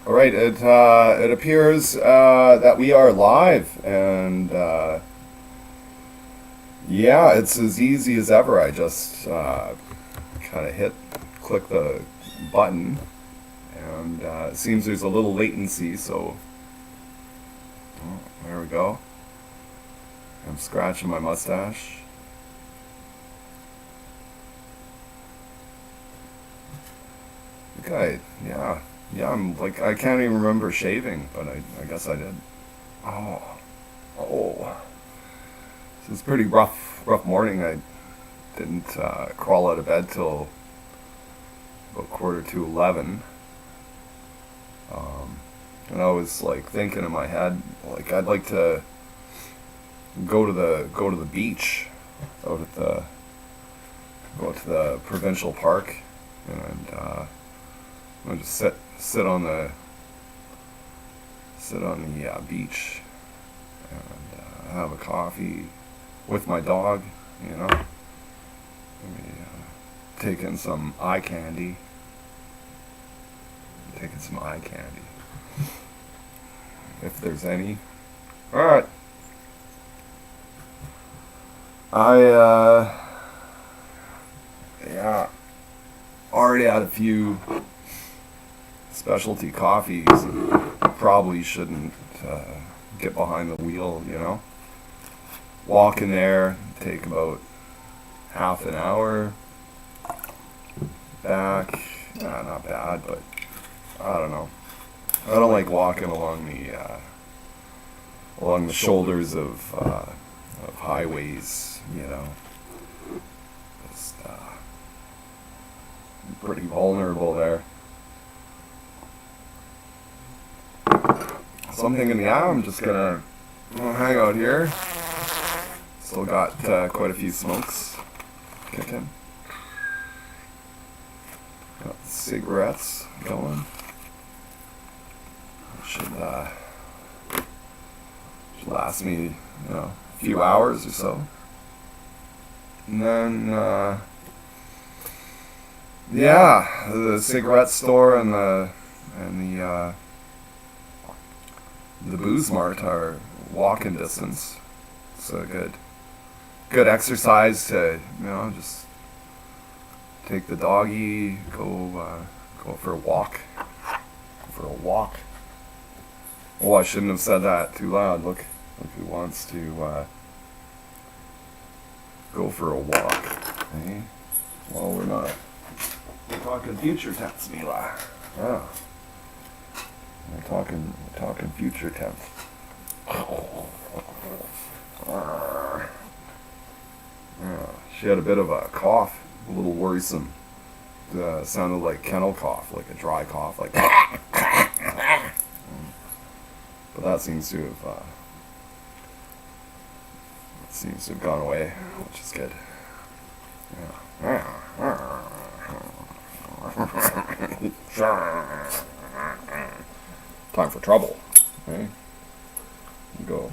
All right, it appears that we are live, and yeah, it's as easy as ever. I just kind of click the button, and it seems there's a little latency, so there we go. I'm scratching my mustache. Okay, yeah. Yeah, I can't even remember shaving, but I guess I did. Oh, oh. So it's a pretty rough morning. I didn't crawl out of bed till about 11:15. And I was like thinking in my head, like I'd like to go to the beach out at go to the provincial park, and I just sit on the beach and have a coffee with my dog, maybe taking some eye candy, if there's any. All right, I yeah, already had a few specialty coffees. Probably shouldn't get behind the wheel, Walk in there, take about half an hour. Back, not bad, but I don't know. I don't like walking along the shoulders of highways, Just pretty vulnerable there. So I'm thinking, I'm just gonna hang out here. Still got quite a few smokes kicking. Got cigarettes going. Should last me, a few hours or so. And then, the cigarette store and the booze mart are walking distance. So good exercise to just take the doggy, go for a walk. Oh, I shouldn't have said that too loud. Look who wants to go for a walk. Okay? Well, we're not. We're talking future tense, Mila. Yeah. We're talking future tense. She had a bit of a cough, a little worrisome. Sounded like kennel cough, like a dry cough, like. But that seems to have gone away, which is good. Time for trouble. Okay? You go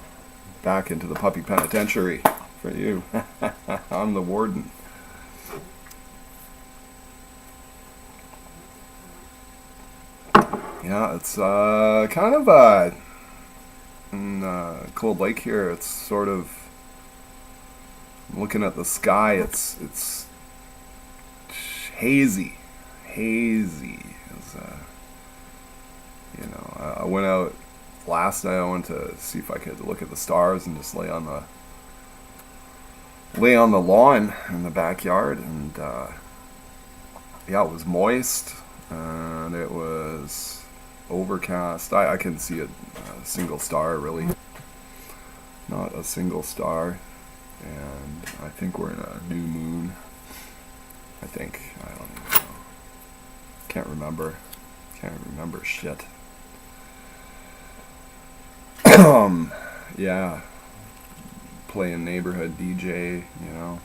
back into the puppy penitentiary for you. I'm the warden. Yeah, it's kind of in Cold Lake here. It's sort of, looking at the sky. It's hazy. It's, I went out last night. I wanted to see if I could look at the stars and just lay on the lawn in the backyard, and it was moist, and it was overcast. I can see a single star, really. Not a single star. And I think we're in a new moon. I think. I don't even know. Can't remember. Can't remember shit. Yeah. Playing neighborhood DJ, you know.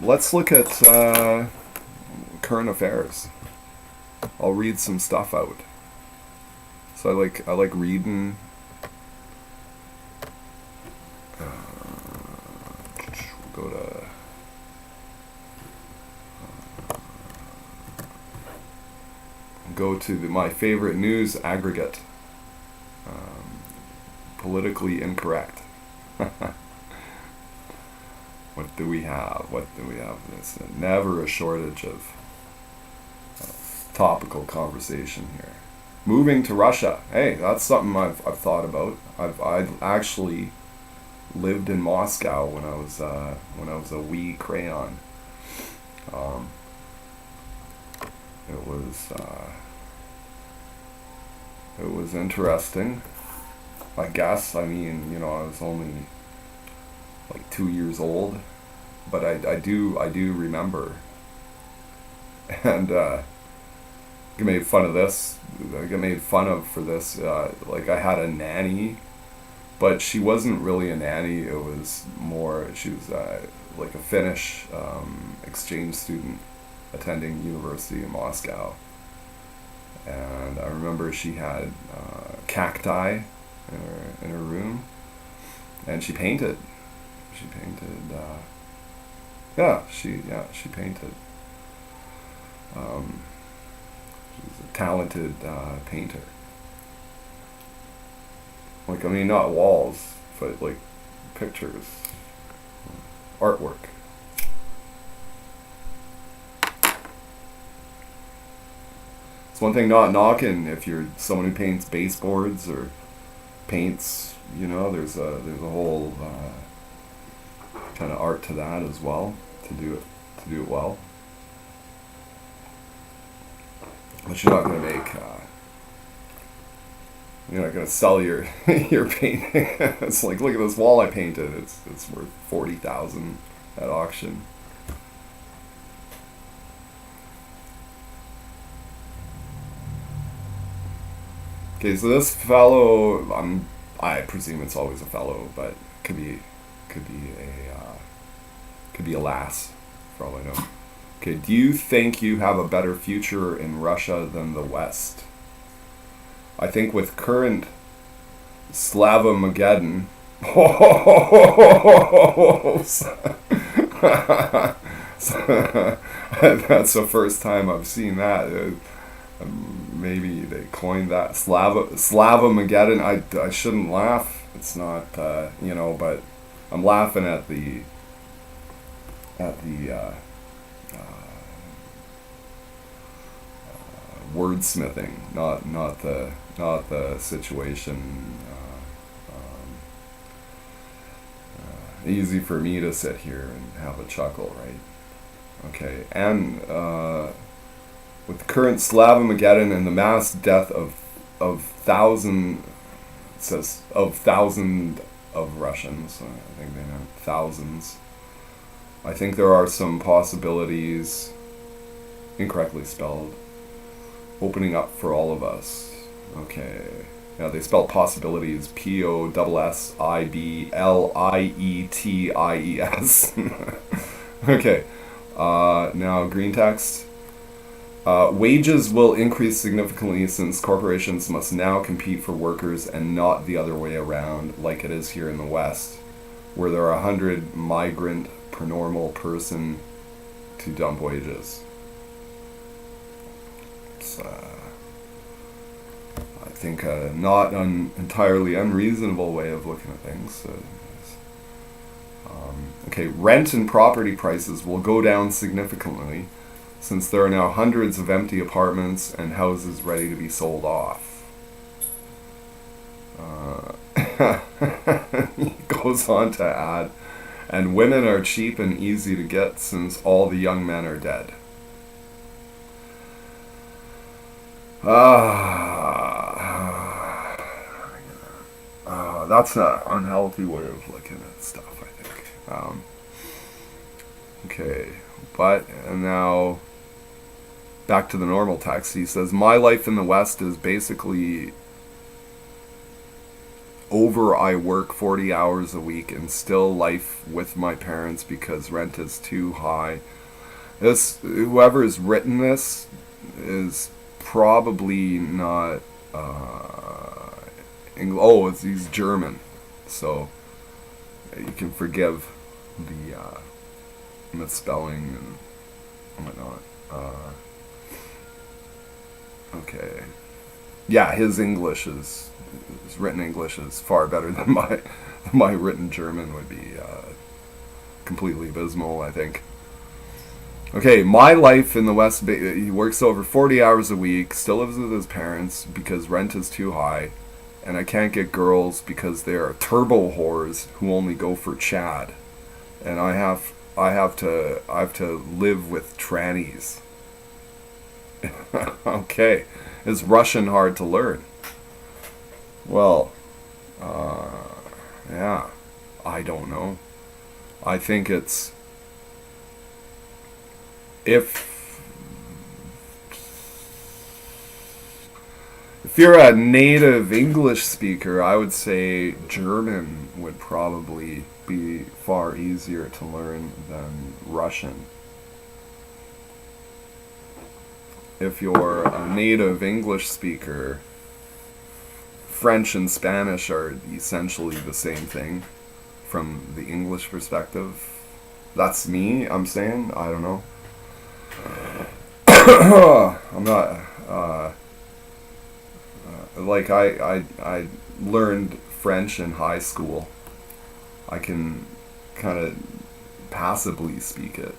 Let's look at current affairs. I'll read some stuff out. So I like reading. We'll go to my favorite news aggregate. Politically incorrect. What do we have? There's never a shortage of topical conversation here. Moving to Russia. Hey, that's something I've thought about. I actually lived in Moscow when I was a wee crayon. It was interesting. I guess. I mean, you know, I was only like 2 years old, but I do remember. And get made fun of this. I get made fun of for this. Like I had a nanny, but she wasn't really a nanny. It was more. She was like a Finnish exchange student attending university in Moscow. And I remember she had cacti in her room, and she painted. She painted. She painted. She was a talented painter. Like, I mean, not walls, but like pictures, artwork. It's one thing not knocking if you're someone who paints baseboards or paints, you know, there's a whole kind of art to that as well, to do it well. But you're not going to make you're not going to sell your your painting. It's like, look at this wall I painted. It's worth 40,000 at auction. Okay, so this fellow, I presume it's always a fellow, but could be a lass, for all I know. Okay, do you think you have a better future in Russia than the West? I think with current Slavomageddon, that's the first time I've seen that. Maybe they coined that Slavomageddon. I shouldn't laugh. It's not you know, but I'm laughing at the wordsmithing, not the situation. Easy for me to sit here and have a chuckle, right? Okay, and with the current Slavomageddon and the mass death of thousand, it says of Russians. I think they meant thousands. I think there are some possibilities, incorrectly spelled, opening up for all of us. Okay. Yeah, they spelled possibilities POSSIBLIETIES. Okay. Now, green text. Wages will increase significantly since corporations must now compete for workers and not the other way around, like it is here in the West, where there are 100 migrant per normal person to dump wages. It's, I think, a not entirely unreasonable way of looking at things. Okay, rent and property prices will go down significantly since there are now hundreds of empty apartments and houses ready to be sold off. He goes on to add, and women are cheap and easy to get since all the young men are dead. That's an unhealthy way of looking at stuff, I think. Okay, and now back to the normal text. He says, my life in the West is basically over. I work 40 hours a week and still life with my parents because rent is too high. Whoever has written this is probably not he's German, so you can forgive the misspelling and whatnot. Okay, yeah, his written English is far better than my written German would be. Completely abysmal, I think. Okay, my life in the West, he works over 40 hours a week, still lives with his parents because rent is too high, and I can't get girls because they are turbo whores who only go for Chad, and I have to live with trannies. Okay, is Russian hard to learn? Well, yeah, I don't know. I think it's if you're a native English speaker, I would say German would probably be far easier to learn than Russian. If you're a native English speaker, French and Spanish are essentially the same thing from the English perspective. That's me, I'm saying. I don't know. I'm not like I learned French in high school. I can kind of passably speak it.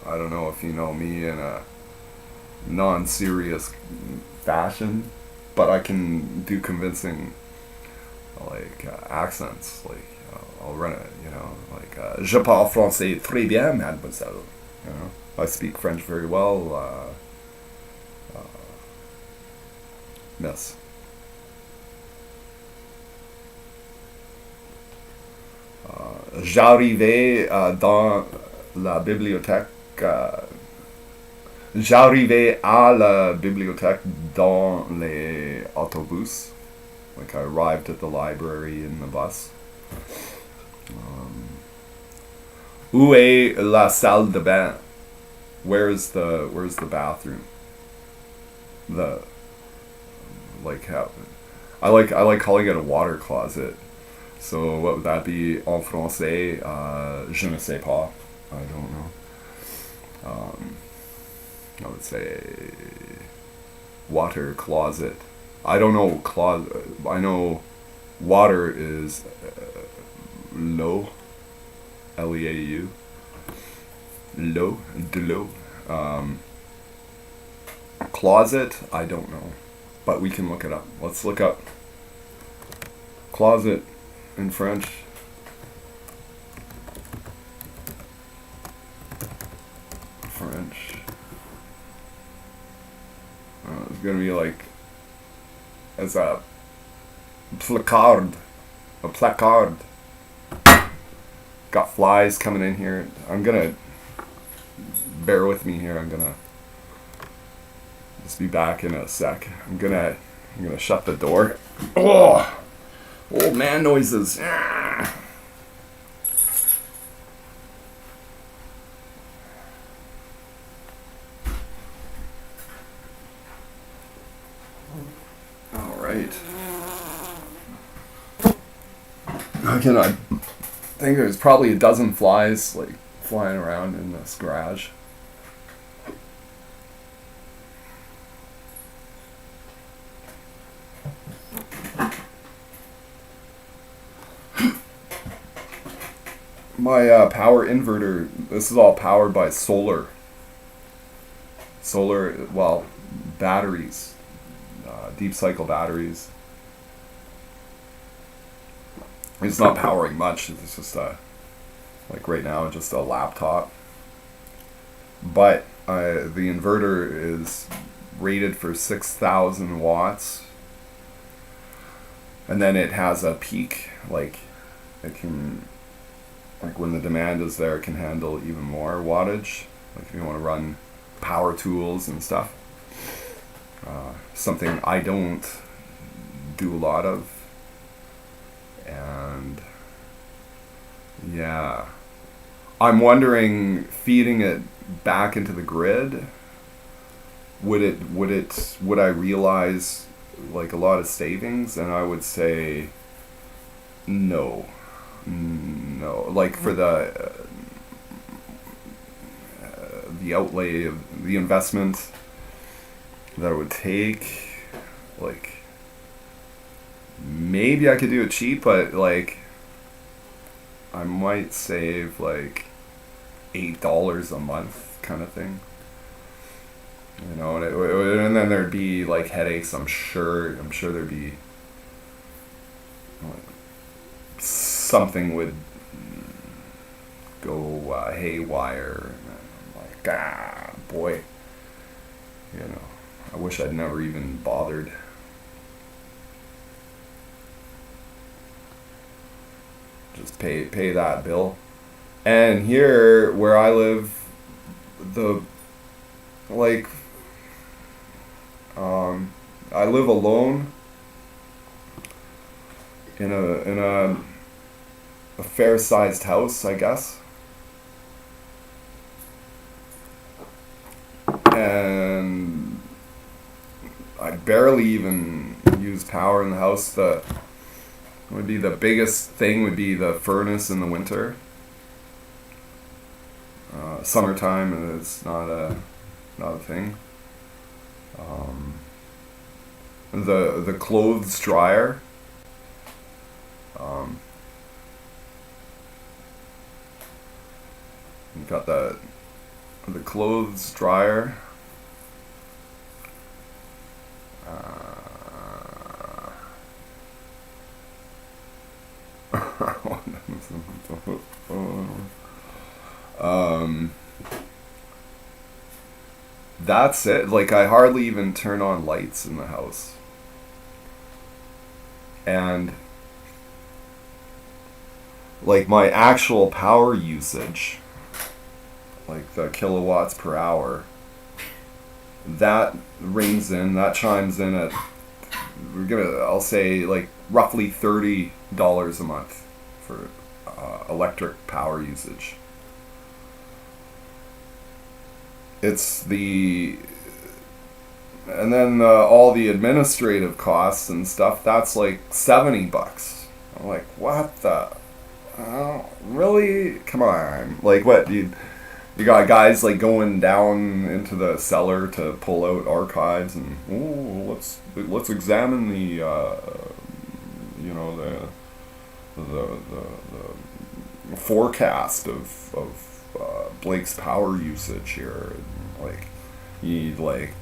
I don't know if you know me in a non-serious fashion, but I can do convincing accents. I'll run it, je parle français très bien, mademoiselle. I speak French very well, miss. J'arrivais dans la bibliothèque. J'arrivais à la bibliothèque dans les autobus. Like I arrived at the library in the bus. Où est la salle de bain? Where's the bathroom? I like calling it a water closet. So what would that be en français? Je ne sais pas. I don't know. I would say water closet. I don't know I know water is l'eau, L-E-A-U, l'eau, de l'eau. Closet, I don't know, but we can look it up. Let's look up closet in French. It's gonna be like as a placard. Got flies coming in here. I'm gonna bear with me here. I'm gonna just be back in a sec. I'm gonna shut the door. Oh, old man noises. I think there's probably a dozen flies flying around in this garage. My power inverter, this is all powered by solar, batteries, deep cycle batteries. It's not powering much. It's just right now, just a laptop. But the inverter is rated for 6,000 watts, and then it has a peak, like it can, like when the demand is there, it can handle even more wattage, like if you want to run power tools and stuff. Something I don't do a lot of. And yeah, I'm wondering, feeding it back into the grid, would I realize like a lot of savings? And I would say no. Like for the outlay of the investment that it would take, like maybe I could do it cheap, but like I might save like $8 a month kind of thing, you know. And then there'd be like headaches. I'm sure there'd be like, something would go haywire, and I'm like, boy, you know, I wish I'd never even bothered. Just pay that bill. And here where I live, I live alone in a fair-sized house, I guess. And I barely even use power in the house. The biggest thing would be the furnace in the winter. Summertime is not a thing. The clothes dryer. You've got the clothes dryer. That's it. Like, I hardly even turn on lights in the house. And like my actual power usage, like the kilowatts per hour, that chimes in at, I'll say like roughly $30 a month for electric power usage. And then all the administrative costs and stuff, that's like $70. I'm like, what the? Really? Come on! Like, what you got guys like going down into the cellar to pull out archives and let's examine the the forecast of Blake's power usage here. Like, you need like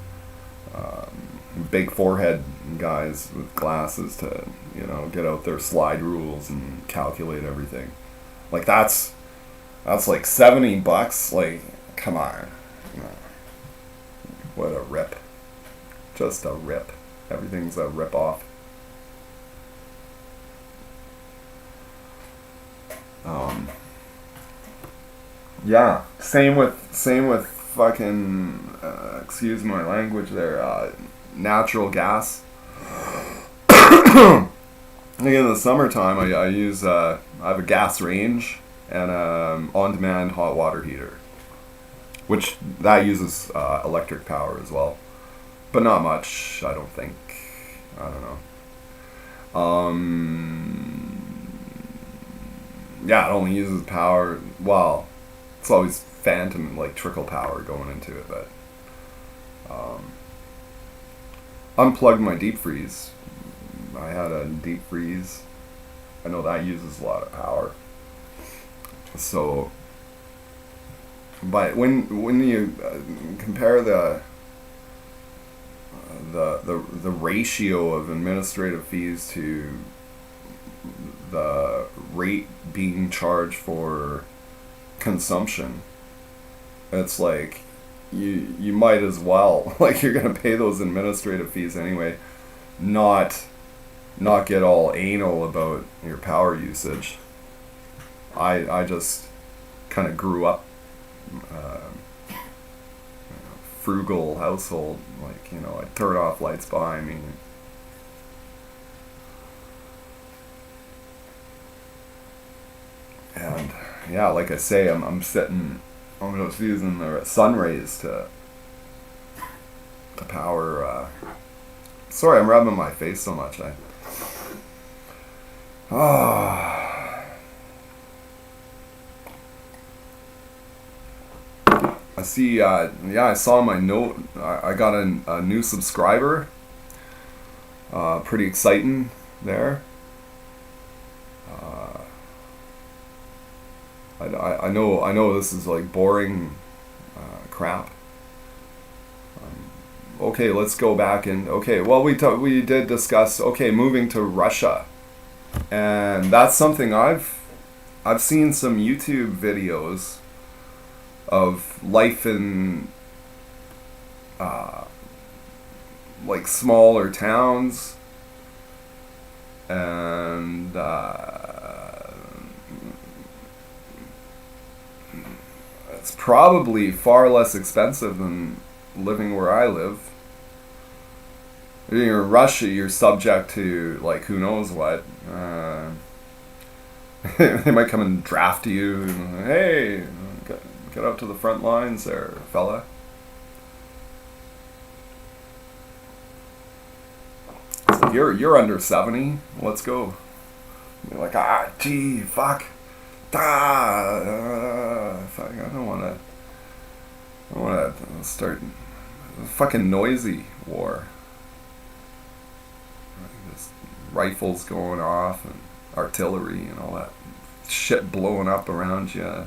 big forehead guys with glasses to get out their slide rules and calculate everything. Like that's like $70. Like, come on. What a rip. Just a rip. Everything's a rip off. Yeah. Same with fucking excuse my language there, natural gas. Like in the summertime, I use I have a gas range and on-demand hot water heater, which that uses electric power as well, but not much, I don't think. I don't know. Yeah, it only uses power. Well, it's always phantom, like trickle power going into it, but unplugged my deep freeze. I had a deep freeze. I know that uses a lot of power. So, but when you compare the ratio of administrative fees to the rate being charged for consumption, it's like you might as well, like, you're gonna pay those administrative fees anyway, not get all anal about your power usage. I just kind of grew up frugal household, like, I turn off lights behind me. And yeah, like I say, I'm just using the sun rays to power. Sorry, I'm rubbing my face so much. I see. I saw my note. I got a new subscriber. Pretty exciting there. I know this is like boring crap. Okay, let's go back and well, we did discuss moving to Russia, and that's something I've seen some YouTube videos of life in like smaller towns, and it's probably far less expensive than living where I live. You're in Russia, you're subject to, like, who knows what. They might come and draft you. And, hey, get up to the front lines there, fella. It's like, you're under 70. Let's go. You're like, gee, fuck. Fuck, I don't want to start a fucking noisy war. Just rifles going off and artillery and all that shit blowing up around you.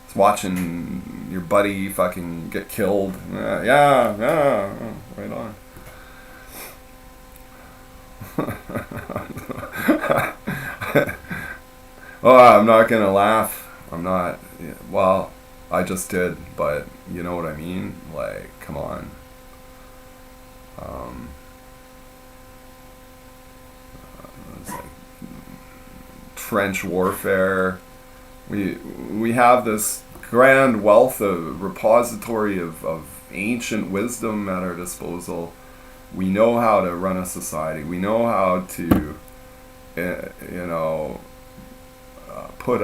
It's watching your buddy fucking get killed. Yeah, right on. Oh, I'm not gonna laugh. I'm not. Well, I just did, but you know what I mean? Like, come on. It's like trench warfare. We have this grand wealth of repository of ancient wisdom at our disposal. We know how to run a society. We know how to, put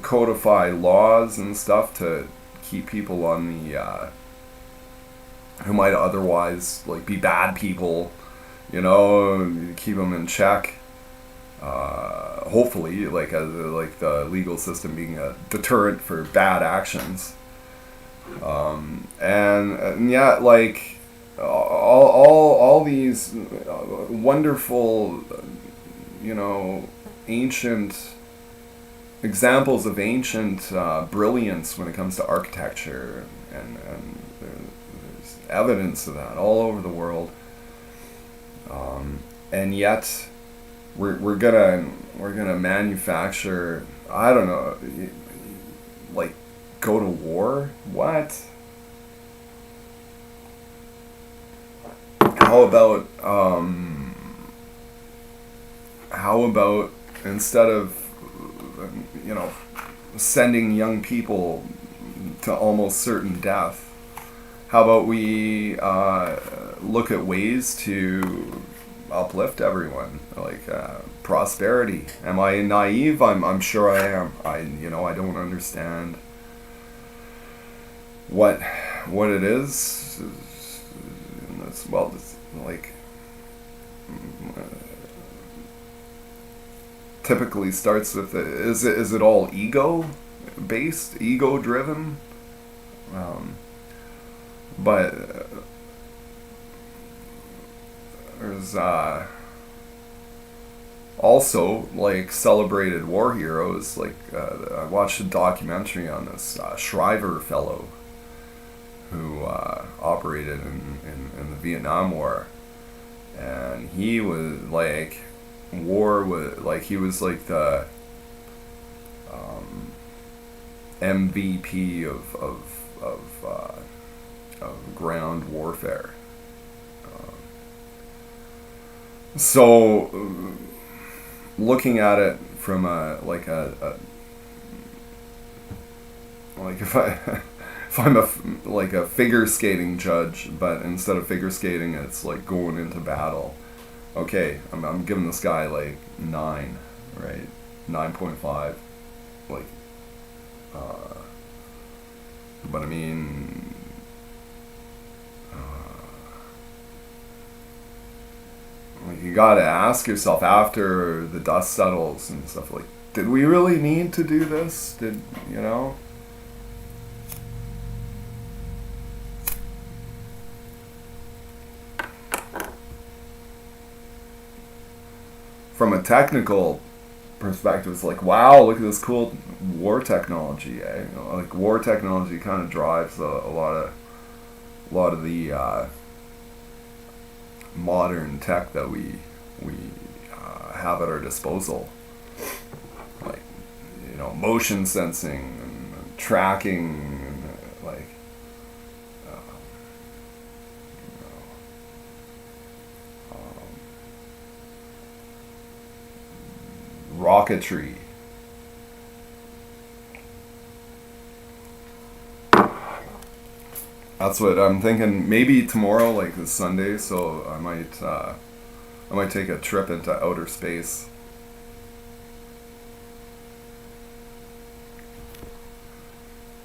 codify laws and stuff to keep people on the who might otherwise like be bad people, keep them in check. Hopefully, like the legal system being a deterrent for bad actions. And yeah, like all these wonderful, ancient examples of ancient brilliance when it comes to architecture, and there's evidence of that all over the world. And yet we're gonna manufacture, I don't know, like, go to war? What? How about instead of sending young people to almost certain death, how about we look at ways to uplift everyone, like prosperity? Am I naive? I'm sure I am. I don't understand what it is. It's like typically starts with is it all ego based, ego driven? But there's also like celebrated war heroes. Like I watched a documentary on this Shriver fellow who operated in the Vietnam War, and he was like he was like the MVP of ground warfare. So, looking at it from like if I if I'm like a figure skating judge, but instead of figure skating, it's like going into battle. Okay, I'm giving this guy like 9, right? 9.5, like, but I mean, like you gotta ask yourself after the dust settles and stuff, like, did we really need to do this? Did, you know? From a technical perspective, it's like, wow, look at this cool war technology. Eh? You know, like war technology kind of drives a lot of the modern tech that we have at our disposal, like, you know, motion sensing and tracking, and like, you know, rocketry. That's what I'm thinking. Maybe tomorrow, like, is Sunday, so I might take a trip into outer space.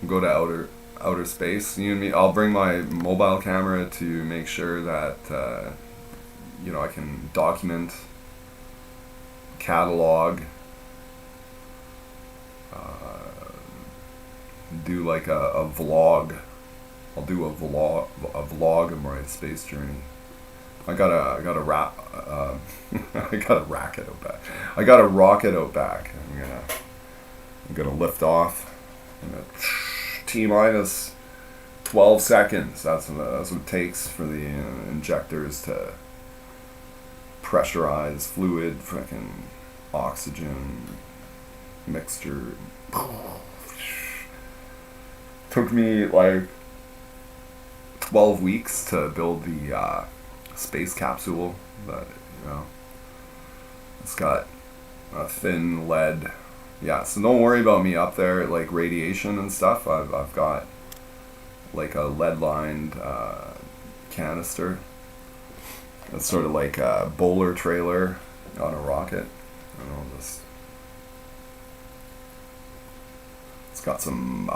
Go to outer space. You and me. I'll bring my mobile camera to make sure that you know, I can document, catalog, do like a vlog. I'll do a vlog of my space journey. I got a I got a rocket out back. I got a rocket out back. I'm gonna lift off. T minus 12 seconds. That's what it takes for the injectors to pressurize fluid, freaking oxygen mixture. Took me like 12 weeks to build the space capsule, but, you know, it's got a thin lead. Yeah, so don't worry about me up there, like radiation and stuff. I've got like a lead lined canister. It's sort of like a bowler trailer on a rocket. And I'll just, it's got some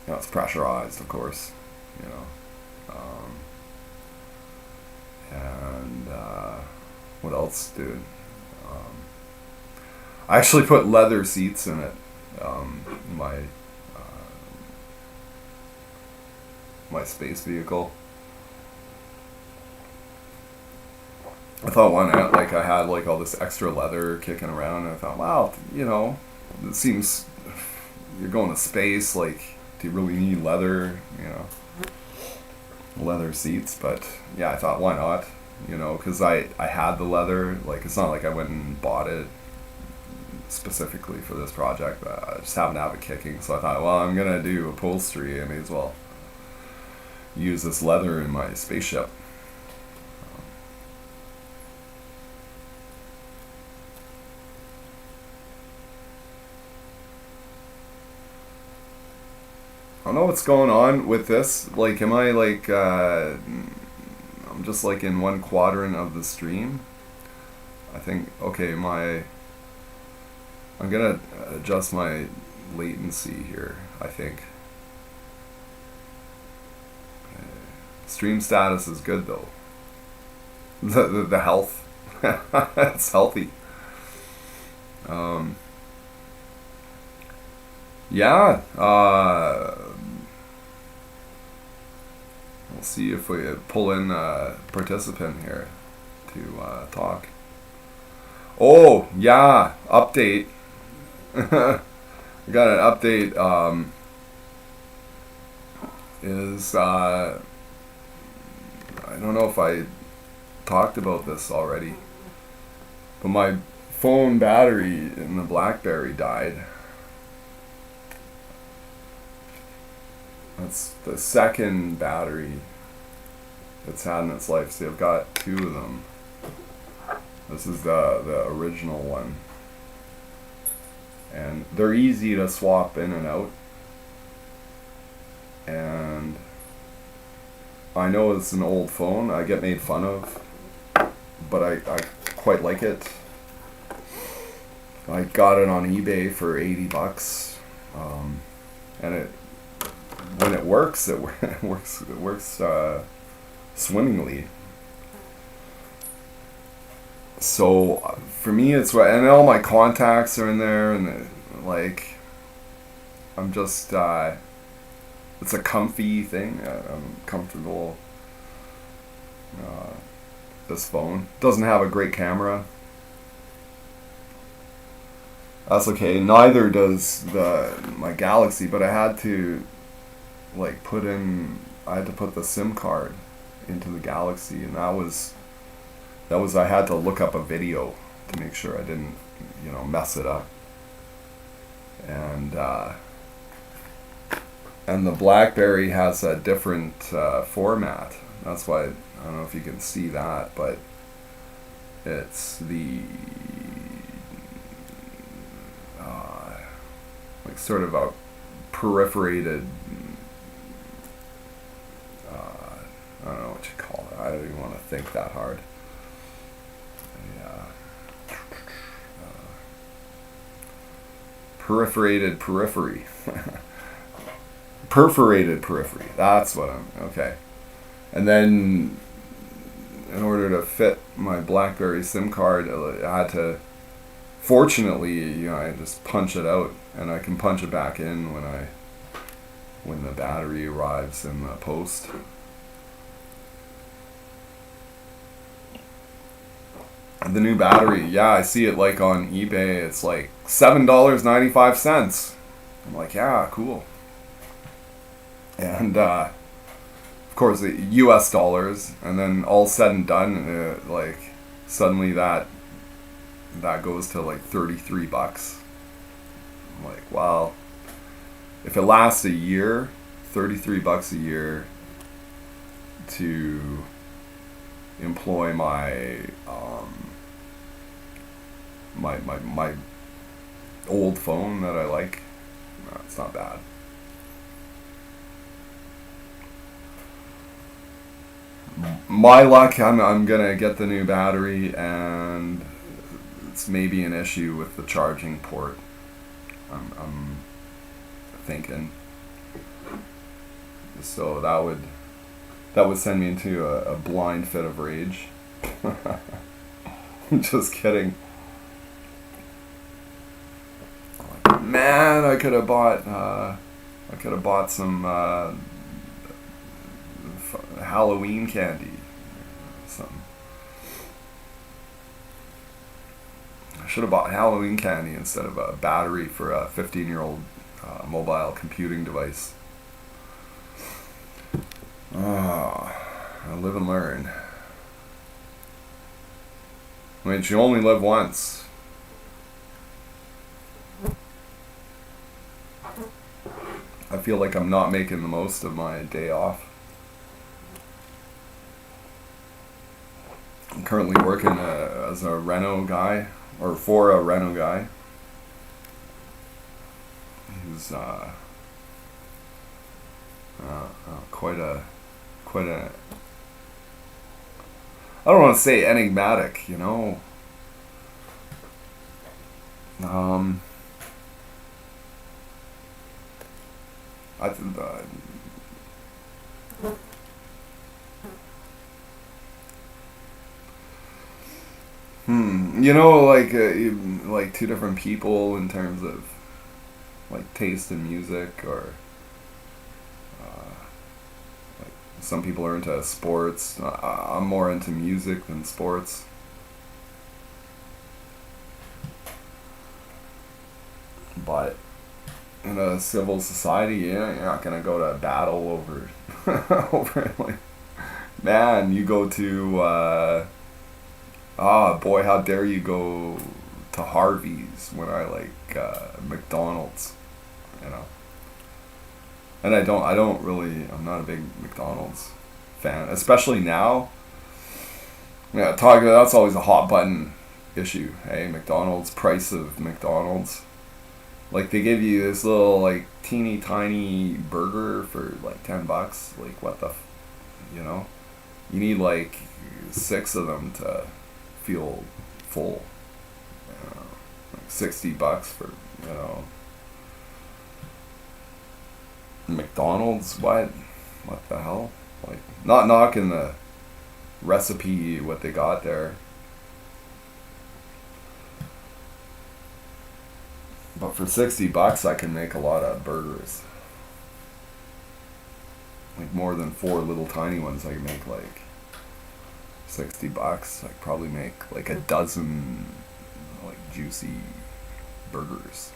you know, it's pressurized, of course, you know. And what else, dude? I actually put leather seats in it. My my space vehicle. I thought, why not? Like, I had like all this extra leather kicking around, and I thought, wow, you know, it seems, you're going to space, like, do you really need leather, you know, leather seats? But yeah, I thought, why not, you know, because I had the leather. Like, it's not like I went and bought it specifically for this project, but I just happened to have it kicking, so I thought, well, I'm gonna do upholstery, I may as well use this leather in my spaceship. I don't know what's going on with this. Like, am I like, I'm just like in one quadrant of the stream? I think, okay, I'm gonna adjust my latency here, I think. Stream status is good though. The health, it's healthy. Yeah, we'll see if we pull in a participant here to talk. Oh, yeah, update. I got an update. I don't know if I talked about this already, but my phone battery in the BlackBerry died. That's the second battery it's had in its life. See, I've got two of them. This is the original one. And they're easy to swap in and out. And I know it's an old phone. I get made fun of. But I quite like it. I got it on eBay for $80. And it when it works, it works swimmingly. So for me, it's and all my contacts are in there, and like I'm just it's a comfy thing. I'm comfortable. This phone doesn't have a great camera. That's okay. Neither does my Galaxy, but I had to I had to put the SIM card into the Galaxy, and that was I had to look up a video to make sure I didn't mess it up. And the BlackBerry has a different format. That's why I don't know if you can see that, but it's the sort of a perforated. I don't know what you call it. I don't even want to think that hard. Perforated periphery. Perforated periphery. That's what okay. And then, in order to fit my BlackBerry SIM card, I had to. Fortunately, I just punch it out, and I can punch it back in when the battery arrives in the post. The new battery, yeah, I see it on eBay. It's like $7.95. I'm like, yeah, cool. And of course, the U.S. dollars, and then all said and done, suddenly that goes to $33. I'm like, wow. If it lasts a year, $33 a year to employ my my old phone that I like, no, it's not bad. My luck, I'm gonna get the new battery, and it's maybe an issue with the charging port. I'm thinking. So that would send me into a blind fit of rage. Just kidding. Man, I could have bought some Halloween candy, something. I should have bought Halloween candy instead of a battery for a 15-year-old mobile computing device. I live and learn. I mean, you only live once. I feel like I'm not making the most of my day off. I'm currently working as a reno guy, or for a reno guy. He's quite a. I don't want to say enigmatic, I think like two different people in terms of taste in music, or some people are into sports. I'm more into music than sports. But in a civil society, you're not gonna go to battle over over man, you go to boy, how dare you go to Harvey's when I like McDonald's, And I'm not a big McDonald's fan, especially now. Yeah, that's always a hot button issue. Hey, McDonald's, price of McDonald's. Like, they give you this little, like, teeny tiny burger for, like, $10. Like, what the, you know? You need, like, 6 of them to feel full. Like $60 for, you know. McDonald's, what the hell? Like, not knocking the recipe, what they got there. But for $60, I can make a lot of burgers. Like, more than 4 little tiny ones, I can make, like, $60. I could probably make, like, a dozen, like, juicy burgers.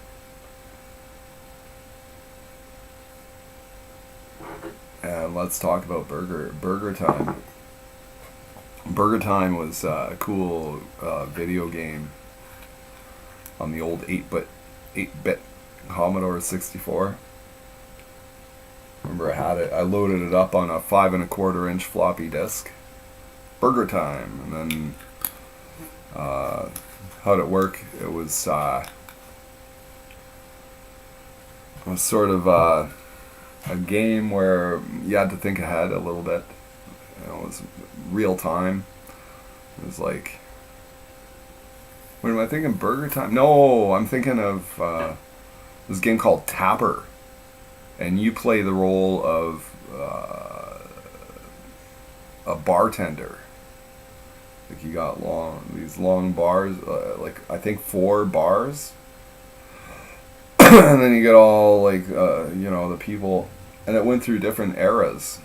And let's talk about Burger Time. Burger Time was a cool video game on the old 8-bit Commodore 64. Remember, I had it. I loaded it up on a 5 1/4 inch floppy disk. Burger Time, and then how'd it work? It was sort of a game where you had to think ahead a little bit. You know, it was real time. It was like, what am I thinking? Burger Time? No, I'm thinking of this game called Tapper, and you play the role of a bartender. Like, you got these long bars, like I think 4 bars, and then you get all, like, you know, the people, and it went through different eras.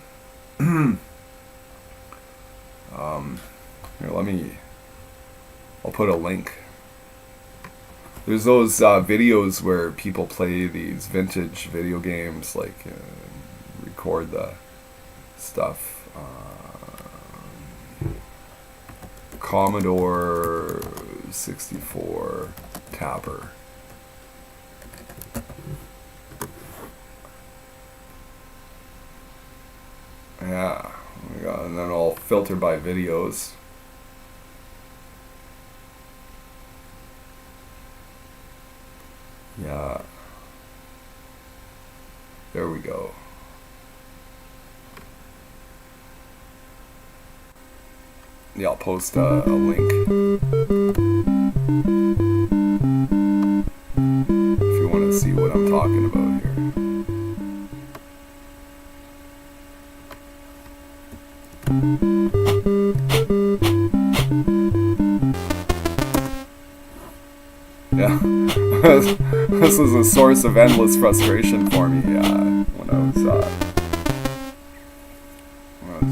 Here, I'll put a link. There's those videos where people play these vintage video games, like, record the stuff. Commodore 64 Tapper. Yeah, and then I'll filter by videos. Yeah. There we go. Yeah, I'll post a link if you want to see what I'm talking about here. Yeah, this was a source of endless frustration for me when I was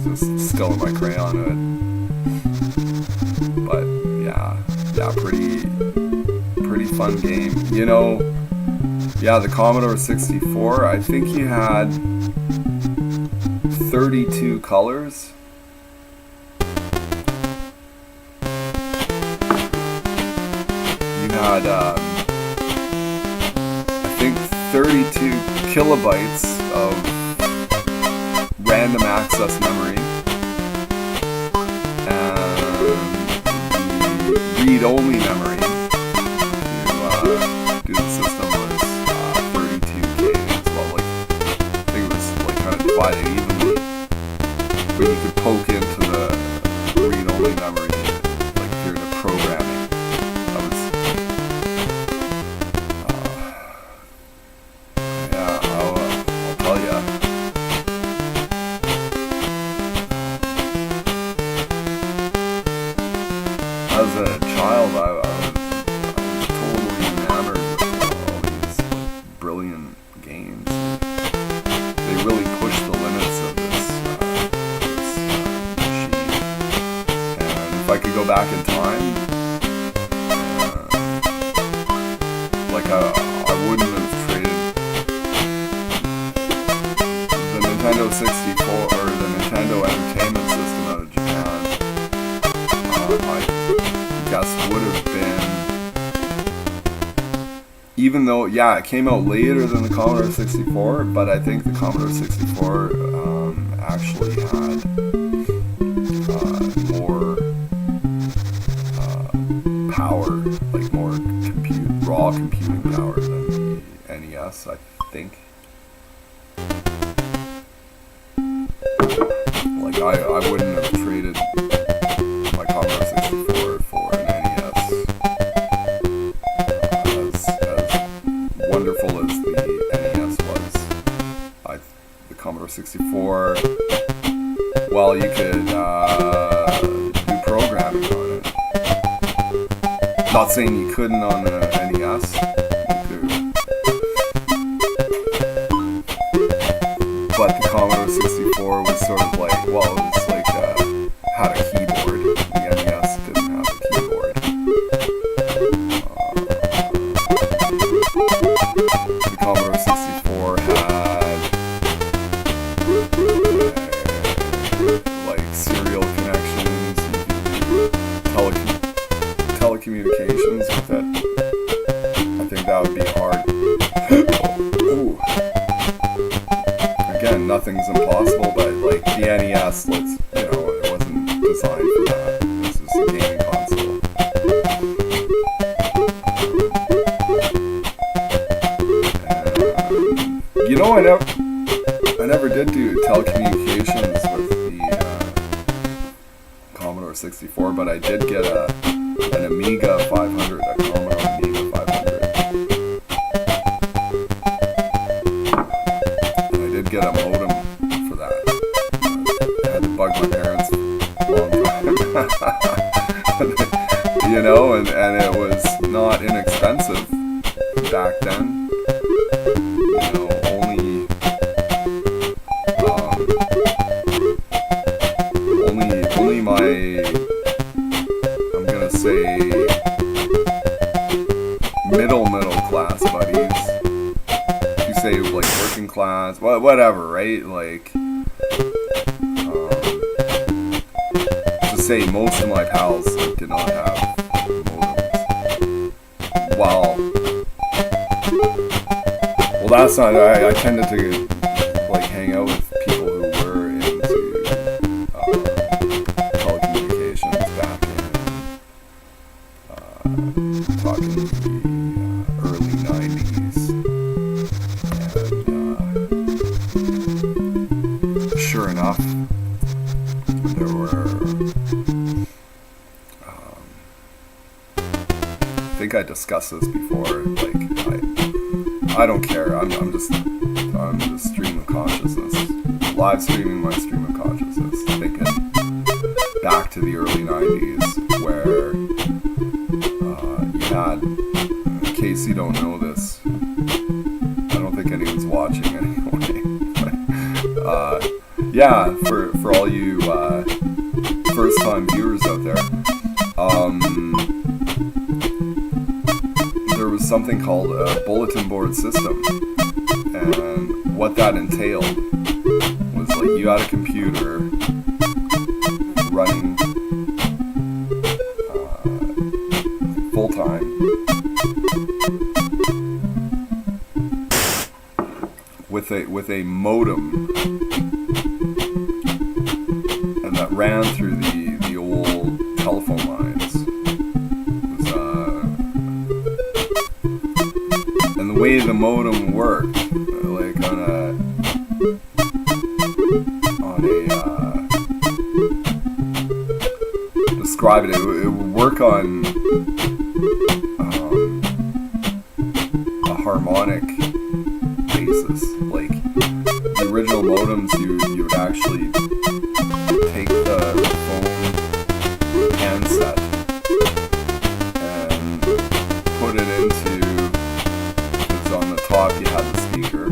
just still in my crayon hood. But yeah, pretty fun game. You know, yeah, the Commodore 64, I think you had 32 colors. You had, I think, 32 kilobytes of random access memory. Read-only memory to do the system was 32K as well. Like, I think it was, like, kind of divided evenly, but you could poke into the read-only memory, like, if you're into programming. That was, yeah, I'll tell ya. As a child, I was totally enamored with all these brilliant games. They really pushed the limits of this machine. And if I could go back in time, like, I wouldn't have traded the Nintendo 64 or the Nintendo Entertainment System out of Japan. I guess would have been, even though, yeah, it came out later than the Commodore 64, but I think the Commodore 64 actually had more power, like more raw computing power than the NES, I think. Like, I wouldn't have traded my Commodore 64 for an NES. As wonderful as the NES was, the Commodore 64, well, you could do programming on it. Not saying you couldn't on the NES, you could. But the Commodore 64 was sort of like, well, it was like, had a keyboard. The NES didn't have a keyboard. The Commodore 64 had like serial connections, telecommunications with it. I think that would be hard. Ooh. Again, nothing's impossible, but like the NES, it wasn't designed for that. This is a gaming console. I never did do telecommunications with the Commodore 64, but I did get an Amiga 500, a Commodore Amiga 500. And I did get a modem for that. I had to bug my parents a long time. And it was not inexpensive back then. Only my, I'm gonna say, middle class buddies, you say like working class, whatever, right? Like, to say most of my pals did not have modems. Well, that's not, I tended to like hang out with people who were into telecommunications back in talking the early 90s, and sure enough, there were I think I discussed this before, like I don't care. I'm just stream of consciousness, live streaming my stream of consciousness, thinking back to the early 90s where you had, in case you don't know this, I don't think anyone's watching anyway. Yeah, for all you first time viewers out there, there was something called a bulletin board system, and what that entailed was like you had a computer running full time with a modem, and that ran through the old telephone lines. And the way the modem worked, like on a describe it would work on a harmonic basis. Like the original modems, you would actually take the phone handset and put it into, on the top you had the speaker,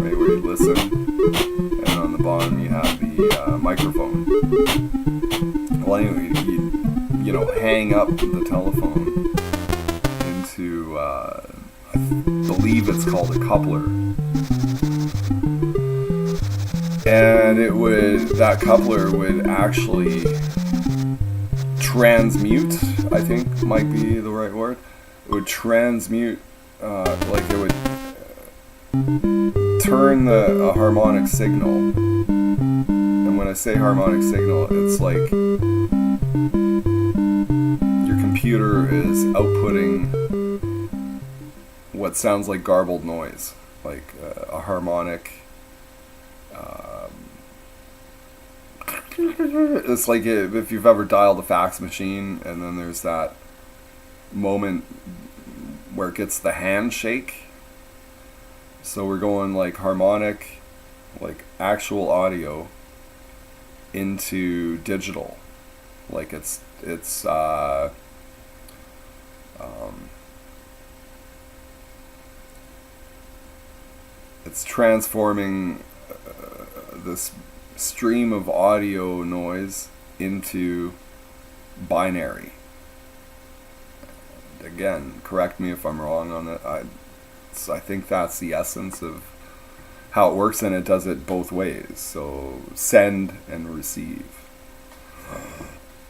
right, where you listen, and on the bottom you had the microphone. Well, anyway, you hang up the telephone into, I believe it's called a coupler, and that coupler would actually transmute, I think might be the right word. It would transmute like it would turn a harmonic signal. And when I say harmonic signal, it's like your computer is outputting what sounds like garbled noise, like a harmonic. It's like if you've ever dialed a fax machine and then there's that moment where it gets the handshake. So we're going like harmonic, like actual audio into digital. Like it's transforming this stream of audio noise into binary. Again, correct me if I'm wrong on it. I think that's the essence of how it works, and it does it both ways. So send and receive,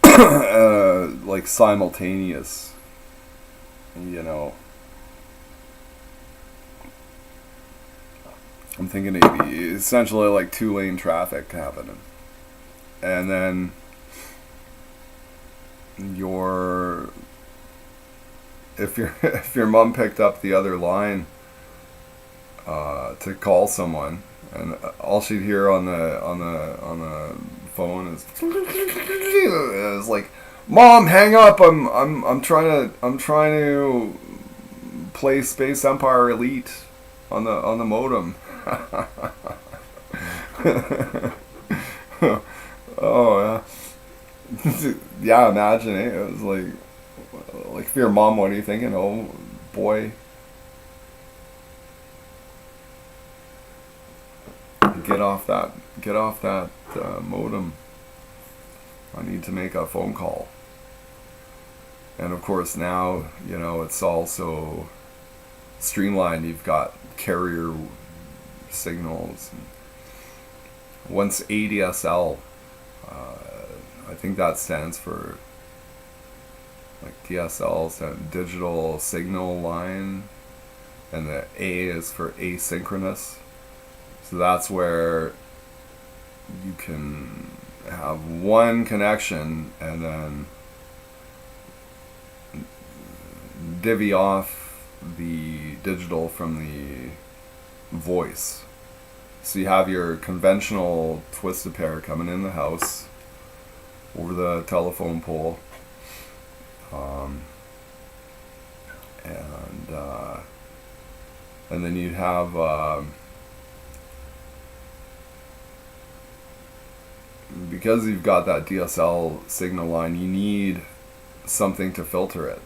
like simultaneous. You know, I'm thinking it'd be essentially like 2-lane traffic happening, and then if your mom picked up the other line to call someone, and all she'd hear on the phone is like, "Mom, hang up! I'm trying to play Space Empire Elite on the modem." Oh yeah. Yeah, imagine it. It was like if you're a mom, what are you thinking? Oh boy, get off that modem. I need to make a phone call. And of course now, it's also streamlined. You've got carrier signals. Once ADSL, I think that stands for like DSL, so digital signal line, and the A is for asynchronous. So that's where you can have one connection and then divvy off the digital from the voice. So you have your conventional twisted pair coming in the house over the telephone pole, and then you'd have because you've got that DSL signal line, you need something to filter it,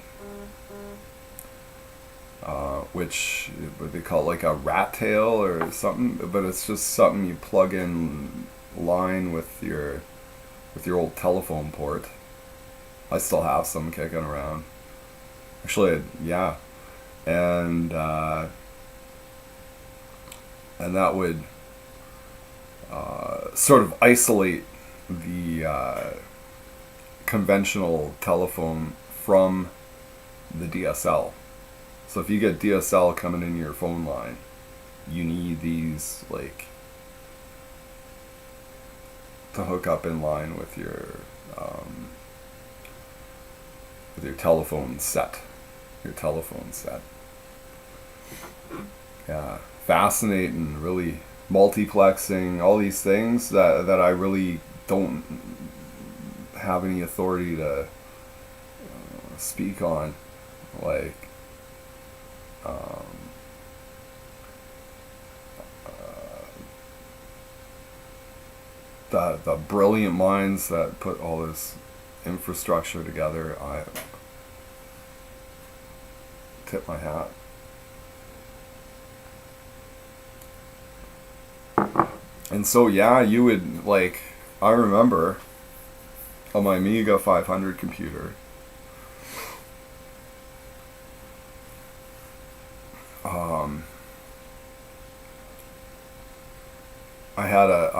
which they call it like a rat tail or something, but it's just something you plug in line with your old telephone port. I still have some kicking around. Actually, yeah, and that would sort of isolate the conventional telephone from the DSL. So if you get DSL coming in your phone line, you need these to hook up in line with your telephone set. Yeah, fascinating. Really multiplexing, all these things that I really don't have any authority to speak on, like the brilliant minds that put all this infrastructure together. I tip my hat. And so yeah, you would I remember on my Amiga 500 computer, I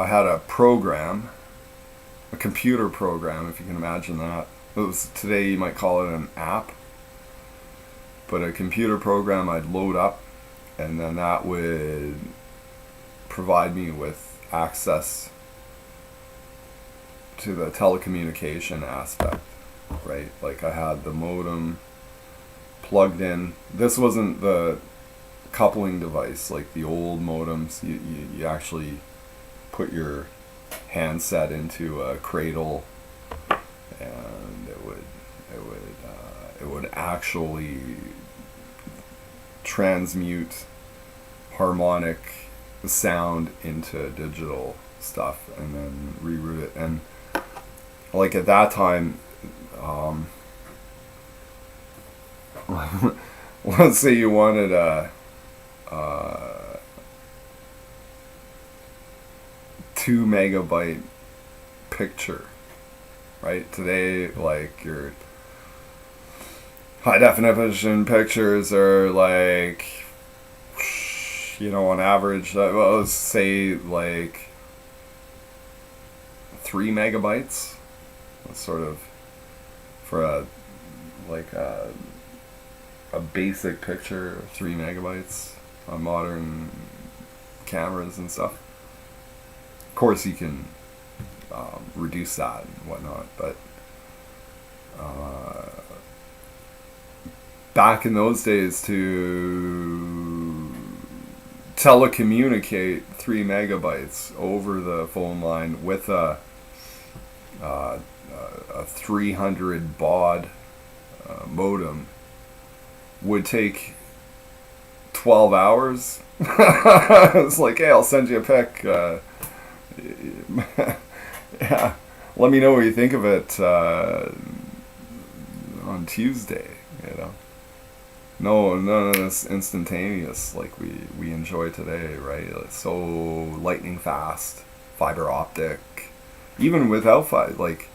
had a program, a computer program, if you can imagine that. It was, today you might call it an app. but a computer program I'd load up, and then that would provide me with access to the telecommunication aspect, right? Like I had the modem plugged in. This wasn't the coupling device like the old modems. You actually put your handset into a cradle, and it would actually transmute harmonic sound into digital stuff and then reroute it. And like at that time, let's say you wanted a 2 megabyte picture, right? Today, like your high definition pictures are like, on average, well, let's say like 3 megabytes. That's sort of for a basic picture, 3 megabytes on modern cameras and stuff. Of course, you can reduce that and whatnot, but back in those days, to telecommunicate 3 megabytes over the phone line with a 300 baud modem would take 12 hours. It's like, hey, I'll send you a pic. Yeah, let me know what you think of it on Tuesday. No, none of this instantaneous like we enjoy today, right? It's so lightning fast, fiber optic. Even without like,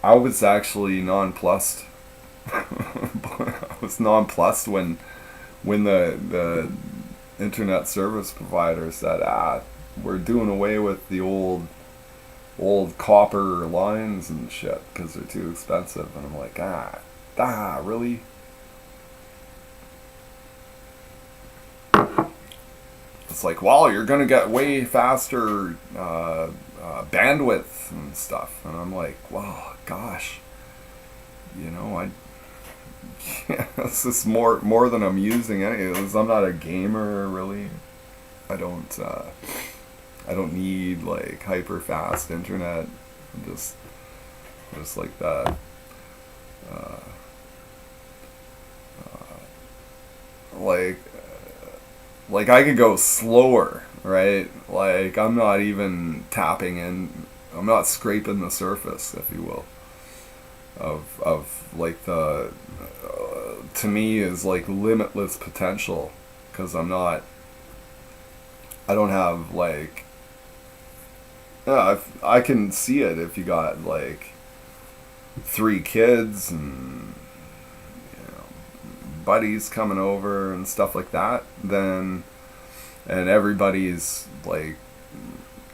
I was actually nonplussed. I was nonplussed when the internet service provider said, we're doing away with the old copper lines and shit because they're too expensive. And I'm like, really? It's like, well, you're gonna get way faster bandwidth and stuff. And I'm like, wow, gosh, this is more than I'm using. Anyways, I'm not a gamer, really. I don't need like hyper fast internet. I'm just like that. Like I could go slower, right? Like I'm not even tapping in. I'm not scraping the surface, if you will, of like the to me is like limitless potential, because I don't have like, I can see it if you got like 3 kids and buddies coming over and stuff like that, then, and everybody's like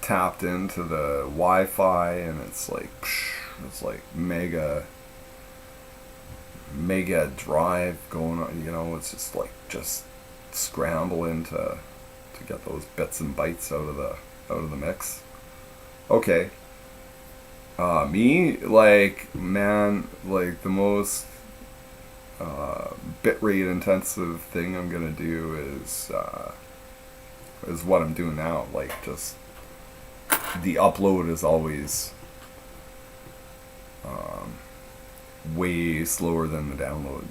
tapped into the Wi-Fi, and it's like mega drive going on. It's just like scrambling to get those bits and bytes out of the mix. Okay. Me, like, man, like the most bitrate intensive thing I'm gonna do is what I'm doing now. Like, just the upload is always way slower than the download.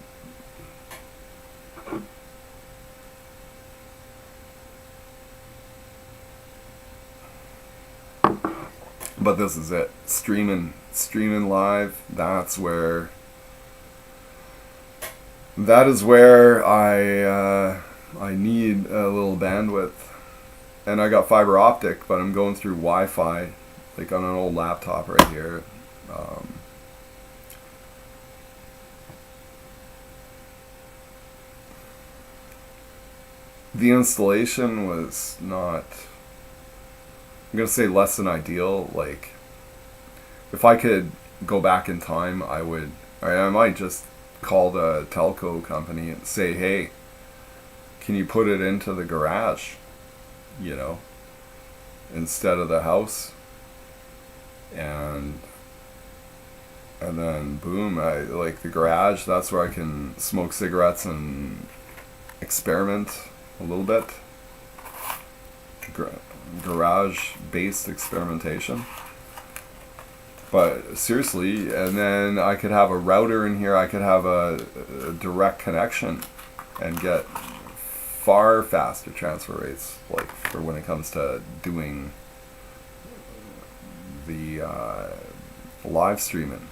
But this is it. Streaming live, that is where I need a little bandwidth. And I got fiber optic, but I'm going through Wi-Fi, like on an old laptop right here. The installation was not, I'm going to say, less than ideal. Like, if I could go back in time, I might just call the telco company and say, hey, can you put it into the garage, you know, instead of the house? And then boom, I like the garage. That's where I can smoke cigarettes and experiment a little bit. Garage-based experimentation. But seriously, and then I could have a router in here. I could have a direct connection and get far faster transfer rates, like for when it comes to doing the live streaming.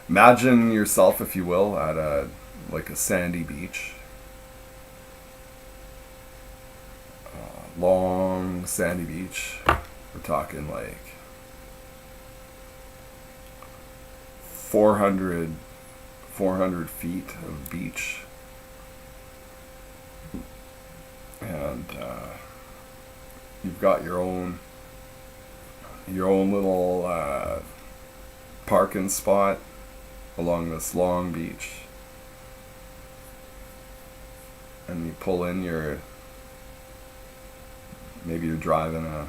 Imagine yourself, if you will, at a sandy beach. Long sandy beach. We're talking like 400 feet of beach. And you've got your own little parking spot along this long beach, and you pull in maybe you're driving a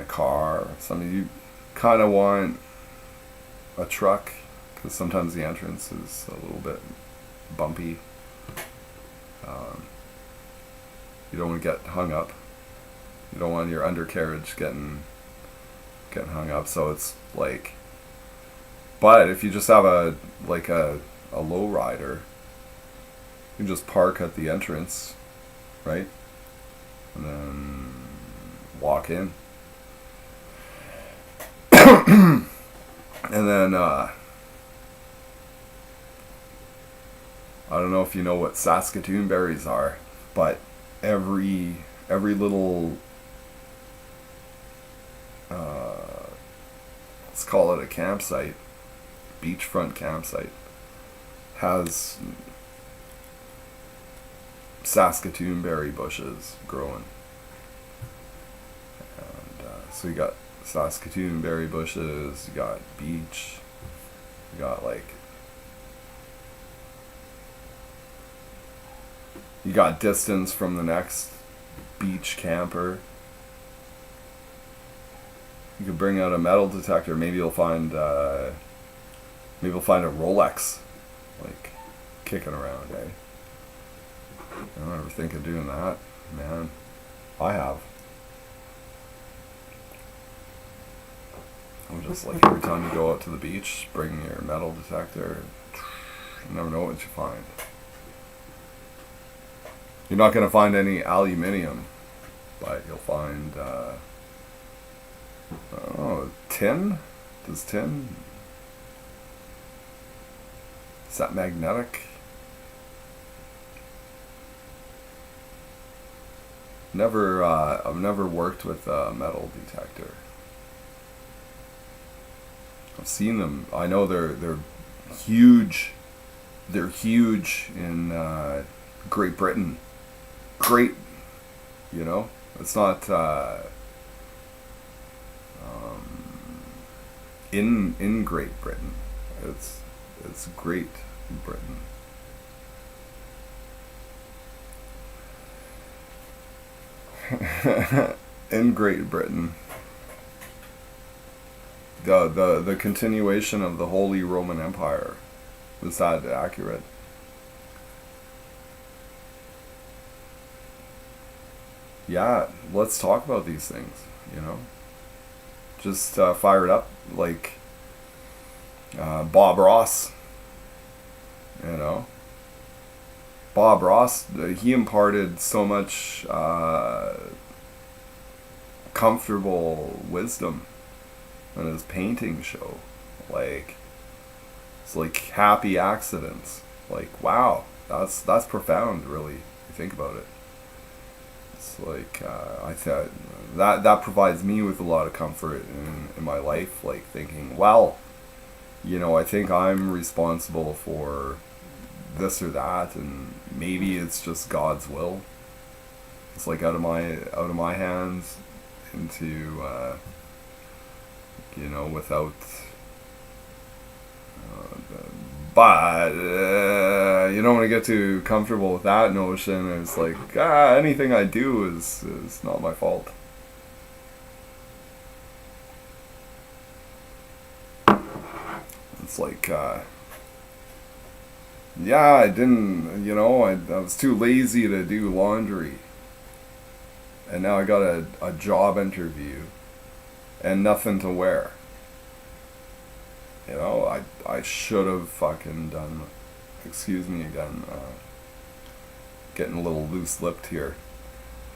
car or something. You kind of want a truck, because sometimes the entrance is a little bit bumpy. You don't want to get hung up. You don't want your undercarriage getting hung up. So it's like, but if you just have a low rider, you can just park at the entrance, right? And then walk in. And then I don't know if you know what Saskatoon berries are, but every little let's call it a campsite, beachfront campsite, has Saskatoon berry bushes growing. And so you got Saskatoon berry bushes, you got beach, you got you got distance from the next beach camper. You could bring out a metal detector. Maybe you'll find a Rolex, kicking around, eh? I don't ever think of doing that, man. I have. I'm just every time you go out to the beach, bring your metal detector. You never know what you find. You're not going to find any aluminium, but you'll find, tin? Does tin? Is that magnetic? I've never worked with a metal detector. I've seen them. I know they're huge. They're huge in Great Britain. Great, it's not in Great Britain. It's Great Britain. In Great Britain. The continuation of the Holy Roman Empire. Is that accurate? Yeah, let's talk about these things, Just fire it up like Bob Ross, Bob Ross, he imparted so much comfortable wisdom in his painting show. It's like happy accidents. Wow, that's profound, really, if you think about it. It's I thought that provides me with a lot of comfort in my life, thinking, well, I think I'm responsible for this or that, and maybe it's just God's will. It's like out of my hands into without. But you don't want to get too comfortable with that notion. It's like anything I do is not my fault. It's like I didn't, I was too lazy to do laundry, and now I got a job interview and nothing to wear. I should have fucking done, excuse me again, getting a little loose-lipped here.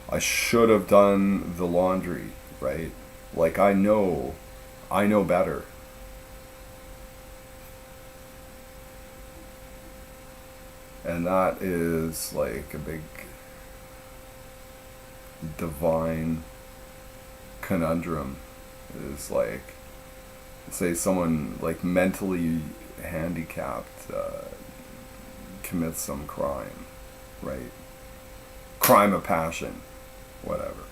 I should have done the laundry, right? Like, I know better. And that is like a big divine conundrum. Is like, say someone like mentally handicapped commits some crime, right? Crime of passion, whatever.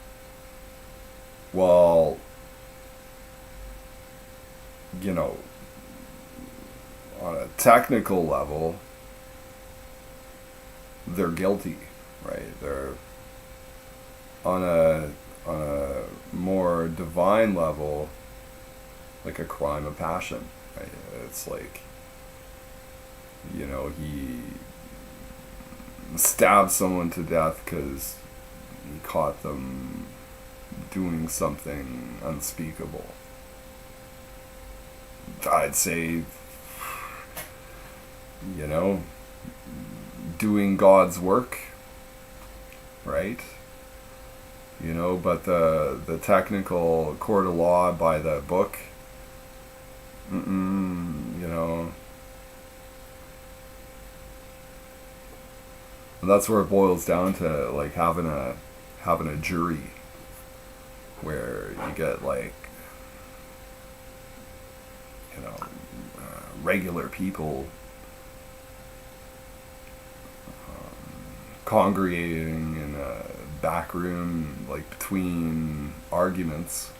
Well, on a technical level, they're guilty, right? They're on a more divine level, like a crime of passion, right? It's like, he stabbed someone to death because he caught them doing something unspeakable. I'd say, doing God's work, right? But the technical court of law by the book, and that's where it boils down to, like having a jury where you get like regular people congregating in a back room, like between arguments,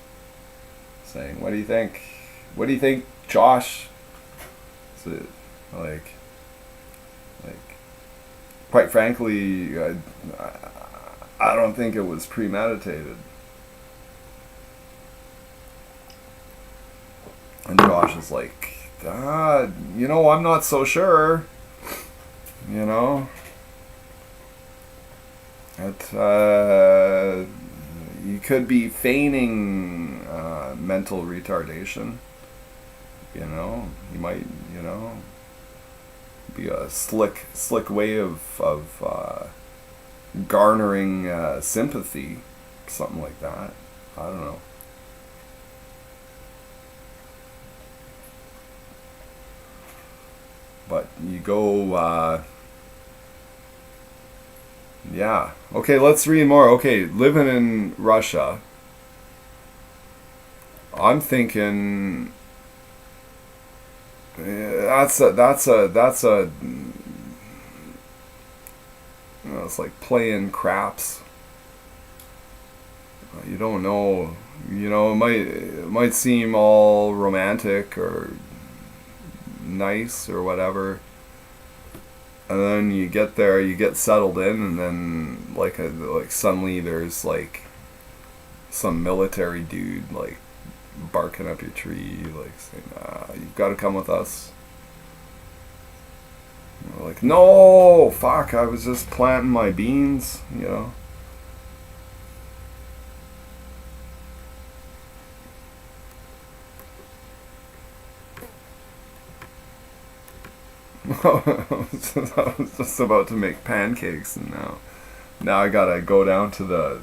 saying, "What do you think? What do you think, Josh?" So, like, quite frankly, I don't think it was premeditated. And Josh is like, I'm not so sure. You could be feigning mental retardation. You might, be a slick way of garnering sympathy, something like that. I don't know. But you go, yeah. Okay, let's read more. Okay, living in Russia. I'm thinking that's a it's like playing craps. You don't know. It might seem all romantic or nice or whatever, and then you get there, you get settled in, and then like suddenly there's like some military dude like barking up your tree, like saying, "You've got to come with us." And we're like, "No, fuck! I was just planting my beans," I was just about to make pancakes, and now I gotta go down to the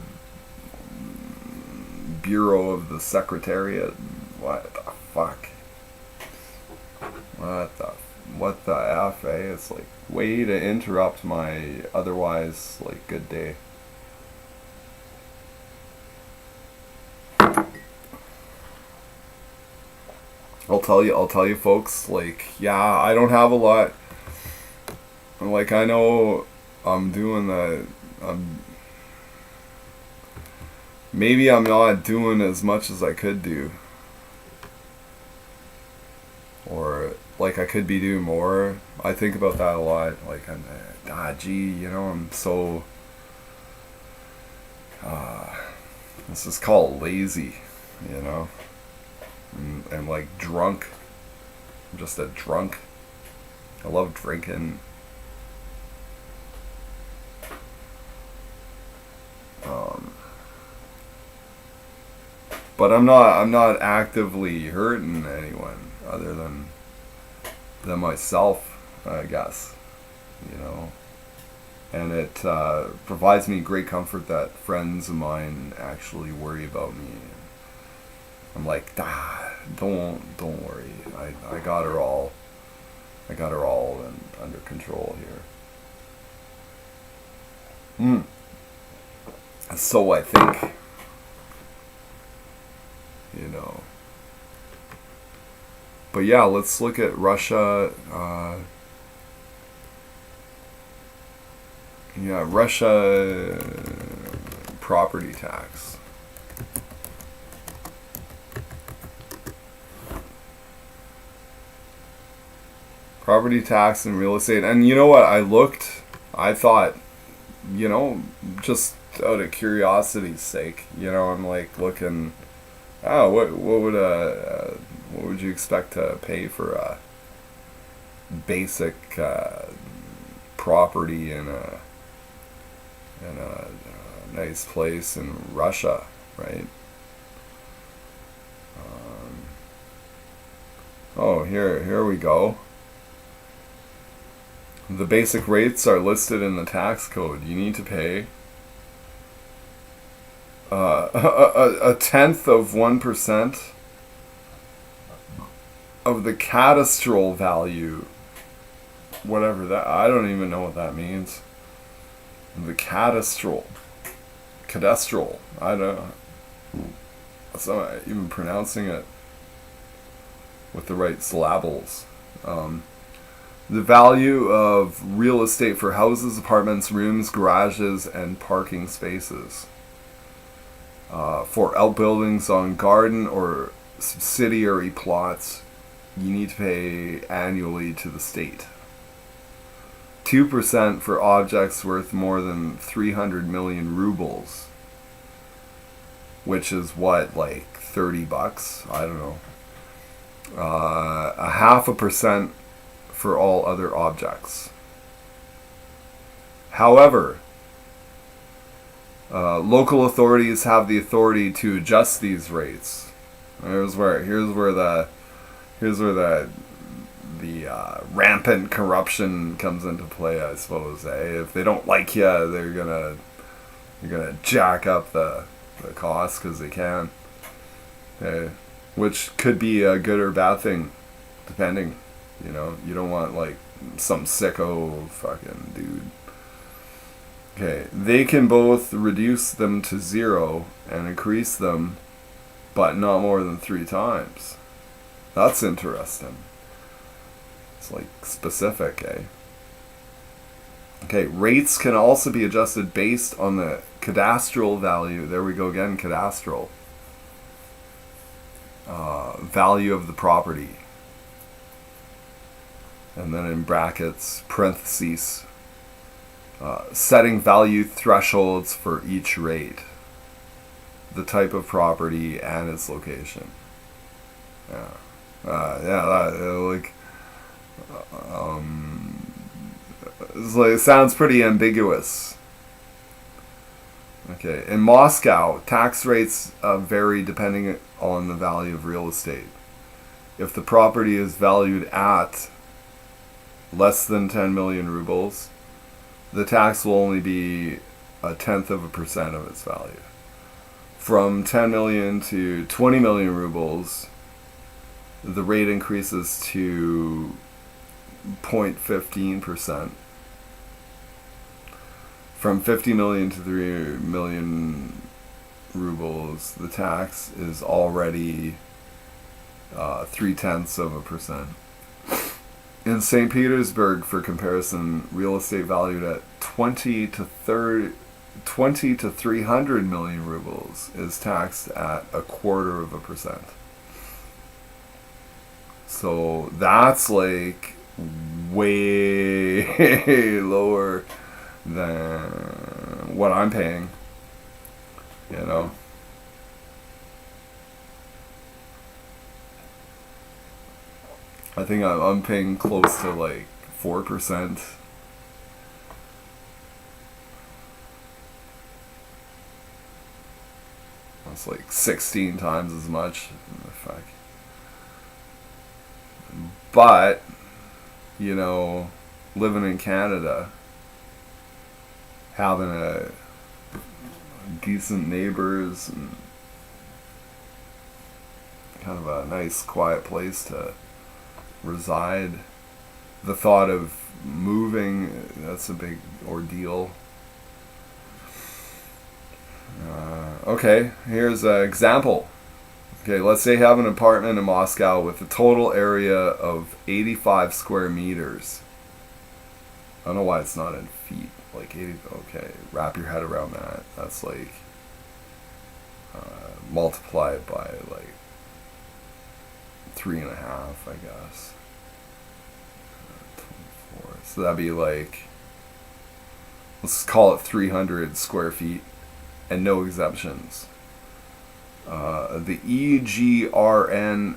bureau of the secretariat. What the fuck? What the F, eh? It's like way to interrupt my otherwise like good day. I'll tell you folks, like, yeah, I don't have a lot like I know I'm doing the maybe I'm not doing as much as I could do, or like I could be doing more. I think about that a lot. Like gee, I'm so this is called lazy, you know, and like drunk. I'm just a drunk. I love drinking. But I'm not actively hurting anyone other than myself, I guess, you know. And it provides me great comfort that friends of mine actually worry about me. I'm like, don't worry. I got her all. I got her all under control here. So I think, you know. But yeah, let's look at Russia. Russia property tax. Property tax and real estate. And you know what? I thought, just out of curiosity's sake, I'm like looking, what would you expect to pay for a basic property in a nice place in Russia, right? Here we go. The basic rates are listed in the tax code. You need to pay a tenth of 1% of the cadastral value, whatever that. I don't even know what that means. The cadastral. I don't know. That's not even pronouncing it with the right syllables. The value of real estate for houses, apartments, rooms, garages, and parking spaces. For outbuildings on garden or subsidiary plots, you need to pay annually to the state. 2% for objects worth more than 300 million rubles, which is what, like $30? I don't know. 0.5% for all other objects. However, local authorities have the authority to adjust these rates. Here's where the rampant corruption comes into play, I suppose. If they don't like you, they're gonna jack up the cost because they can. Which could be a good or bad thing, depending. You don't want like some sicko fucking dude. Okay, they can both reduce them to 0 and increase them, but not more than 3 times. That's interesting. It's like specific, eh? Okay, rates can also be adjusted based on the cadastral value. There we go again, cadastral. Value of the property. And then in brackets, parentheses, setting value thresholds for each rate, the type of property, and its location. It sounds pretty ambiguous. Okay, in Moscow, tax rates vary depending on the value of real estate. If the property is valued at less than 10 million rubles, the tax will only be 0.1% of its value. From 10 million to 20 million rubles, the rate increases to 0.15%. From 50 million to 3 million rubles, the tax is already 0.3%. In St. Petersburg, for comparison, real estate valued at 20 to 300 million rubles is taxed at 0.25%. So that's like way lower than what I'm paying, you know. I think I'm paying close to like 4%. That's like 16 times as much. Fuck. But, you know, living in Canada, having a decent neighbors and kind of a nice quiet place to reside. The thought of moving, that's a big ordeal. Okay, here's an example. Okay, let's say you have an apartment in Moscow with a total area of 85 square meters. I don't know why it's not in feet. Like 80, okay, wrap your head around that. That's like, multiply it by like 3.5, I guess. 24. So that'd be like, let's call it 300 square feet and no exemptions. The EGRN,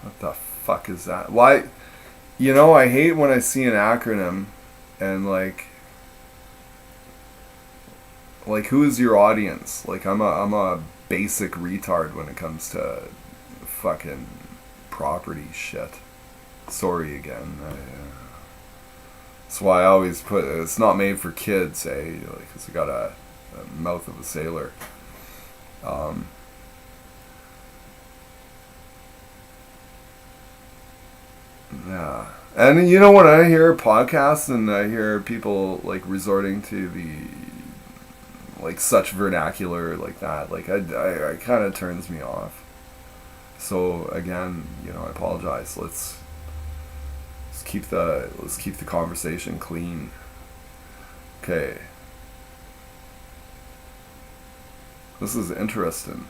what the fuck is that? Why, you know, I hate when I see an acronym and like who is your audience? Like I'm a basic retard when it comes to fucking property shit. Sorry again. That's why I always put, it's not made for kids, eh? Like, 'cause it got a mouth of a sailor. Yeah. And you know, when I hear podcasts and I hear people like resorting to the like such vernacular like that, like I kind of turns me off. So again, you know, I apologize. Let's keep the conversation clean. Okay. This is interesting.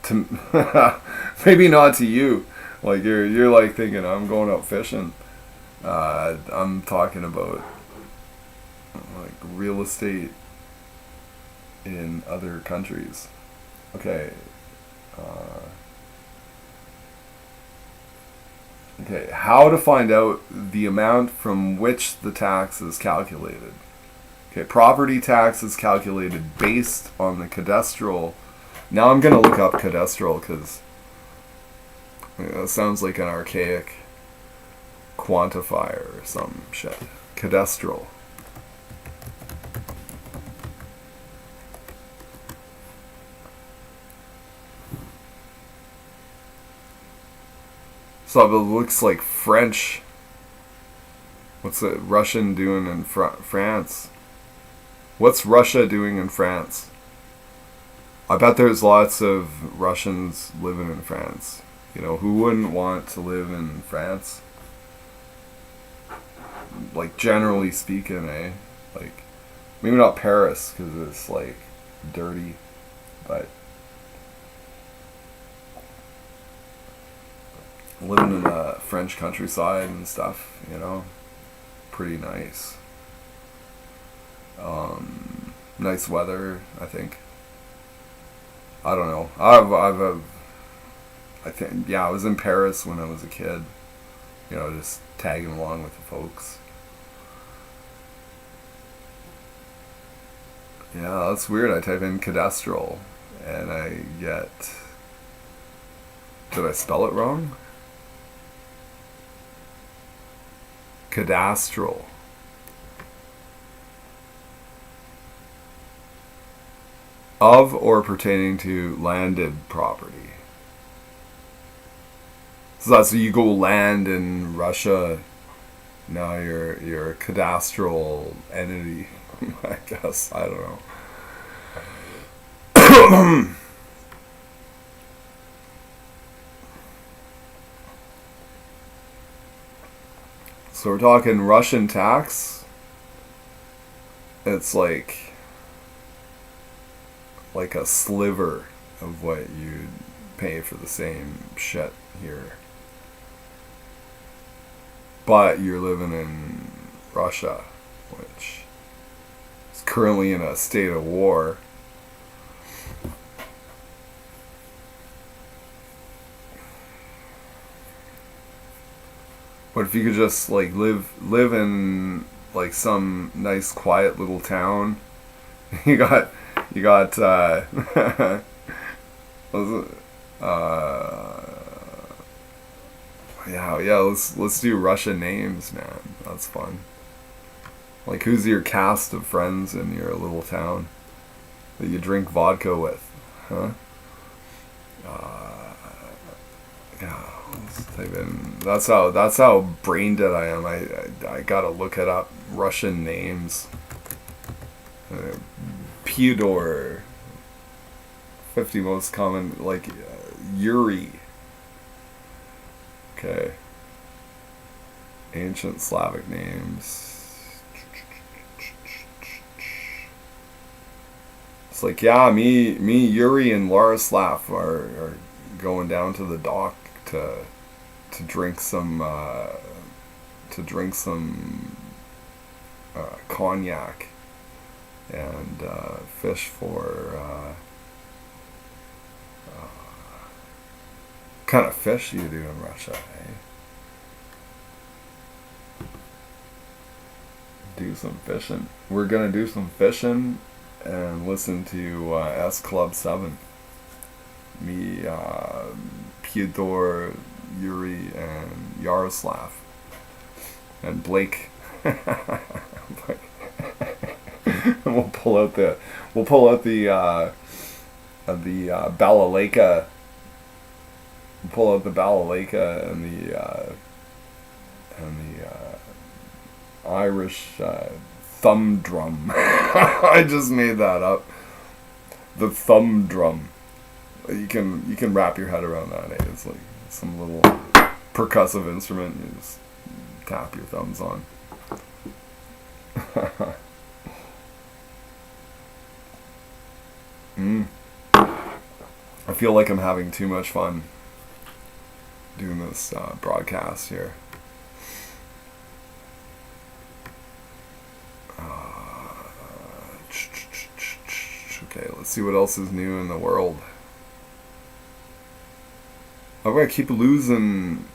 To maybe not to you. Like you're like thinking I'm going out fishing. I'm talking about like real estate in other countries. Okay. Okay, how to find out the amount from which the tax is calculated. Okay, property tax is calculated based on the cadastral. Now I'm going to look up cadastral because it sounds like an archaic quantifier or some shit. Cadastral. So it looks like French. What's the Russian doing in France? What's Russia doing in France? I bet there's lots of Russians living in France. You know, who wouldn't want to live in France? Like, generally speaking, eh? Like, maybe not Paris, because it's, like, dirty. But living in the French countryside and stuff, you know, pretty nice. Nice weather, I think. I don't know. I think, yeah, I was in Paris when I was a kid. You know, just tagging along with the folks. Yeah, that's weird. I type in cadastral and I get... Did I spell it wrong? Cadastral. Of or pertaining to landed property. So that's so you go land in Russia. Now you're a cadastral entity. I guess, I don't know. So we're talking Russian tax. It's like a sliver of what you'd pay for the same shit here. But you're living in Russia, which is currently in a state of war. But if you could just like live in like some nice quiet little town, you got yeah, let's do Russian names, man. That's fun. Like, who's your cast of friends in your little town that you drink vodka with, huh? Yeah, let's type in. That's how brain dead I am. I gotta look it up. Russian names. Fyodor. 50 most common, like Yuri. Okay. Ancient Slavic names. It's like, yeah, me, Yuri, and Larislav are going down to the dock to drink some cognac and fish for kind of fish you do in Russia, eh? Do some fishing. We're gonna do some fishing and listen to S Club 7. Me, Fyodor, Yuri, and Yaroslav, and Blake. We'll pull out the balalaika. Pull out the balalaika and the Irish thumb drum. I just made that up. The thumb drum. You can wrap your head around that. Eh? It's like some little percussive instrument you just tap your thumbs on. I feel like I'm having too much fun doing this broadcast here. Okay, let's see what else is new in the world. I'm gonna keep losing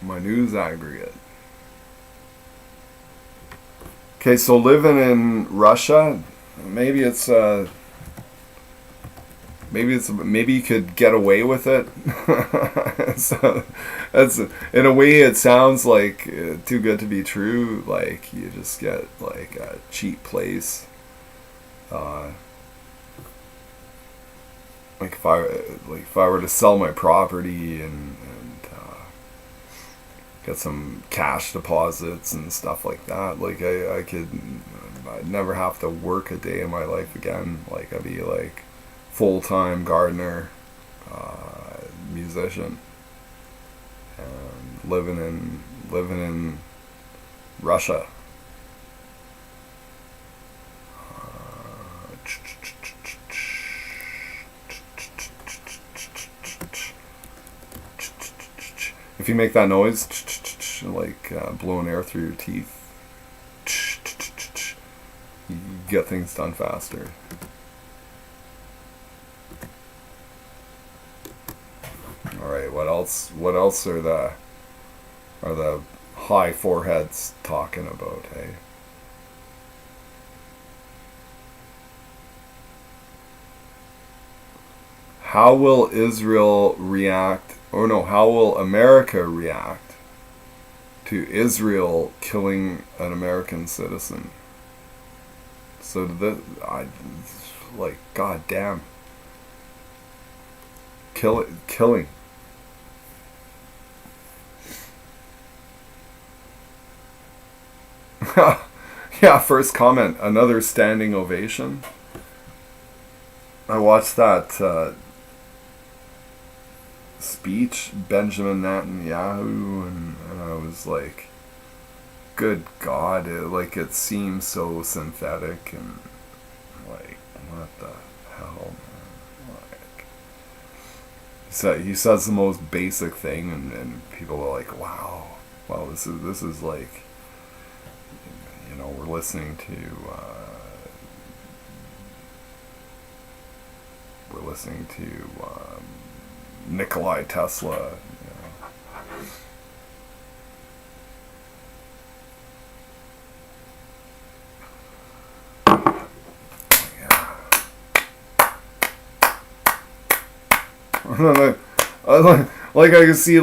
my news aggregate. Okay, so living in Russia, maybe you could get away with it. So that's, in a way, it sounds like too good to be true. Like, you just get like a cheap place. Like if I were to sell my property and get some cash deposits and stuff like that, like I'd never have to work a day in my life again. Like, I'd be like full-time gardener, musician, and living in Russia. If you make that noise, like blowing air through your teeth, you get things done faster. All right, what else? What else are the high foreheads talking about? Hey. How will Israel react? Or no, how will America react to Israel killing an American citizen? So like, goddamn, killing. Yeah, first comment, another standing ovation. I watched that speech, Benjamin Netanyahu, and I was like, good God, it seems so synthetic, and like, what the hell, man? Like, he says the most basic thing, and people are like, wow, this is like, we're listening to Nikolai Tesla. Like I can see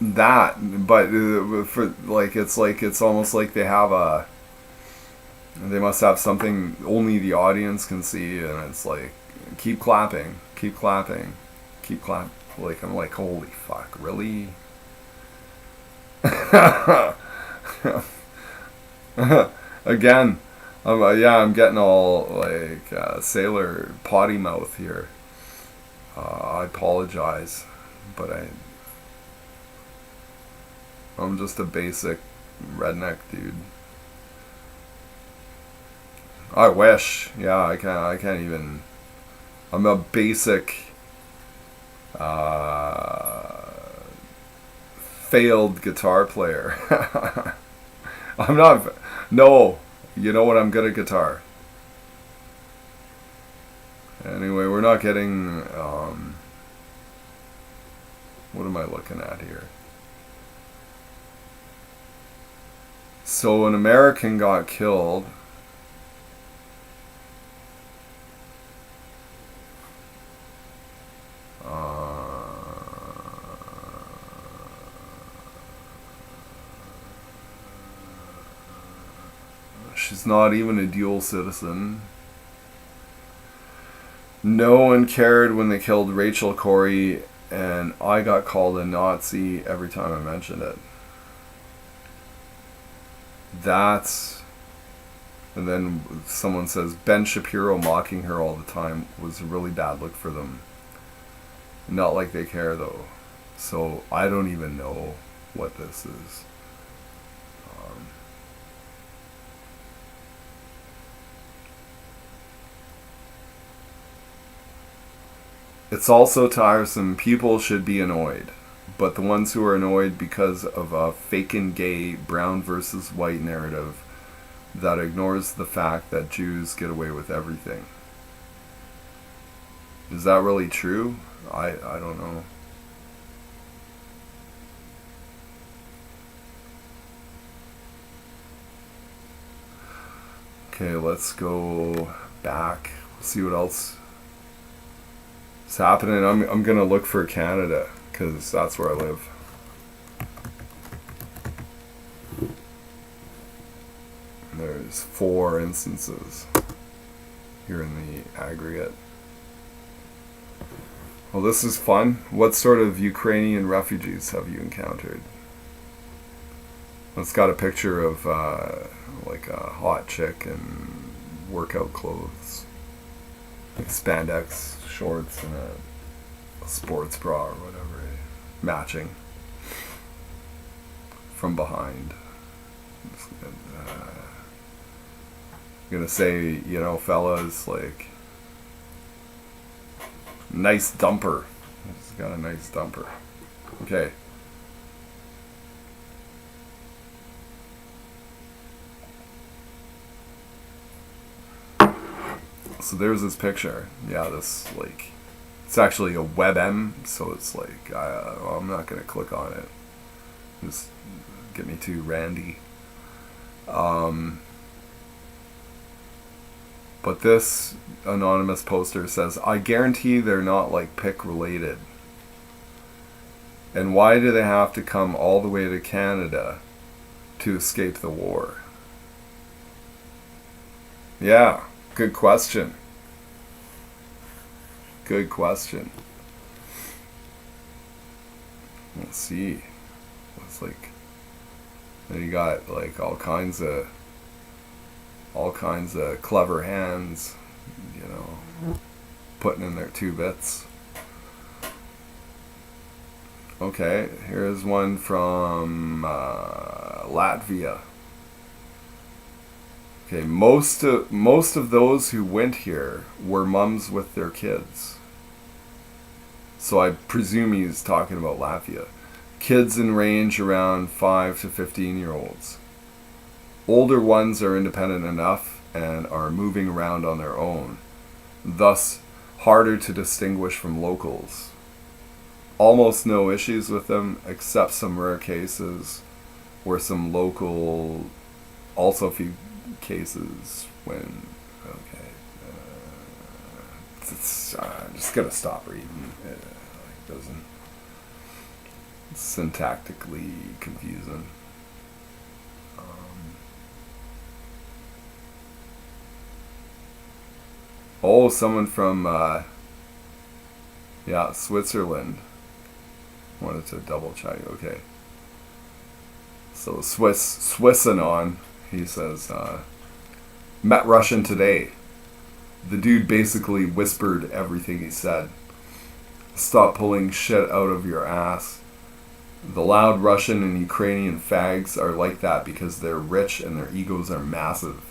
that, but for it's almost like they must have something only the audience can see, and it's like, keep clapping. Like, I'm like, holy fuck, really? Again, I'm getting all like sailor potty mouth here. I apologize, but I'm just a basic redneck dude. I wish. Yeah, I can't even. I'm a basic failed guitar player. I'm not. No, you know what? I'm good at guitar. Anyway, we're not getting. What am I looking at here? So an American got killed. She's not even a dual citizen. No one cared when they killed Rachel Corrie, and I got called a Nazi every time I mentioned it. And then someone says, Ben Shapiro mocking her all the time was a really bad look for them. Not like they care, though. So I don't even know what this is. It's also tiresome. People should be annoyed. But the ones who are annoyed because of a faking gay brown versus white narrative that ignores the fact that Jews get away with everything. Is that really true? I don't know. Okay, let's go back. See what else is happening. I'm gonna look for Canada, because that's where I live. There's 4 instances here in the aggregate. Well, this is fun. What sort of Ukrainian refugees have you encountered? It's got a picture of like a hot chick in workout clothes, like spandex shorts and a sports bra or whatever, matching from behind. I'm gonna say, fellas, like, nice dumper. It's got a nice dumper. Okay. So there's this picture. Yeah, this, like, it's actually a WebM, so it's like, I'm not gonna click on it. Just get me too randy. But this anonymous poster says, I guarantee they're not like pick related. And why do they have to come all the way to Canada to escape the war? Yeah, good question. Good question. Let's see. It's like, then you got like all kinds of clever hands putting in their 2 bits. Okay, here's one from Latvia. Okay, most of those who went here were mums with their kids. So I presume he's talking about Latvia. Kids in range around 5 to 15-year-olds. Older ones are independent enough and are moving around on their own, thus harder to distinguish from locals. Almost no issues with them, except some rare cases where some local, also a few cases when, I'm just going to stop reading. It doesn't, it's syntactically confusing. Someone from, Switzerland. Wanted to double check. Okay. So Swissanon, he says, met Russian today. The dude basically whispered everything he said. Stop pulling shit out of your ass. The loud Russian and Ukrainian fags are like that because they're rich and their egos are massive.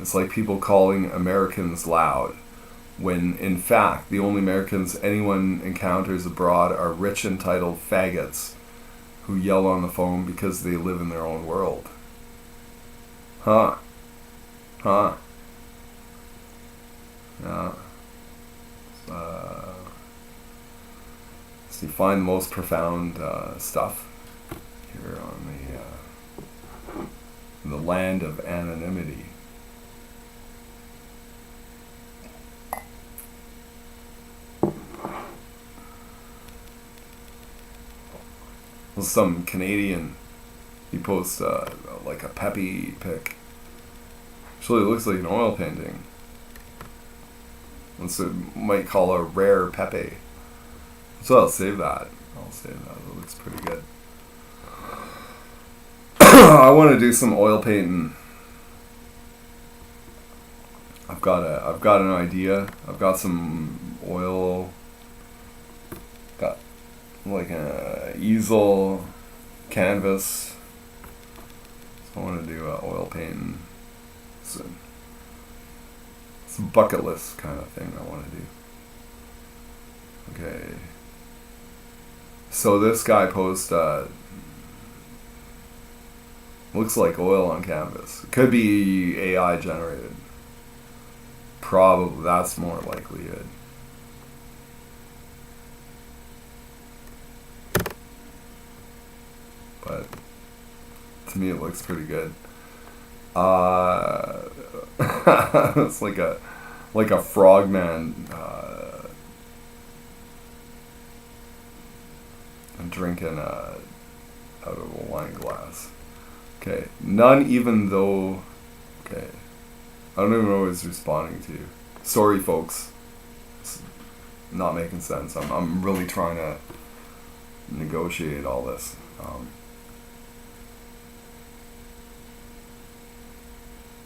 It's like people calling Americans loud, when in fact the only Americans anyone encounters abroad are rich entitled faggots who yell on the phone because they live in their own world. Huh. Yeah. So you find the most profound stuff here on the land of anonymity. Some Canadian, he posts like a peppy pic. Actually, it looks like an oil painting. So might call a rare Pepe. So I'll save that. It looks pretty good. I want to do some oil painting. I've got an idea. I've got some oil. Got like a easel, canvas. So I want to do oil painting. It's a bucket list kind of thing I want to do. Okay. So this guy posts looks like oil on canvas. It could be AI generated. Probably that's more likelihood. But to me it looks pretty good. It's like a frogman drinking out of a wine glass. Okay, none even though. Okay, I don't even know what he's responding to. Sorry, folks. It's not making sense. I'm really trying to negotiate all this.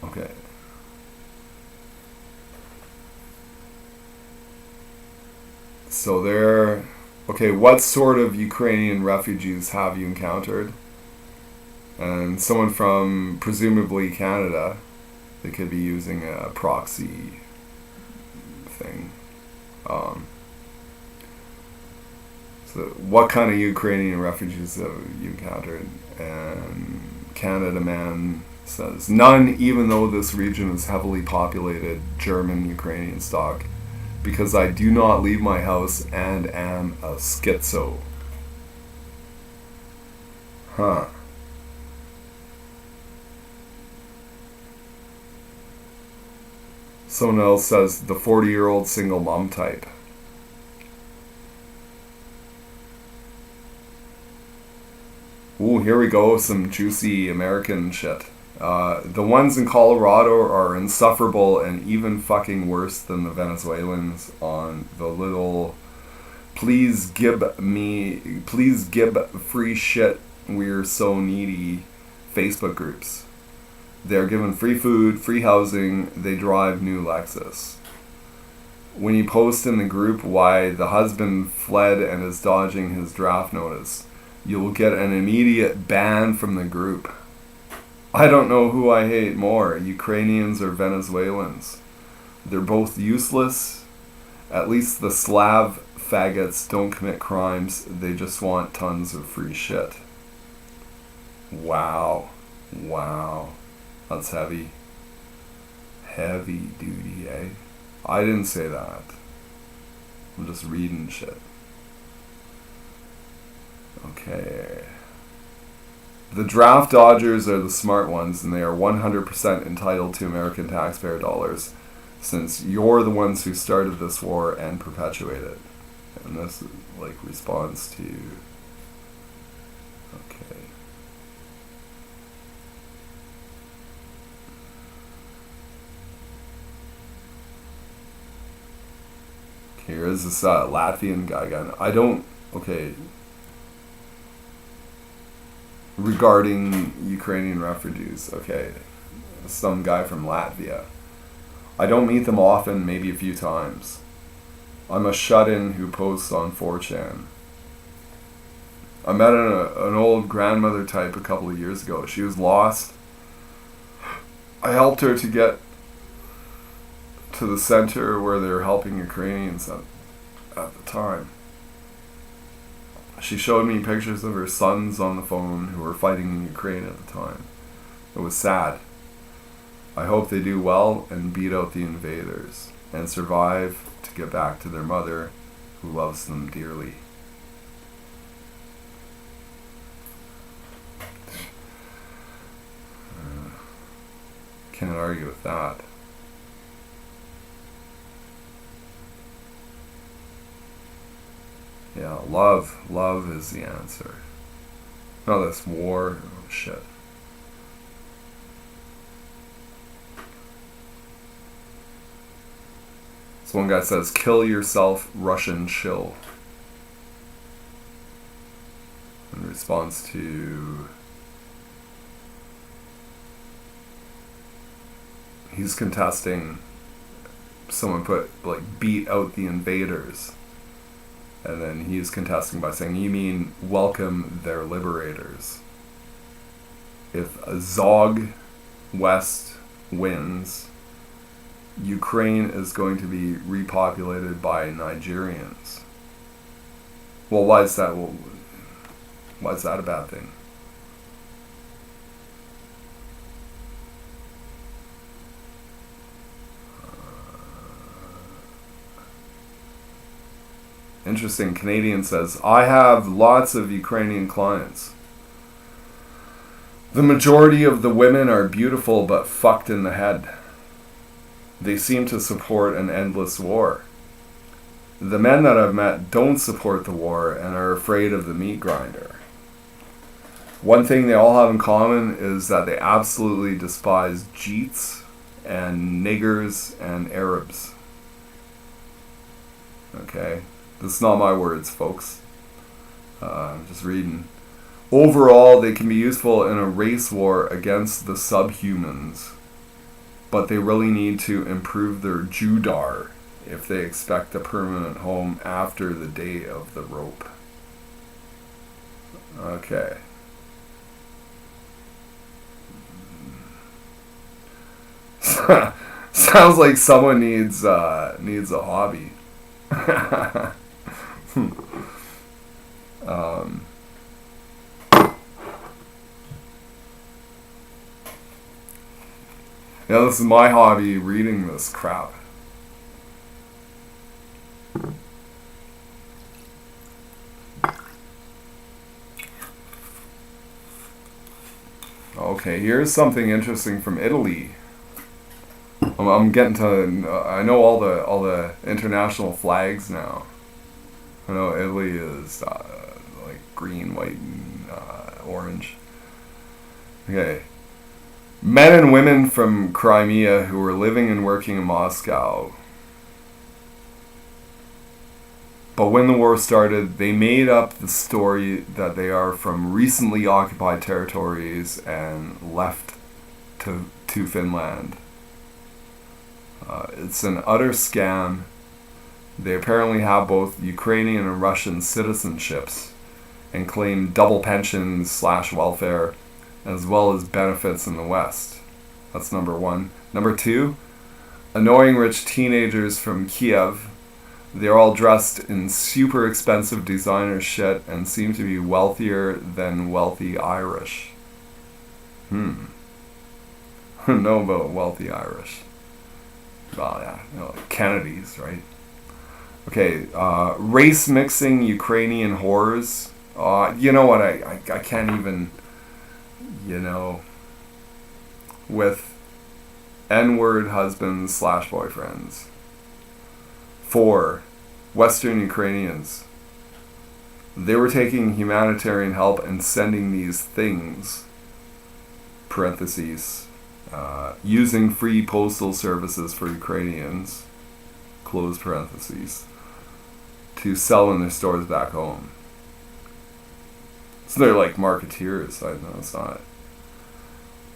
Okay. So there. Okay, what sort of Ukrainian refugees have you encountered? And someone from presumably Canada. They could be using a proxy thing. So what kind of Ukrainian refugees have you encountered? And Canada man says, none, even though this region is heavily populated German Ukrainian stock, because I do not leave my house and am a schizo. Huh. Someone else says the 40-year-old single mom type. Ooh, here we go, some juicy American shit. The ones in Colorado are insufferable and even fucking worse than the Venezuelans on the little please give free shit, we're so needy Facebook groups. They're given free food, free housing, they drive new Lexus. When you post in the group why the husband fled and is dodging his draft notice, you will get an immediate ban from the group. I don't know who I hate more, Ukrainians or Venezuelans. They're both useless. At least the Slav faggots don't commit crimes, they just want tons of free shit. Wow. That's heavy. Heavy duty, eh? I didn't say that. I'm just reading shit. Okay. The draft dodgers are the smart ones, and they are 100% entitled to American taxpayer dollars, since you're the ones who started this war and perpetuate it. And this is like response to... Okay. Here is this Latvian guy again. I don't... Okay. Regarding Ukrainian refugees. Okay. Some guy from Latvia. I don't meet them often, maybe a few times. I'm a shut-in who posts on 4chan. I met an old grandmother type a couple of years ago. She was lost. I helped her to get to the center where they were helping Ukrainians at the time. She showed me pictures of her sons on the phone who were fighting in Ukraine at the time. It was sad. I hope they do well and beat out the invaders and survive to get back to their mother who loves them dearly. Can't argue with that. Yeah, love is the answer. No, that's war. Oh, shit. So one guy says, kill yourself, Russian shill. In response to... He's contesting... Someone put, like, beat out the invaders. And then he's contesting by saying, you mean welcome their liberators. If Zog West wins, Ukraine is going to be repopulated by Nigerians. Well, why is that? Well, why is that a bad thing? Interesting. Canadian says, I have lots of Ukrainian clients. The majority of the women are beautiful but fucked in the head. They seem to support an endless war. The men that I've met don't support the war and are afraid of the meat grinder. One thing they all have in common is that they absolutely despise Jeets and niggers and Arabs. Okay? This is not my words, folks. I'm just reading. Overall, they can be useful in a race war against the subhumans, but they really need to improve their Judar if they expect a permanent home after the day of the rope. Okay. Sounds like someone needs a hobby. Yeah, this is my hobby, reading this crap. Okay, here's something interesting from Italy. I'm getting to. I know all the international flags now. I know Italy is like green, white, and orange. Okay. Men and women from Crimea who were living and working in Moscow. But when the war started, they made up the story that they are from recently occupied territories and left to Finland. It's an utter scam. They apparently have both Ukrainian and Russian citizenships and claim double pensions / welfare as well as benefits in the West. That's number one. Number two, annoying rich teenagers from Kiev. They're all dressed in super expensive designer shit and seem to be wealthier than wealthy Irish. I don't know about wealthy Irish. Well, yeah, like Kennedys, right? Okay, race mixing Ukrainian whores. You know what? I can't even. With N-word husbands / boyfriends. 4. Western Ukrainians. They were taking humanitarian help and sending these things, parentheses, using free postal services for Ukrainians, close parentheses, to sell in their stores back home. So they're like marketeers. I know it's not.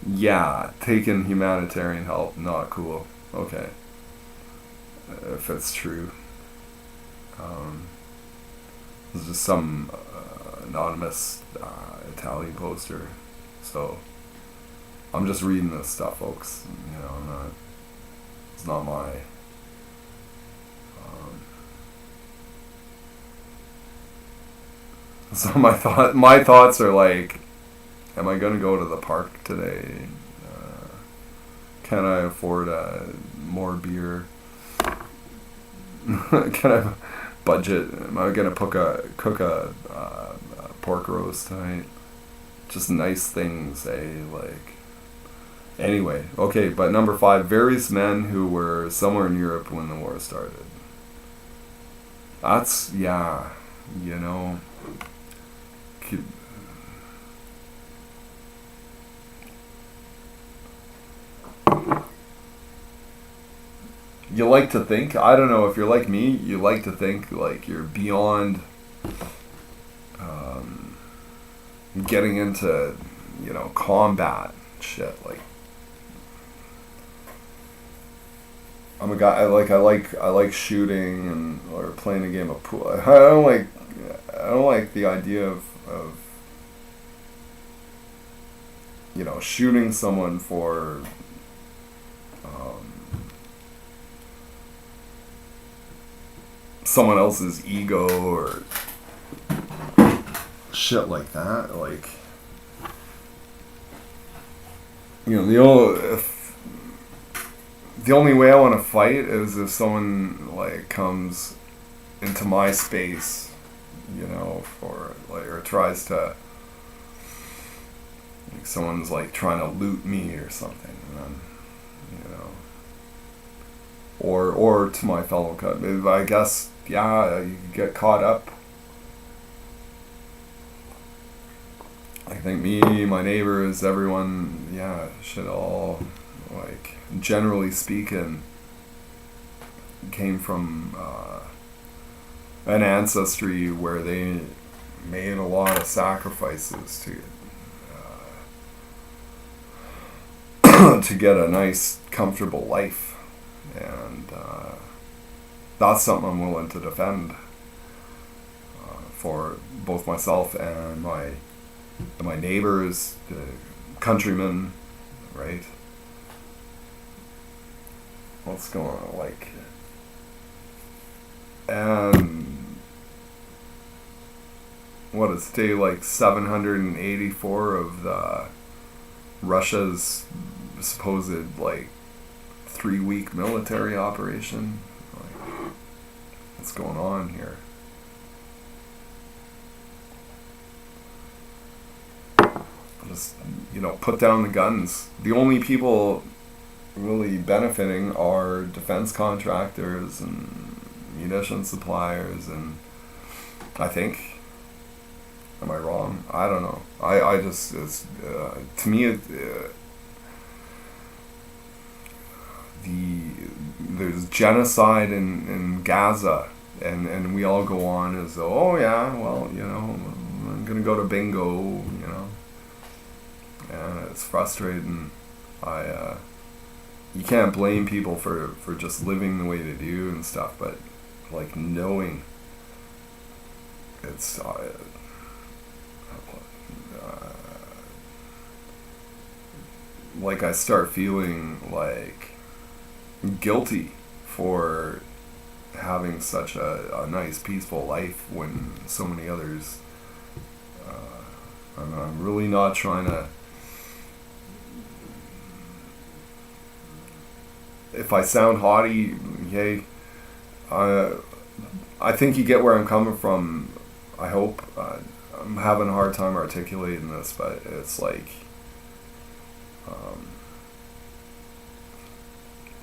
Yeah, taking humanitarian help, not cool. Okay. If it's true. This is just some anonymous Italian poster. So, I'm just reading this stuff, folks. It's not my... So my thoughts are like, am I going to go to the park today? Can I afford more beer? Can I budget? Am I going to cook a pork roast tonight? Just nice things, like. Anyway, okay, but number 5, various men who were somewhere in Europe when the war started. That's, yeah, you like to think, I don't know, if you're like me, you like to think like you're beyond getting into, combat shit. Like, I'm a guy, I like shooting and or playing a game of pool. I don't like the idea of shooting someone for someone else's ego or shit like that. Like, the only way I want to fight is if someone like comes into my space, for like, or tries to, like, someone's like trying to loot me or something, and then, or to my fellow cut. I guess, yeah, you get caught up. I think me, my neighbors, everyone, yeah, should all, like, generally speaking, came from an ancestry where they made a lot of sacrifices to get a nice, comfortable life, and that's something I'm willing to defend for both myself and my neighbors, the countrymen, right? What's going on, like, and what is day like 784 of the Russia's supposed like 3-week military operation? Like, what's going on here? Just, put down the guns. The only people really benefiting are defense contractors and munition suppliers, and I think, am I wrong? I don't know. I just, to me, there's genocide in Gaza, and we all go on as though, oh yeah, well, I'm gonna go to bingo, and it's frustrating. You can't blame people for just living the way they do and stuff, but like knowing it's like I start feeling like guilty for having such a nice peaceful life when so many others I'm really not trying to. If I sound haughty, yay. I think you get where I'm coming from. I hope. I'm having a hard time articulating this, but it's like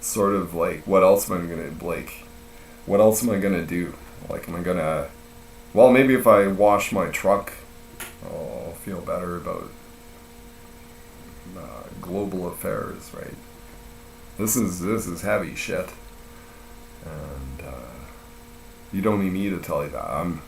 sort of like, what else am I gonna do? Like, am I gonna? Well, maybe if I wash my truck, I'll feel better about global affairs, right? This is heavy shit, and you don't need me to tell you that. I'm.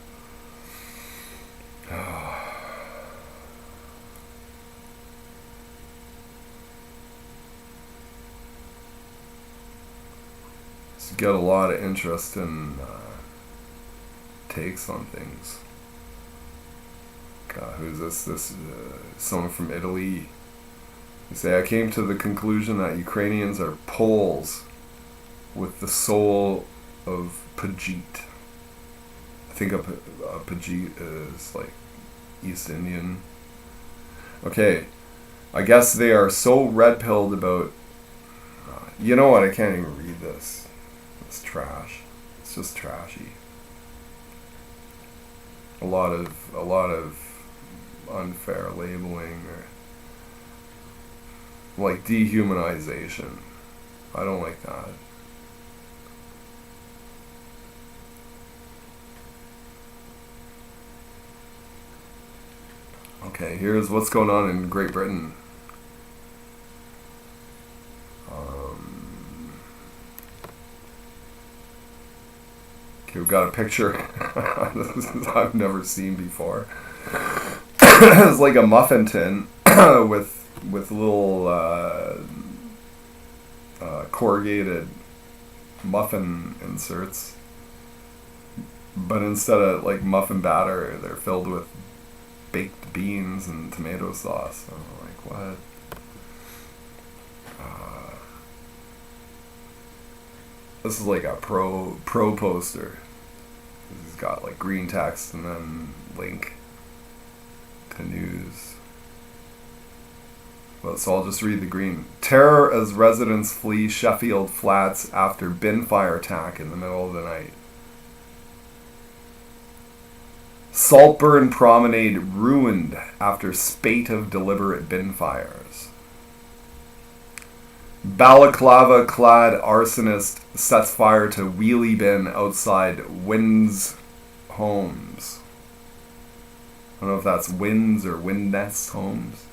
Just get a lot of interest in takes on things. God, who's this? This someone from Italy. You say, I came to the conclusion that Ukrainians are Poles with the soul of Pajit. I think a Pajit is like East Indian. Okay, I guess they are so red-pilled about... you know what, I can't even read this. It's trash. It's just trashy. A lot of unfair labeling or like dehumanization. I don't like that. Okay, here's what's going on in Great Britain. Okay, we've got a picture I've never seen before. It's like a muffin tin with little corrugated muffin inserts, but instead of like muffin batter, they're filled with baked beans and tomato sauce. I'm like, what? This is like a pro poster. It's got like green text and then link to news. Well, so I'll just read the green. Terror as residents flee Sheffield flats after bin fire attack in the middle of the night. Saltburn Promenade ruined after spate of deliberate bin fires. Balaclava-clad arsonist sets fire to wheelie bin outside Wynn's Homes. I don't know if that's Wynn's or Windnest Homes.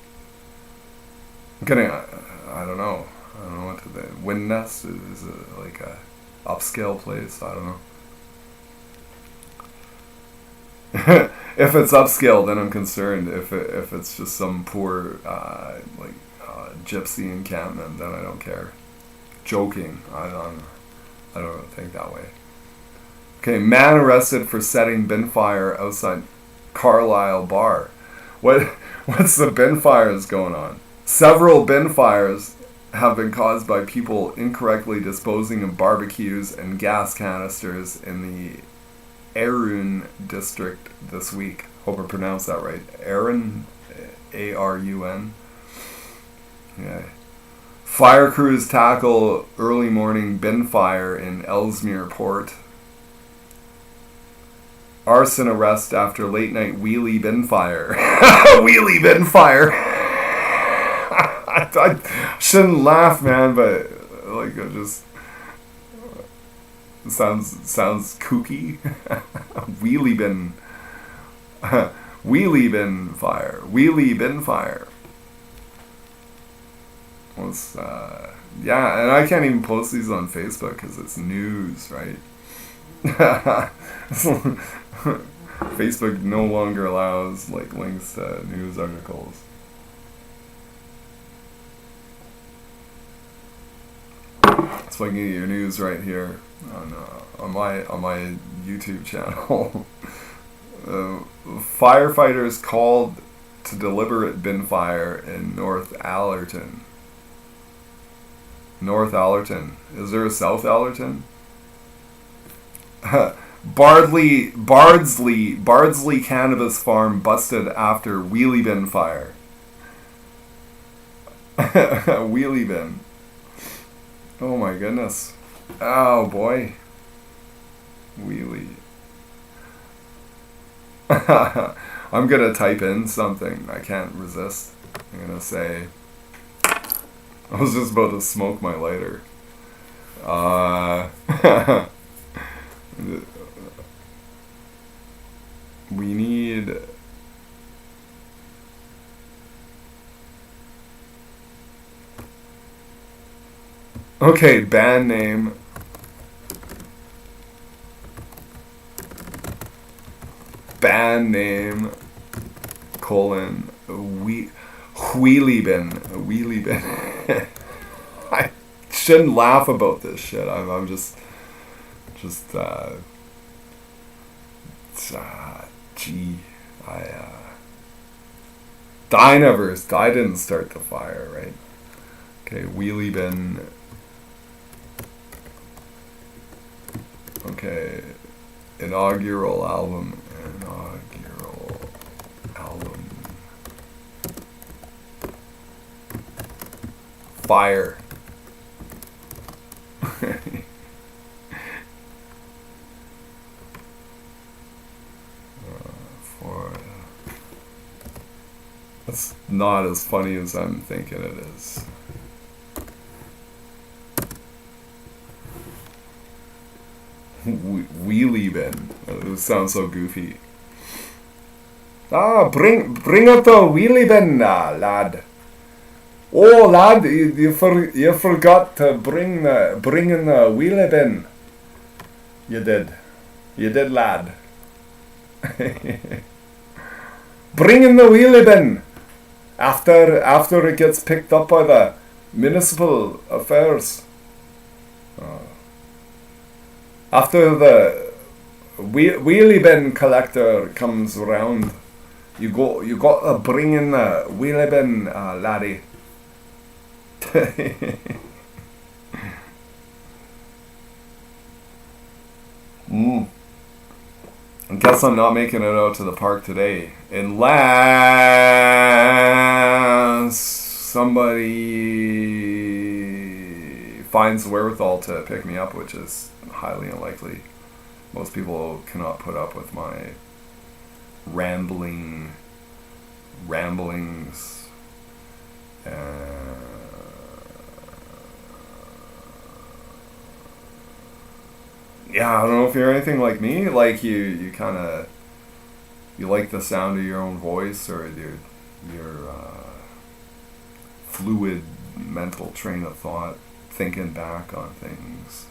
I don't know. I don't know what the Windnest is. Like a upscale place. I don't know. If it's upscale, then I'm concerned. If it's just some poor gypsy encampment, then I don't care. Joking. I don't think that way. Okay, man arrested for setting bin fire outside Carlisle bar. What's the bin fires going on? Several bin fires have been caused by people incorrectly disposing of barbecues and gas canisters in the Arun district this week. Hope I pronounced that right. Arun, A-R-U-N. Yeah. Fire crews tackle early morning bin fire in Ellesmere Port. Arson arrest after late night wheelie bin fire. Wheelie bin fire. I shouldn't laugh, man, but like it just sounds kooky. Wheelie bin. Wheelie bin fire. Wheelie bin fire. Yeah, and I can't even post these on Facebook because it's news, right? Facebook no longer allows like links to news articles. Swinging Your News right here on my YouTube channel. Firefighters called to deliberate bin fire in North Allerton. North Allerton. Is there a South Allerton? Bardsley cannabis farm busted after wheelie bin fire. Wheelie bin. Oh my goodness. Oh boy. Wheelie. I'm gonna type in something. I can't resist. I'm gonna say, I was just about to smoke my lighter. We need... Okay, band name. Band name, colon, wheelie bin. Wheelie bin. I shouldn't laugh about this shit. I'm just, gee, I didn't start the fire, right? Okay, wheelie bin. Okay, inaugural album. Fire. That's not as funny as I'm thinking it is. Wheelie bin. It sounds so goofy. Bring up the wheelie bin, lad. Oh, lad, you forgot to bring in the wheelie bin. You did, lad. Bring in the wheelie bin after it gets picked up by the municipal affairs. After the wheelie bin collector comes around, you got to bring in the wheelie bin, laddie. I guess I'm not making it out to the park today, unless somebody finds the wherewithal to pick me up, which is highly unlikely. Most people cannot put up with my ramblings. Yeah, I don't know if you're anything like me. Like you kind of, you like the sound of your own voice, or your fluid mental train of thought, thinking back on things,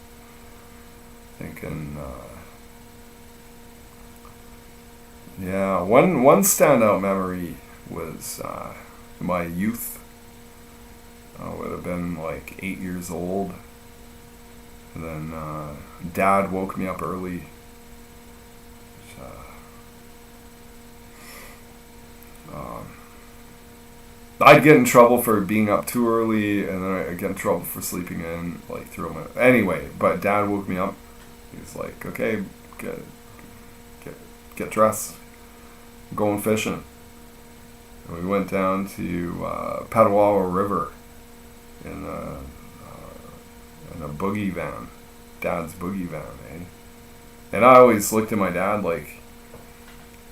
yeah. One standout memory was my youth. I would have been like 8 years old. And then Dad woke me up early. I'd get in trouble for being up too early, and then I'd get in trouble for sleeping in, like through my... Anyway, but Dad woke me up. He was like, okay, get dressed. I'm going fishing. And we went down to Petawawa River in a boogie van. Dad's boogie van, eh? And I always looked at my dad like,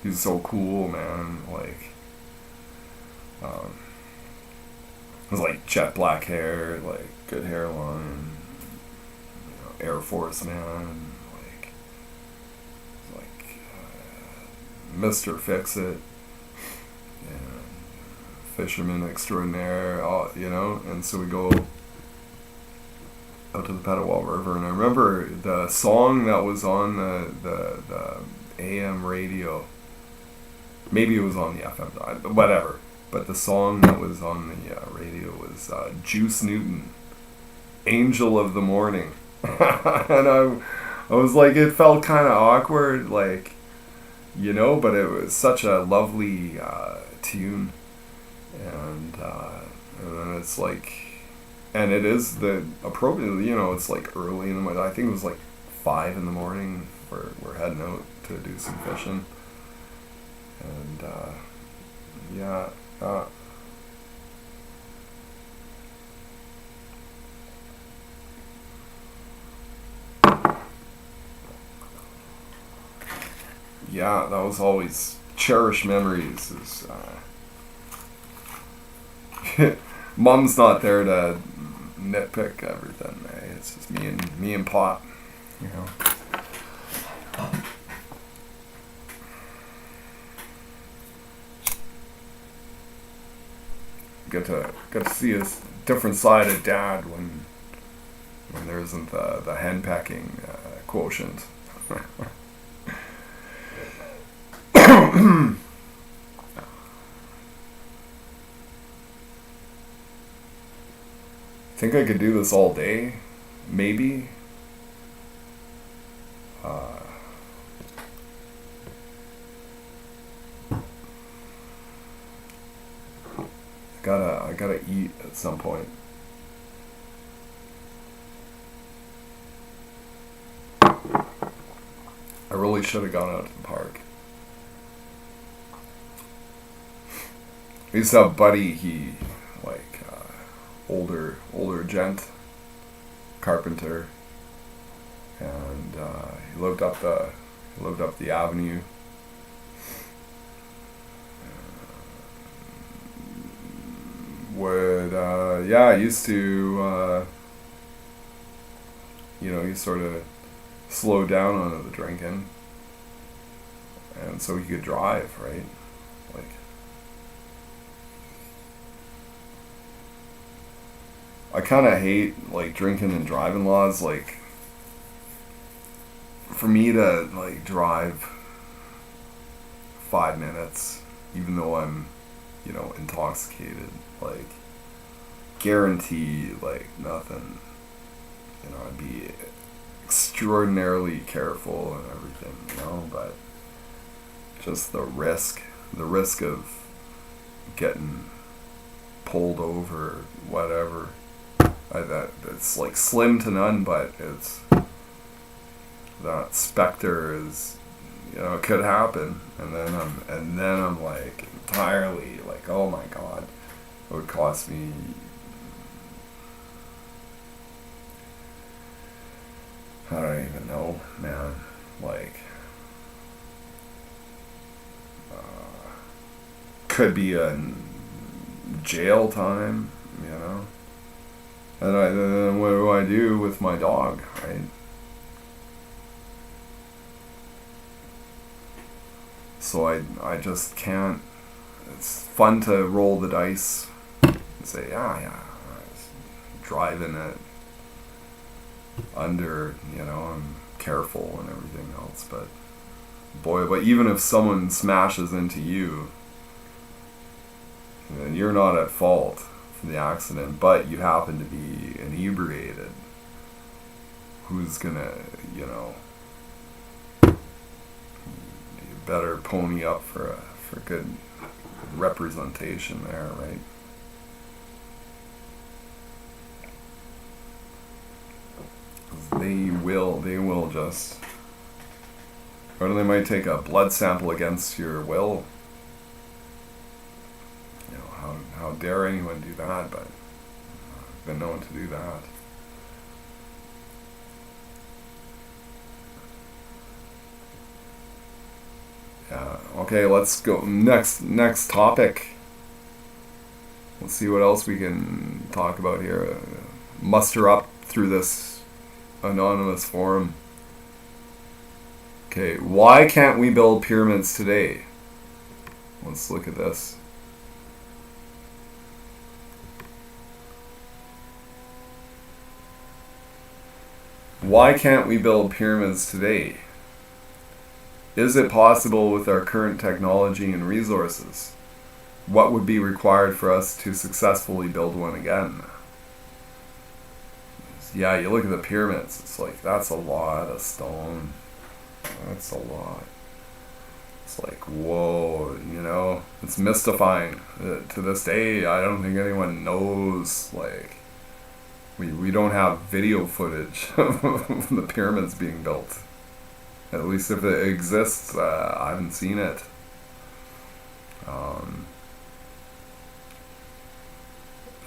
he was so cool, man. Like, it was like jet black hair, like good hairline, Air Force man, like Mr. Fix-It, and fisherman extraordinaire, and so we go out to the Petawawa River, and I remember the song that was on the AM radio. Maybe it was on the FM, whatever. But the song that was on the radio was Juice Newton. angel of the morning. And I was like, it felt kind of awkward, like, but it was such a lovely tune. And then it's like, and it is the appropriate, it's like early in the morning. I think it was like 5 in the morning. We're heading out to do some fishing. And yeah. Yeah, that was always cherished memories. Mom's not there to nitpick everything. Eh? It's just me and Pop. Get to see a different side of Dad when there isn't the henpecking quotient. Think I could do this all day, maybe. I gotta eat at some point. I really should have gone out to the park. I used to have a buddy, he older gent, carpenter, and he lived up the avenue. I used to he sort of slowed down on the drinking, and so he could drive, right? Like, I kind of hate like drinking and driving laws. Like, for me to like drive 5 minutes, even though I'm intoxicated, like, guarantee like nothing. I'd be extraordinarily careful and everything, but just the risk of getting pulled over, whatever. It's like slim to none, but it's that specter is, it could happen, and then I'm like entirely like, oh my God, it would cost me. I don't even know, man. Like, could be a jail time, And then what do I do with my dog, right? So I just can't. It's fun to roll the dice and say, yeah, driving it under, I'm careful and everything else, but even if someone smashes into you, then you're not at fault for the accident, but you happen to be inebriated. Who's gonna, you better pony up for good representation there, right? They will just, or they might take a blood sample against your will. How dare anyone do that? But I've been known to do that. Yeah. Okay, let's go next topic. Let's see what else we can talk about here. Muster up through this anonymous forum. Okay, why can't we build pyramids today? Let's look at this. Why can't we build pyramids today? Is it possible with our current technology and resources? What would be required for us to successfully build one again? yeah, you look at the pyramids, it's like, that's a lot of stone. That's a lot. It's like, whoa, you know? It's mystifying. To this day, I don't think anyone knows, like, we don't have video footage of the pyramids being built. At least if it exists, I haven't seen it. Um,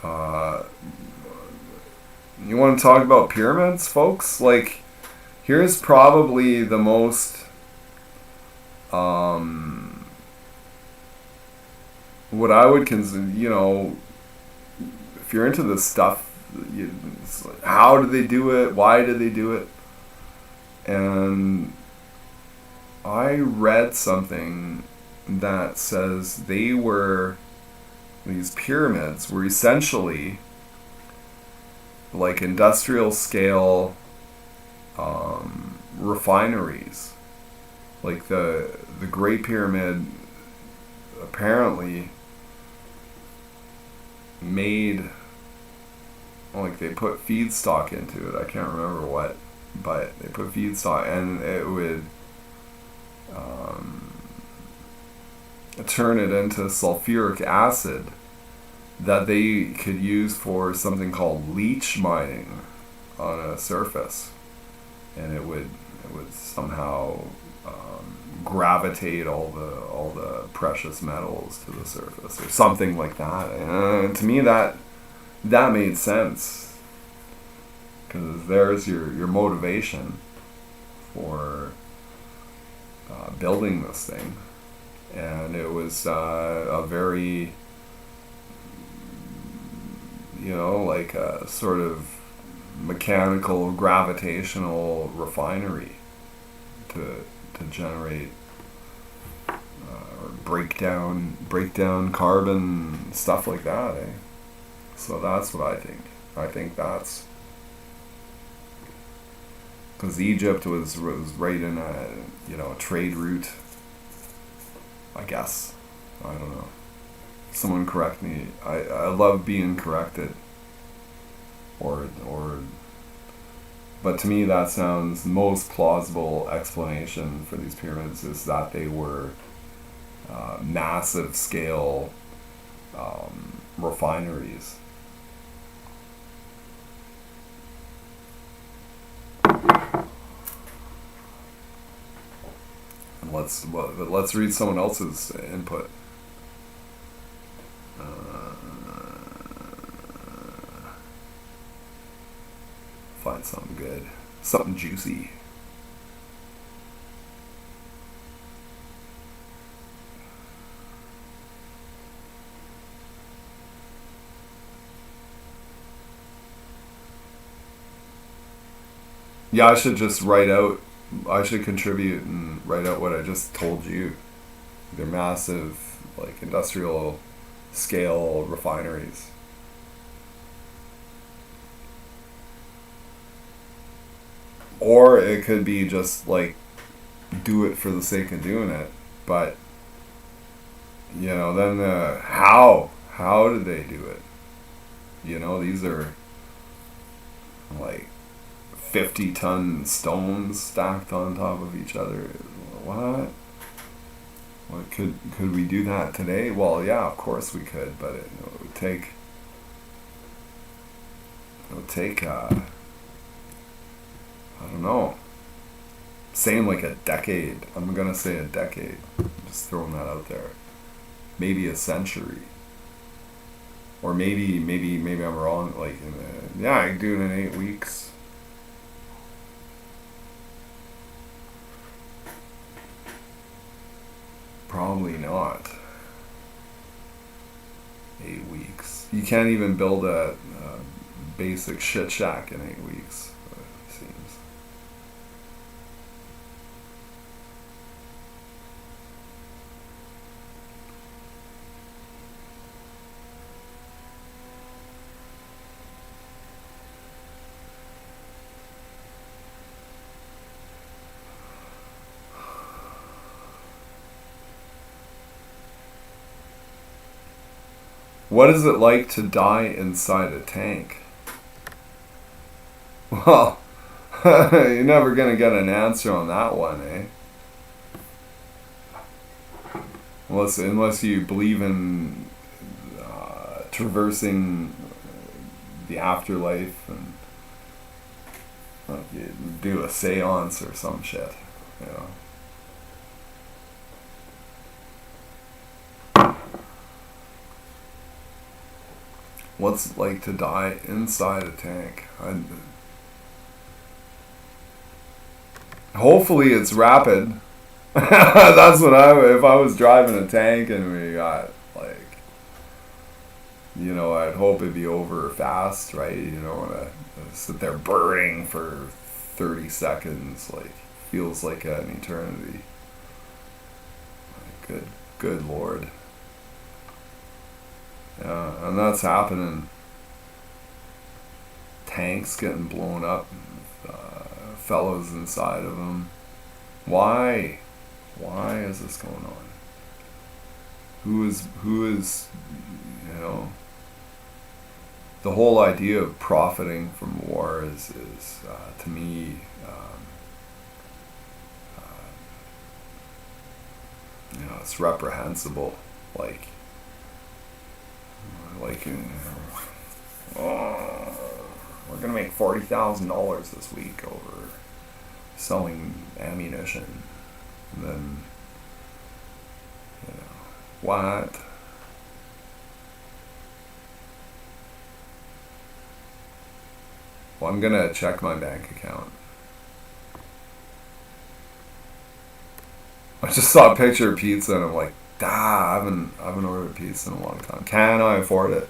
uh, you want to talk about pyramids, folks? Like, here's probably the most what I would consider, you know, if you're into this stuff, it's like, how did they do it? Why did they do it? And I read something that says these pyramids were essentially like industrial scale refineries. Like the Great Pyramid apparently made, like, they put feedstock into it. I can't remember what, but they put feedstock, and it would turn it into sulfuric acid that they could use for something called leach mining on a surface, and it would somehow gravitate all the precious metals to the surface or something like that. And to me, that made sense, because there's your motivation for building this thing. And it was a very, you know, like a sort of mechanical gravitational refinery to generate or break down carbon, stuff like that, eh? So that's what I think. I think that's because Egypt was right in a, you know, a trade route, I guess. I don't know. Someone correct me. I love being corrected. Or but to me that sounds the most plausible explanation for these pyramids, is that they were massive scale refineries. And let's read someone else's input. Find something good, something juicy. Yeah, I should just write out, I should contribute and write out what I just told you. They're massive, like, industrial scale refineries. Or it could be just like, do it for the sake of doing it. But, you know, then how did they do it? You know, these are like 50-ton stones stacked on top of each other. What could we do that today? Well, yeah, of course we could, but it would take I don't know, saying like a decade. I'm gonna say a decade. Just throwing that out there. Maybe a century. Or maybe I'm wrong. Like, yeah, I can do it in 8 weeks. Probably not. 8 weeks. You can't even build a basic shit shack in 8 weeks. It seems. What is it like to die inside a tank? Well, you're never gonna get an answer on that one, eh? Unless you believe in traversing the afterlife and you do a seance or some shit, you know. What's it like to die inside a tank? Hopefully it's rapid. That's what if I was driving a tank and we got like, I'd hope it'd be over fast, right? You don't want to sit there burning for 30 seconds, like feels like an eternity. Like, good Lord. Yeah, and that's happening. Tanks getting blown up, fellows inside of them. Why? Why is this going on? Who is, the whole idea of profiting from war is to me, it's reprehensible. Like, we're gonna make $40,000 this week over selling ammunition, and then, what? Well, I'm gonna check my bank account. I just saw a picture of pizza and I'm like, I haven't ordered pizza in a long time. Can I afford it?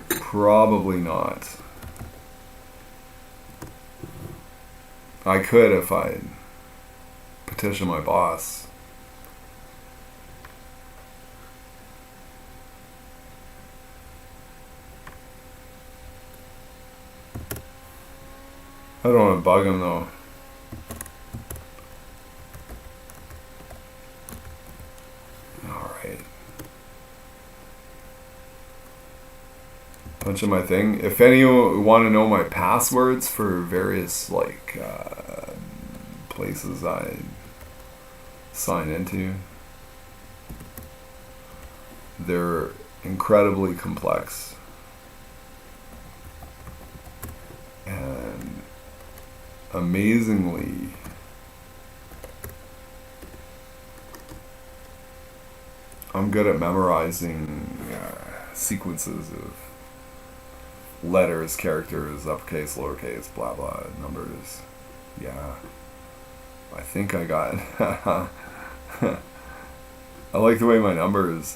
Probably not. I could if I petition my boss. I don't want to bug him though. Alright. Bunch of my thing. If anyone want to know my passwords for various places I sign into, they're incredibly complex. And amazingly, I'm good at memorizing sequences of letters, characters, uppercase, lowercase, blah blah, numbers. Yeah, I think I got I like the way my numbers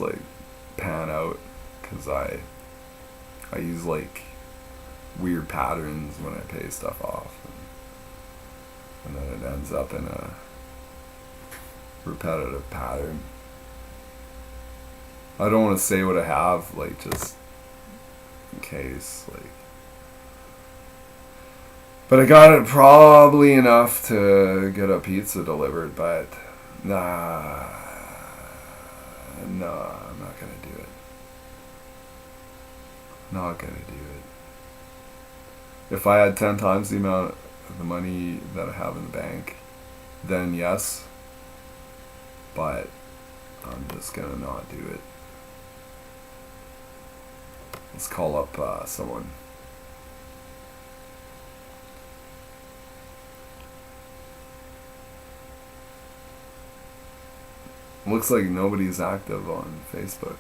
pan out, because I use weird patterns when I pay stuff off, and then it ends up in a repetitive pattern. I don't want to say what I have, just in case, but I got it probably enough to get a pizza delivered, but no, I'm not gonna do it. Not gonna do it. If I had 10 times the amount of the money that I have in the bank, then yes, but I'm just gonna not do it. Let's call up someone. Looks like nobody's active on Facebook.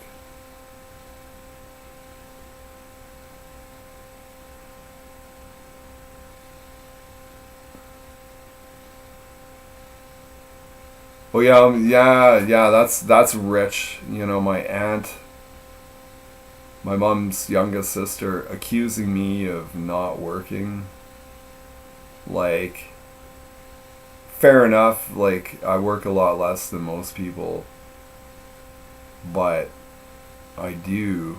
Oh yeah, that's rich. My aunt, my mom's youngest sister, accusing me of not working. Fair enough, I work a lot less than most people, but I do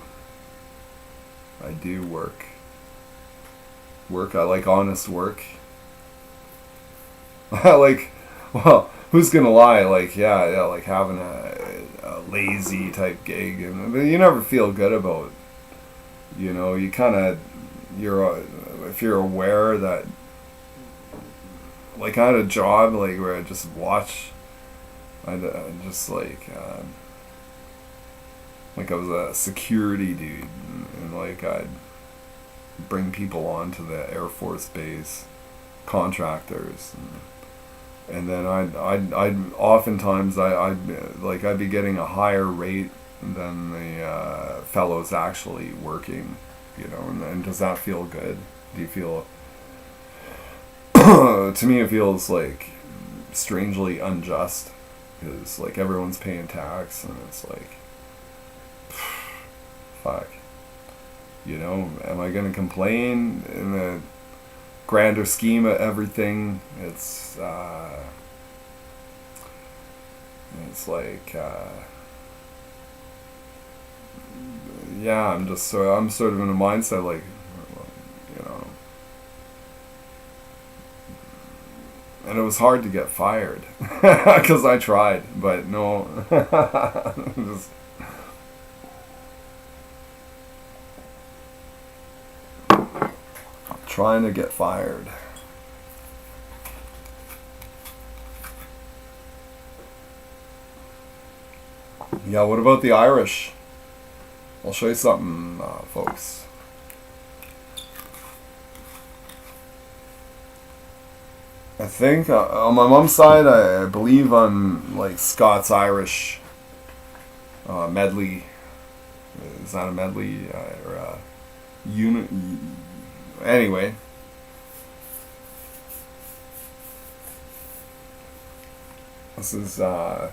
work. I like honest work. Who's gonna lie? Having a lazy type gig, but you never feel good about. You kind of, if you're aware that, like, I had a job like where I just watch. I'd just like I was a security dude, and like I'd bring people onto the Air Force Base, contractors, and then I'd oftentimes I'd be getting a higher rate than the fellows actually working, and does that feel good? Do you feel? To me, it feels like strangely unjust, because like everyone's paying tax, and it's like, fuck. Am I gonna complain in the grander scheme of everything? It's like, yeah, I'm sort of in a mindset like, and it was hard to get fired because I tried, but no, just. Trying to get fired. Yeah, what about the Irish? I'll show you something, folks. I think on my mom's side, I believe I'm like Scots-Irish medley. Is that a medley or a unit? Anyway, this is I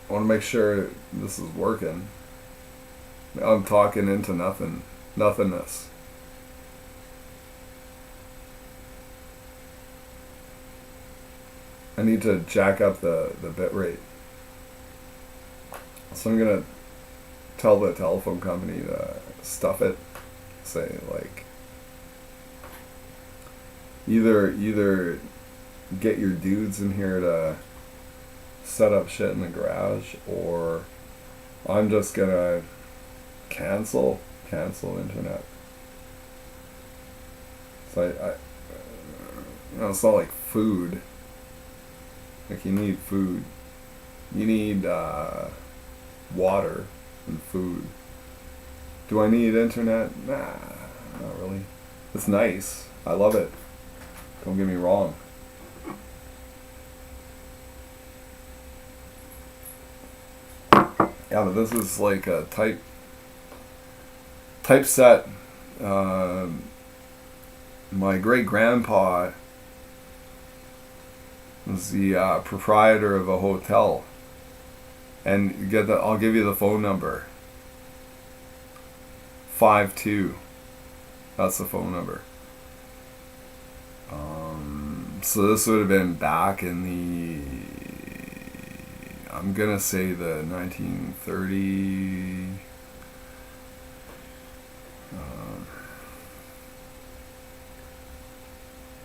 want to make sure this is working. I'm talking into nothingness. I need to jack up the bit rate. So I'm going to tell the telephone company to stuff it. Say, like, either get your dudes in here to set up shit in the garage, or I'm just going to cancel internet. So it's not like food. Like, you need food. You need water and food. Do I need internet? Nah, not really. It's nice. I love it. Don't get me wrong. Yeah, but this is like a typeset. My great grandpa was the proprietor of a hotel, and I'll give you the phone number. 52. That's the phone number. So this would have been back in I'm gonna say the 1930.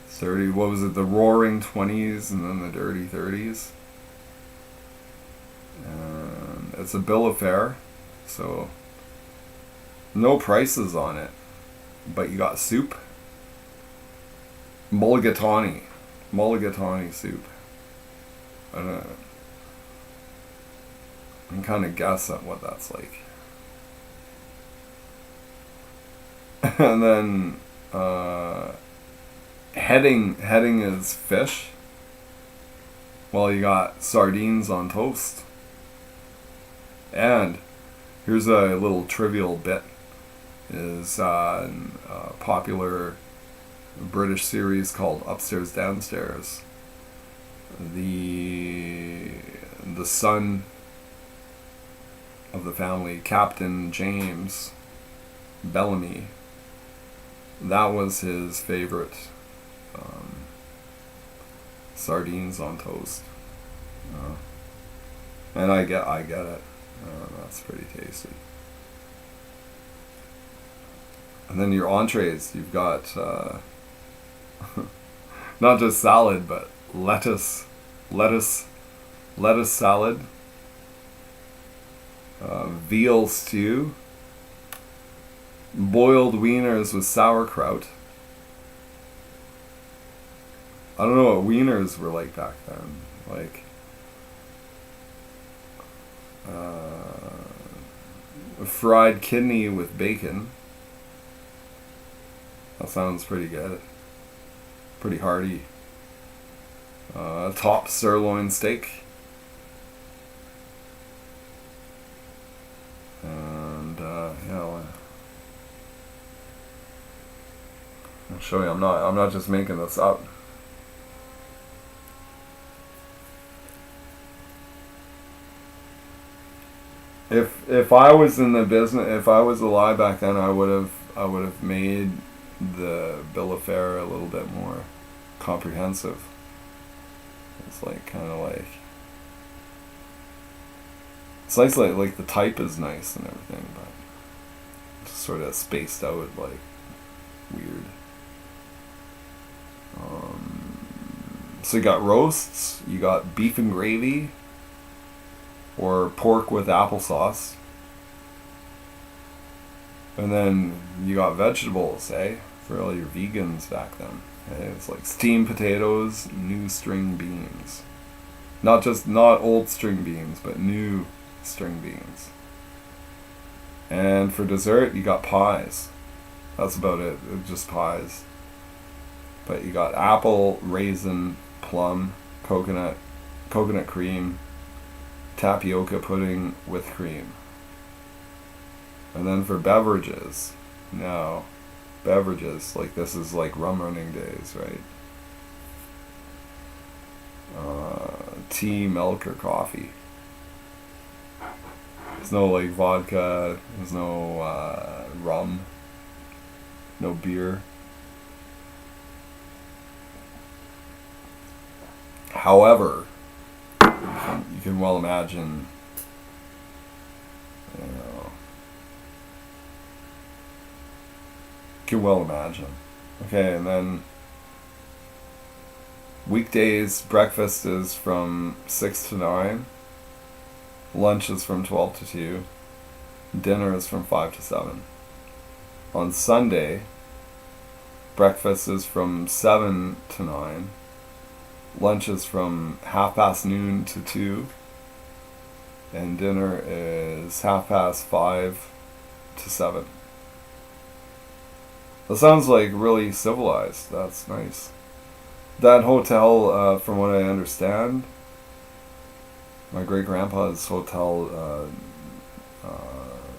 30, what was it, the roaring 20s and then the dirty 30s. It's a bill of fare, so no prices on it, but you got soup. Mulligatawny soup. I don't know. I can kind of guess at what that's like. And then heading is fish. Well, you got sardines on toast. And here's a little trivial bit. Is a popular British series called Upstairs Downstairs. The son of the family, Captain James Bellamy, that was his favorite. Sardines on toast. And I get it. That's pretty tasty. And then your entrees, you've got Not just salad, but lettuce, lettuce, lettuce salad, veal stew, boiled wieners with sauerkraut. I don't know what wieners were like back then. Like, a fried kidney with bacon. That sounds pretty good. Pretty hearty. Top sirloin steak. And, yeah, I'll show you. I'm not just making this up. If I was in the business, if I was alive back then, I would have made the bill of fare a little bit more comprehensive. It's like it's nice, like the type is nice and everything, but it's sort of spaced out, like weird. So you got roasts, you got beef and gravy, or pork with applesauce. And then you got vegetables, for all your vegans back then. It's like steamed potatoes, new string beans. Not old string beans, but new string beans. And for dessert, you got pies. That's about it. It's just pies. But you got apple, raisin, plum, coconut cream, tapioca pudding with cream. And then for beverages, like this is like rum running days, right? Tea, milk, or coffee. There's no like vodka, there's no rum, no beer. However, you can well imagine, Okay, and then weekdays, breakfast is from 6 to 9, lunch is from 12 to 2, dinner is from 5 to 7. On Sunday, breakfast is from 7 to 9, lunch is from noon to 2, and dinner is 5 to 7. That sounds like really civilized. That's nice. That hotel, from what I understand, my great-grandpa's hotel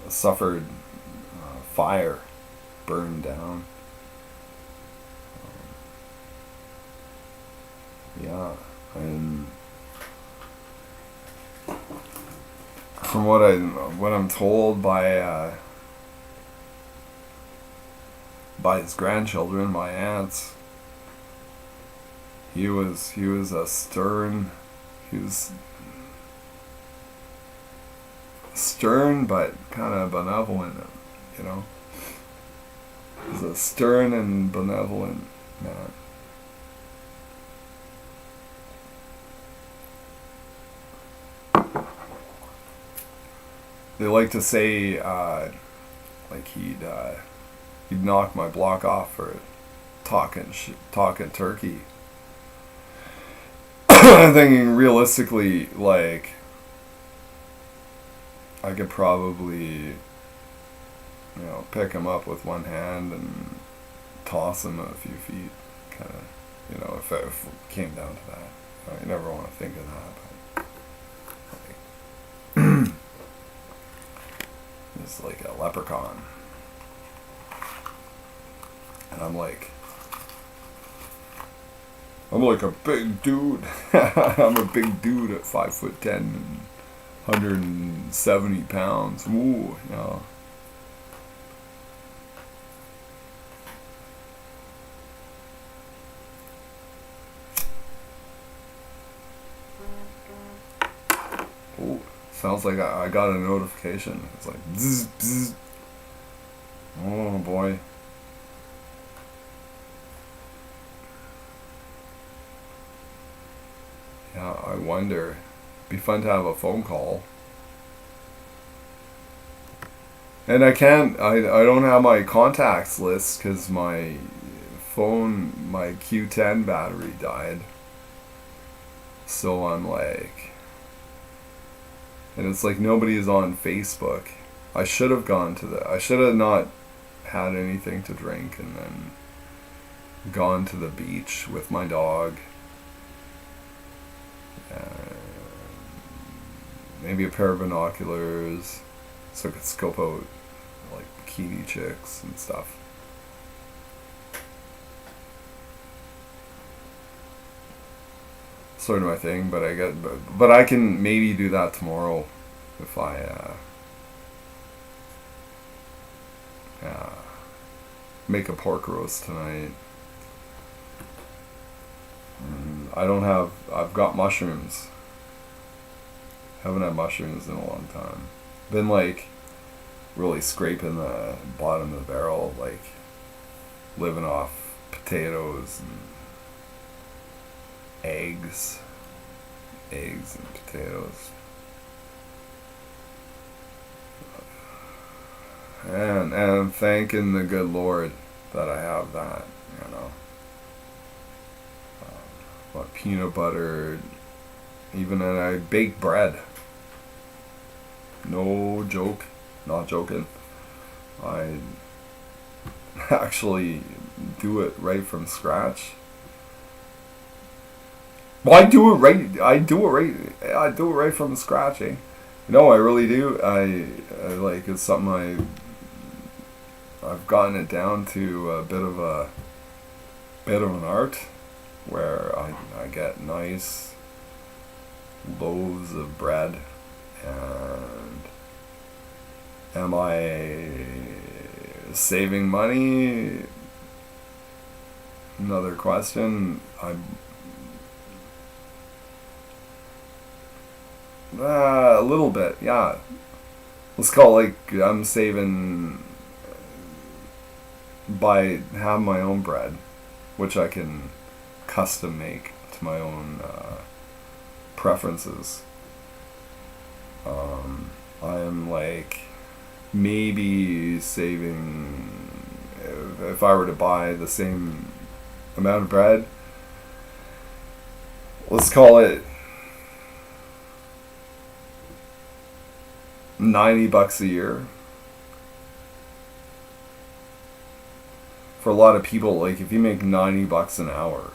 suffered fire, burned down. Yeah, and from what I'm told by his grandchildren, my aunts, he was a stern, but kind of benevolent, you know. He was a stern and benevolent man. They like to say, like he'd knock my block off for talking turkey. I'm thinking realistically, like, I could probably, pick him up with one hand and toss him a few feet, kind of, if it came down to that. You never want to think of that, but it's like a leprechaun. And I'm like a big dude. I'm a big dude at 5'10" and 170 pounds. Ooh, Ooh, sounds like I got a notification. It's like bzz, bzz. Oh boy. Yeah, I wonder. Be fun to have a phone call. And I don't have my contacts list because my my Q10 battery died. So I'm like, and it's like nobody is on Facebook. I should have not had anything to drink and then gone to the beach with my dog. Maybe a pair of binoculars so I could scope out like bikini chicks and stuff. Sort of my thing, but I can maybe do that tomorrow if I make a pork roast tonight. I've got mushrooms. Haven't had mushrooms in a long time. Been like really scraping the bottom of the barrel, like living off potatoes and eggs and potatoes. And thanking the good Lord that I have that, you know. But peanut butter, even and I bake bread. No joke, not joking. I actually do it right from scratch. Well, I do it right from scratch, eh? No, I really do. I like, it's something I've gotten it down to a bit of an art where I get nice loaves of bread. And am I saving money? Another question. A little bit, yeah. Let's call it like I'm saving by having my own bread, which I can custom make to my own preferences. I am like maybe saving, if I were to buy the same amount of bread, let's call it $90 a year. For a lot of people, like if you make $90 an hour,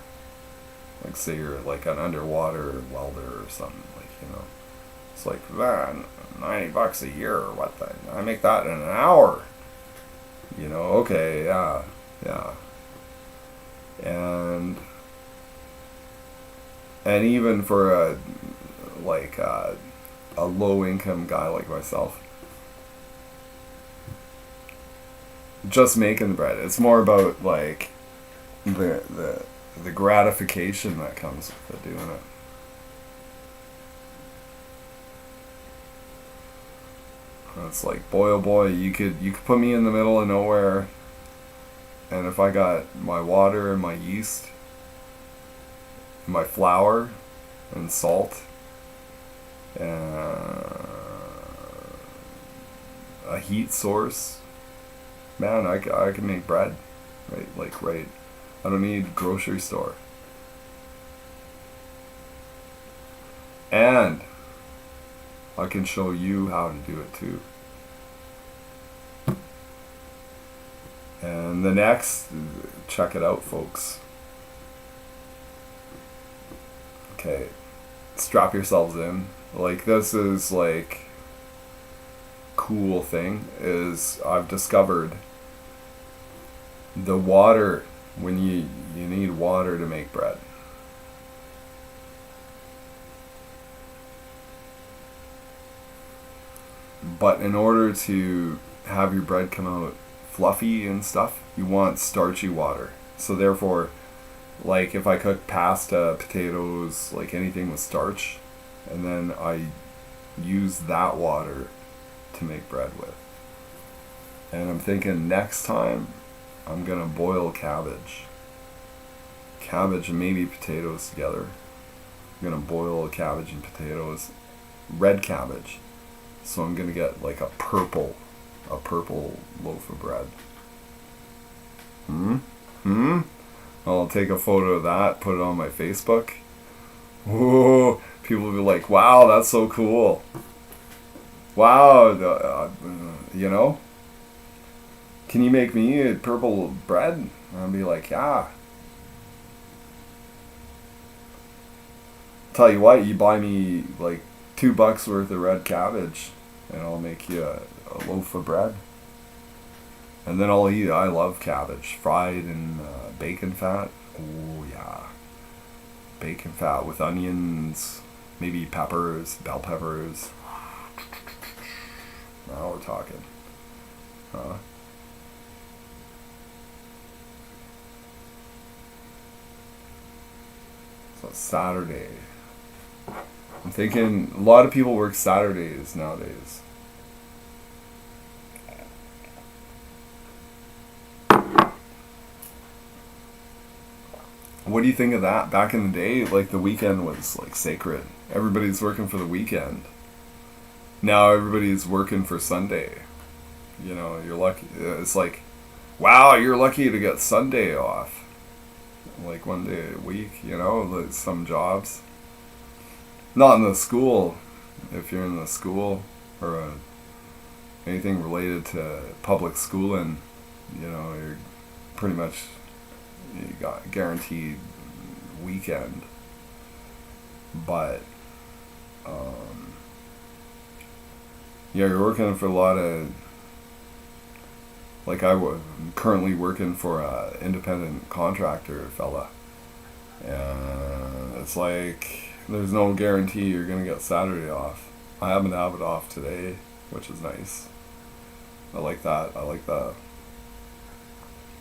like say you're like an underwater welder or something, like, you know, it's like, man, $90 a year, what the, I make that in an hour, you know, okay, yeah, and even for a low income guy like myself, just making the bread, it's more about like the gratification that comes with doing it. It's like, boy oh boy, you could put me in the middle of nowhere, and if I got my water and my yeast, my flour and salt, a heat source, man, I can make bread, right? Like, right. I don't need grocery store. And I can show you how to do it too. And the next, check it out, folks. Okay, strap yourselves in. Like, this is like cool thing is I've discovered the water, when you need water to make bread. But in order to have your bread come out fluffy and stuff, you want starchy water. So therefore, like if I cook pasta, potatoes, like anything with starch, and then I use that water to make bread with. And I'm thinking next time I'm gonna boil cabbage and maybe potatoes together. I'm gonna boil cabbage and potatoes, red cabbage. So I'm gonna get like a purple loaf of bread. I'll take a photo of that, put it on my Facebook. Whoa! People will be like, "Wow, that's so cool! Wow, you know, can you make me a purple bread?" And I'll be like, "Yeah." Tell you what, you buy me like $2 worth of red cabbage, and I'll make you a loaf of bread. And then I'll eat it. I love cabbage. Fried in bacon fat. Oh, yeah. Bacon fat with onions, maybe peppers, bell peppers. Now we're talking. Huh? So Saturday. I'm thinking a lot of people work Saturdays nowadays. What do you think of that? Back in the day, like the weekend was like sacred. Everybody's working for the weekend. Now everybody's working for Sunday. You know, you're lucky. It's like, wow, you're lucky to get Sunday off. Like 1 day a week, you know, like some jobs. Not in the school. If you're in the school or anything related to public schooling, you know, you're pretty much, you got guaranteed weekend. But yeah, you're working for a lot of, like I'm currently working for a independent contractor fella, and it's like there's no guarantee you're gonna get Saturday off. I happen to have it off today, which is nice. I like that. I like the,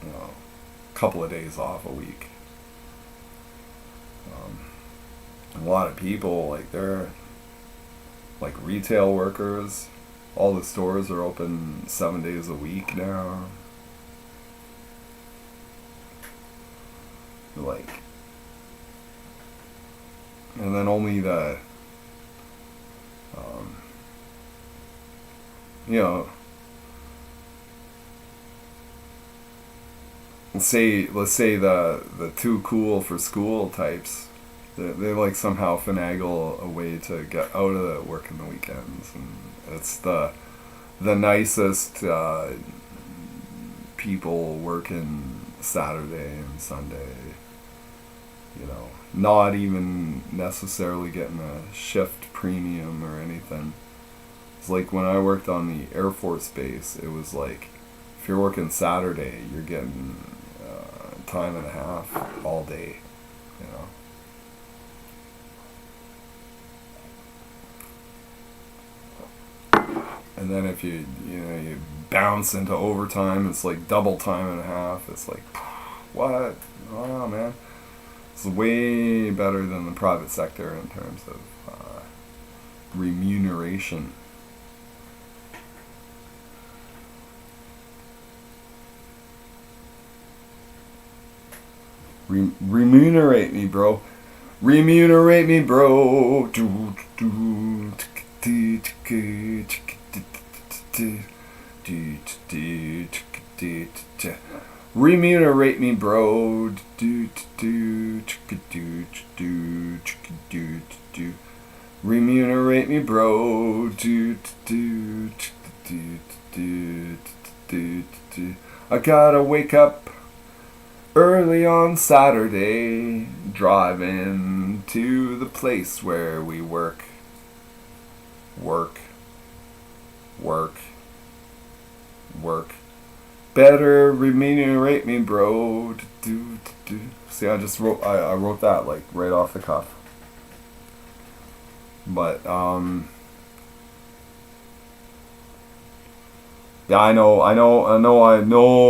you know, couple of days off a week. A lot of people, like, they're like retail workers. All the stores are open 7 days a week now. Like, and then only the you know, let's say the too cool for school types, they like somehow finagle a way to get out of the work in the weekends, and it's the nicest people working Saturday and Sunday, you know, not even necessarily getting a shift premium or anything. It's like when I worked on the Air Force Base, it was like, if you're working Saturday, you're getting time and a half all day, you know. And then if you bounce into overtime, it's like double time and a half. It's like, what? Oh man, it's way better than the private sector in terms of remuneration. Remunerate me, bro. Remunerate me, bro. Remunerate me, bro. Remunerate me, bro. I gotta wake up early on Saturday, driving to the place where we work. Better remunerate me, bro. See, I wrote that like right off the cuff. But yeah, I know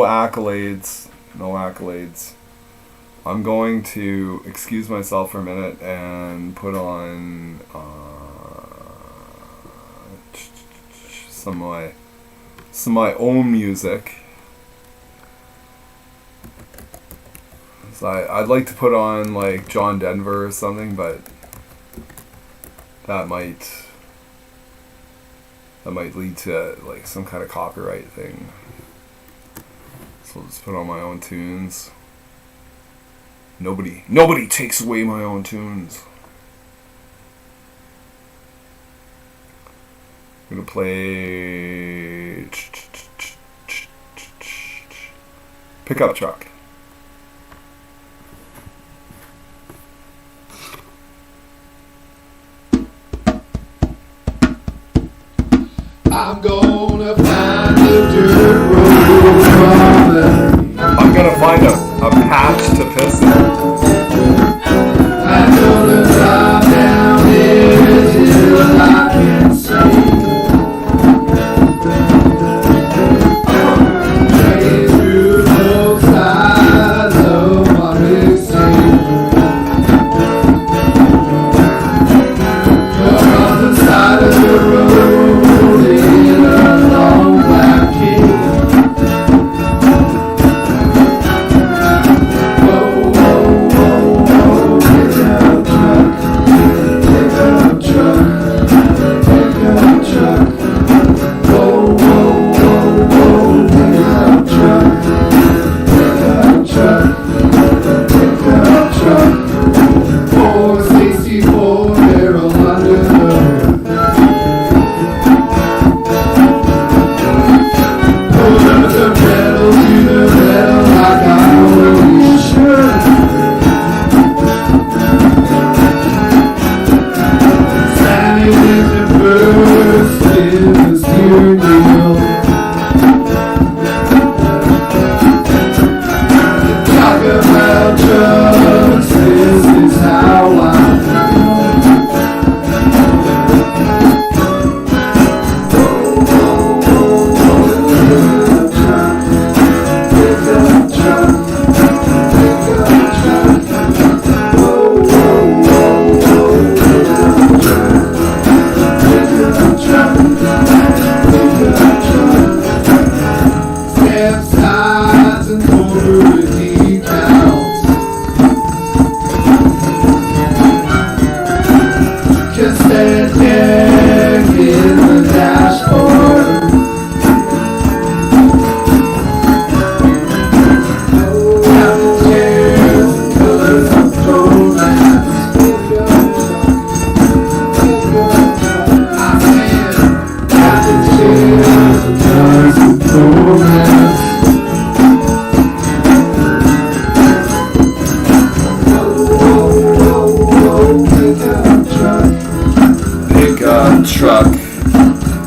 accolades. No accolades. I'm going to excuse myself for a minute and put on some of my own music. So I'd like to put on like John Denver or something, but that might lead to like some kind of copyright thing. So I'll just put on my own tunes. Nobody takes away my own tunes. I'm gonna play Pickup Truck. I'm gonna find a dirt road. I'm gonna find a patch to piss in. I'm gonna drive down here till I can see. Train through both sides of my big city. Across the side of the road in a long black key.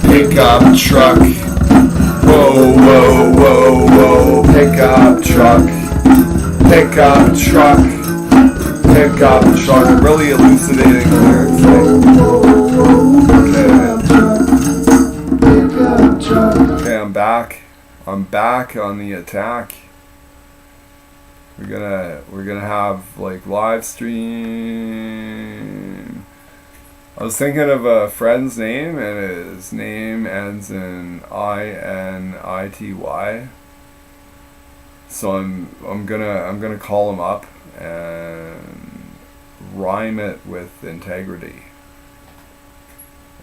Pickup truck. Whoa, whoa, whoa, whoa. Pickup truck. Pickup truck. Pickup truck. Really elucidating lyrics. Okay, I'm back. I'm back on the attack. We're gonna have like live stream. I was thinking of a friend's name, and his name ends in INITY. So I'm gonna call him up and rhyme it with integrity.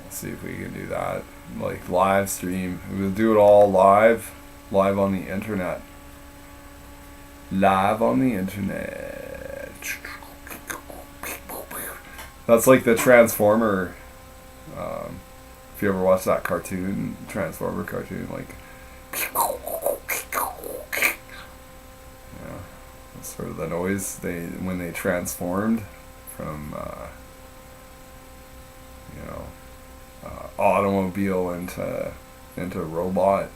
Let's see if we can do that. Like live stream. We'll do it all live on the internet. Live on the internet. That's like the Transformer. If you ever watch that cartoon, Transformer cartoon, like, yeah, that's sort of the noise when they transformed from, automobile into robot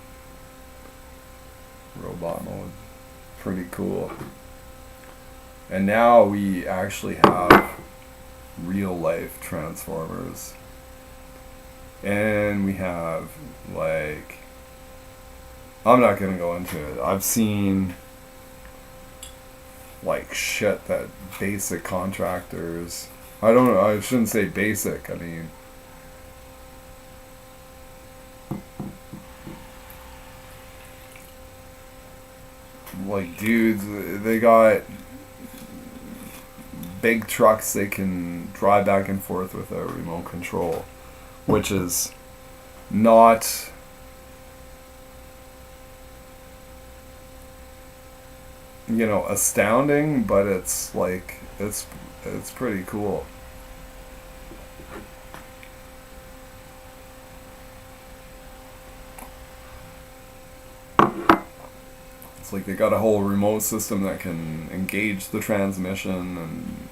mode. Pretty cool. And now we actually have real life Transformers, and we have, like, I'm not gonna go into it. I've seen like shit that basic contractors, I shouldn't say basic, I mean like dudes, they got big trucks, they can drive back and forth with a remote control, which is not astounding, but it's like it's pretty cool. It's like they got a whole remote system that can engage the transmission, and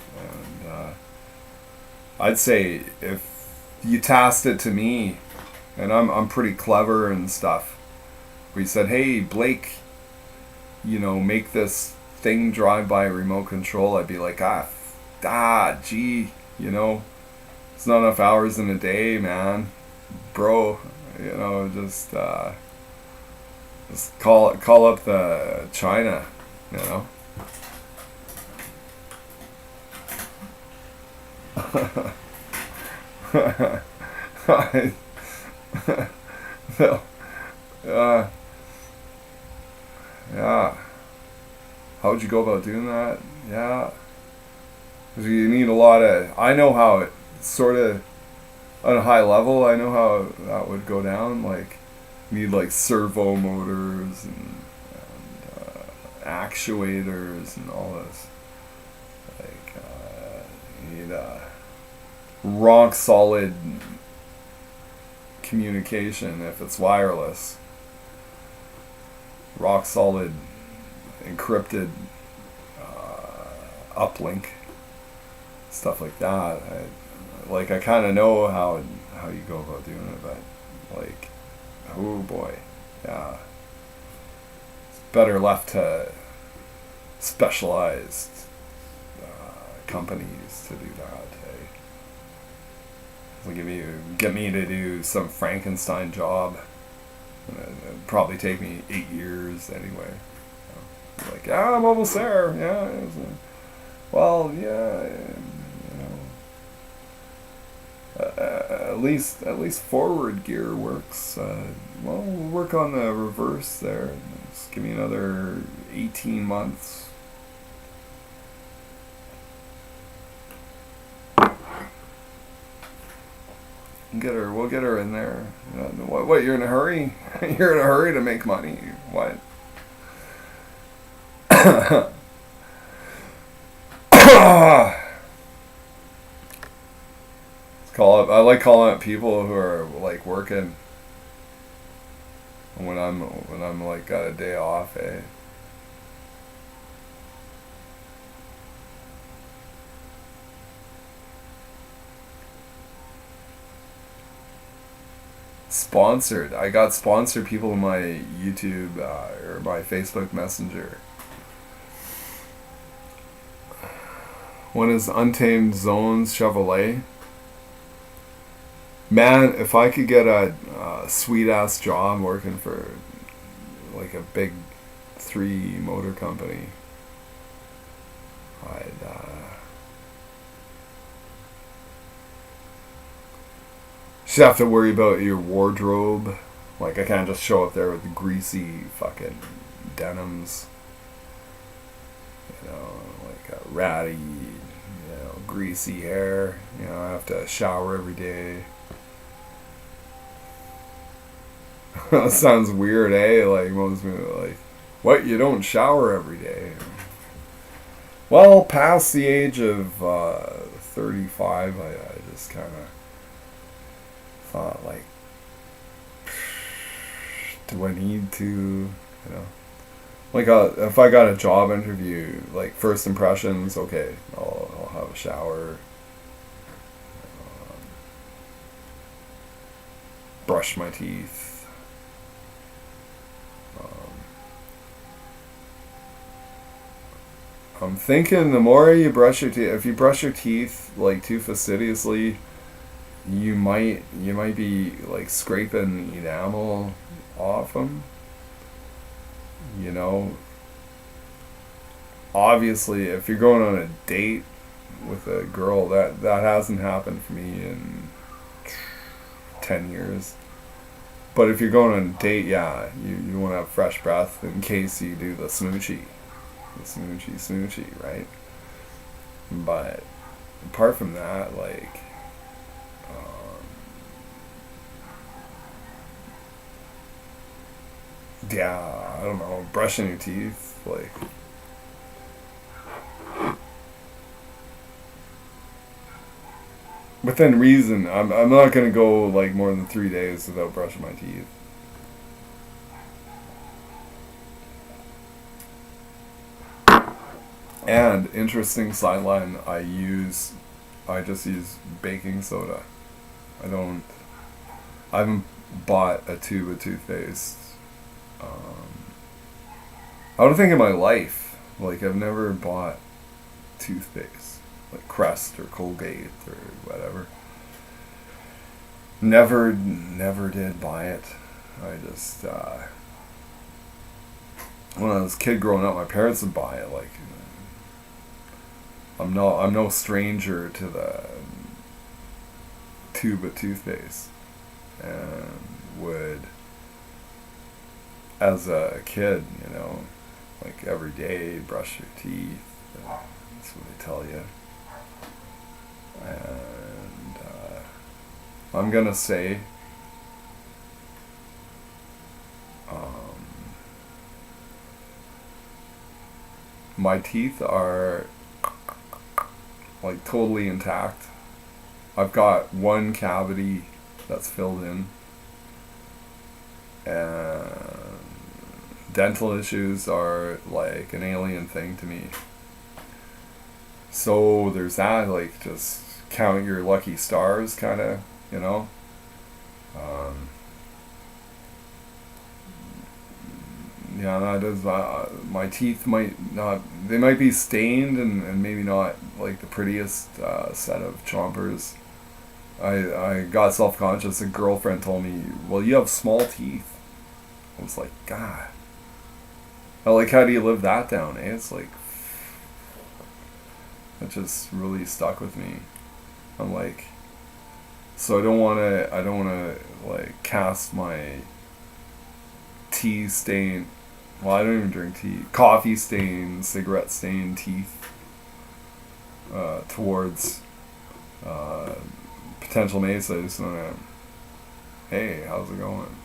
I'd say if you tasked it to me, and I'm pretty clever and stuff, we said, hey Blake, make this thing drive by remote control, I'd be like, gee, it's not enough hours in a day, man, bro, just call up the China, So, yeah. How would you go about doing that? Yeah. 'Cause you need a lot of... I know how it sort of... On a high level, I know how that would go down. Like, you need like servo motors and actuators and all this. Like, you need rock solid communication if it's wireless. Rock solid encrypted uplink, stuff like that. I kind of know how you go about doing it, but like, oh boy, yeah, it's better left to specialized companies to do that. Like if you get me to do some Frankenstein job, it'd probably take me 8 years anyway. Like, I'm almost there. Yeah. Well, yeah. At least forward gear works. We'll work on the reverse there. Just give me another 18 months. We'll get her in there. What? You're in a hurry? You're in a hurry to make money? What? I like calling up people who are like working when I'm like got a day off. Sponsored. I got sponsored people in my YouTube or my Facebook Messenger. One is Untamed Zones Chevrolet. Man, if I could get a sweet ass job working for like a big 3 motor company, I'd just have to worry about your wardrobe. Like, I can't just show up there with greasy fucking denims, like a ratty, greasy hair. I have to shower every day. That sounds weird, eh? Like, most people are like, what, you don't shower every day? Well, past the age of 35, I just kind of thought, like, do I need to, like, if I got a job interview, like, first impressions, okay, I'll have a shower, brush my teeth. I'm thinking the more you brush your teeth, if you brush your teeth like too fastidiously, you might be like scraping enamel off them. Obviously, if you're going on a date with a girl, that hasn't happened for me in 10 years. But if you're going on a date, yeah, you want to have fresh breath in case you do the smoochy, right? But apart from that, like, yeah, I don't know, brushing your teeth, like, within reason. I'm not gonna go like more than 3 days without brushing my teeth. And interesting sideline, I just use baking soda. I don't. I haven't bought a tube of toothpaste. I don't think in my life, like I've never bought toothpaste, like Crest or Colgate or whatever. Never did buy it. I just when I was a kid growing up, my parents would buy it. Like I'm no stranger to the tube of toothpaste, and would, as a kid, like every day brush your teeth. That's what they tell you. And I'm gonna say my teeth are like totally intact. I've got one cavity that's filled in, and dental issues are like an alien thing to me. So there's that, like, just count your lucky stars, kind of, yeah, that is, my teeth might not, they might be stained and maybe not like the prettiest set of chompers. I got self-conscious. A girlfriend told me, well, you have small teeth. I was like, God. Like, how do you live that down, eh? It's like, it just really stuck with me. I'm like, so I don't want to, like, cast my tea stain, well, I don't even drink tea, coffee stain, cigarette stain teeth towards potential mates. I just want to, hey, how's it going?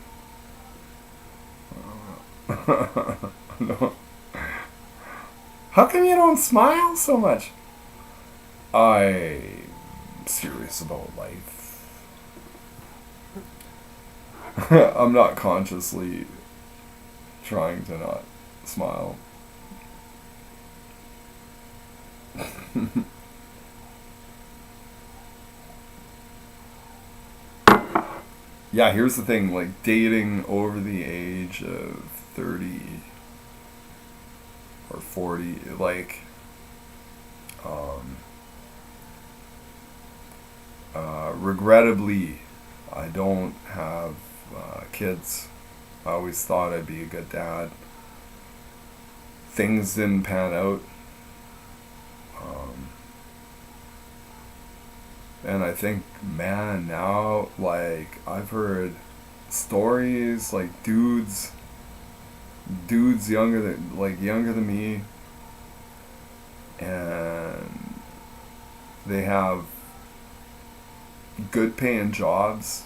No. How come you don't smile so much? I'm serious about life. I'm not consciously trying to not smile. Yeah, here's the thing, like, dating over the age of 30 or 40, like, regrettably, I don't have kids. I always thought I'd be a good dad. Things didn't pan out. And I think, man, now, like, I've heard stories, like, dudes younger than me, and they have good paying jobs,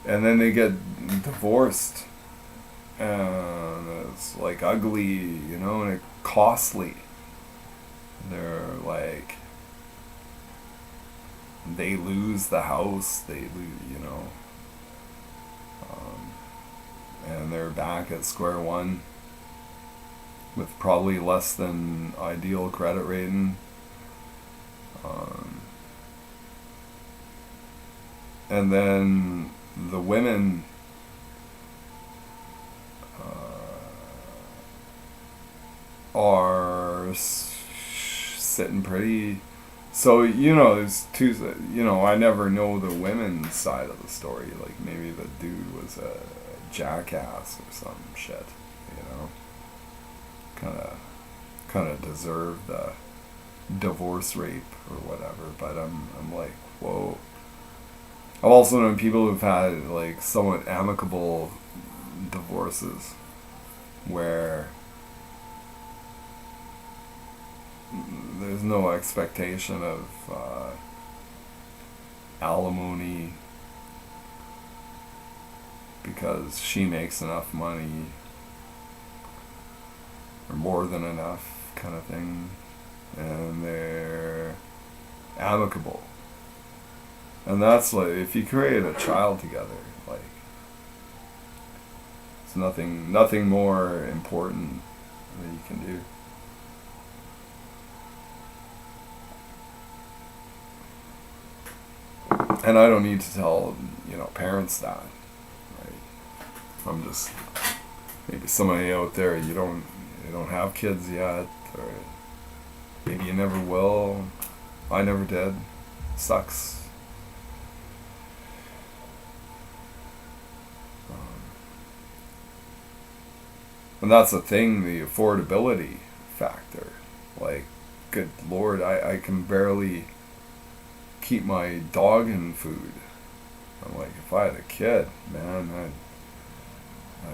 and then they get divorced, and it's like ugly, and it costly. They're like, they lose the house, they lose, and they're back at square one with probably less than ideal credit rating. And then the women are sitting pretty. So, there's two, I never know the women's side of the story. Like, maybe the dude was a jackass or some shit, kind of deserved the divorce rape or whatever. But I'm like, whoa. I've also known people who've had, like, somewhat amicable divorces where there's no expectation of alimony because she makes enough money or more than enough kind of thing, and they're amicable. And that's like, if you create a child together, like, it's nothing more important that you can do. And I don't need to tell, parents that, right? I'm just, maybe somebody out there, you don't have kids yet, or maybe you never will. I never did. Sucks. And that's the thing, the affordability factor. Like, good Lord, I can barely keep my dog in food. I'm like, if I had a kid, man, I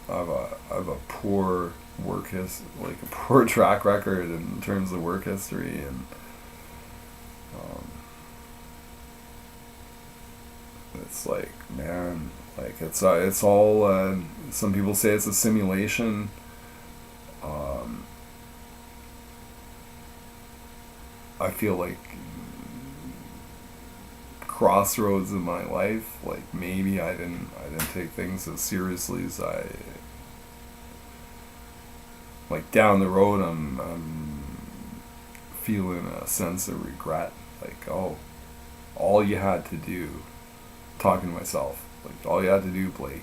have a poor like a poor track record in terms of work history, and it's like, man, like it's all. Some people say it's a simulation. I feel like crossroads in my life, like maybe I didn't take things as seriously as I, like, down the road I'm feeling a sense of regret, like, oh, all you had to do, talking to myself, like, all you had to do, Blake,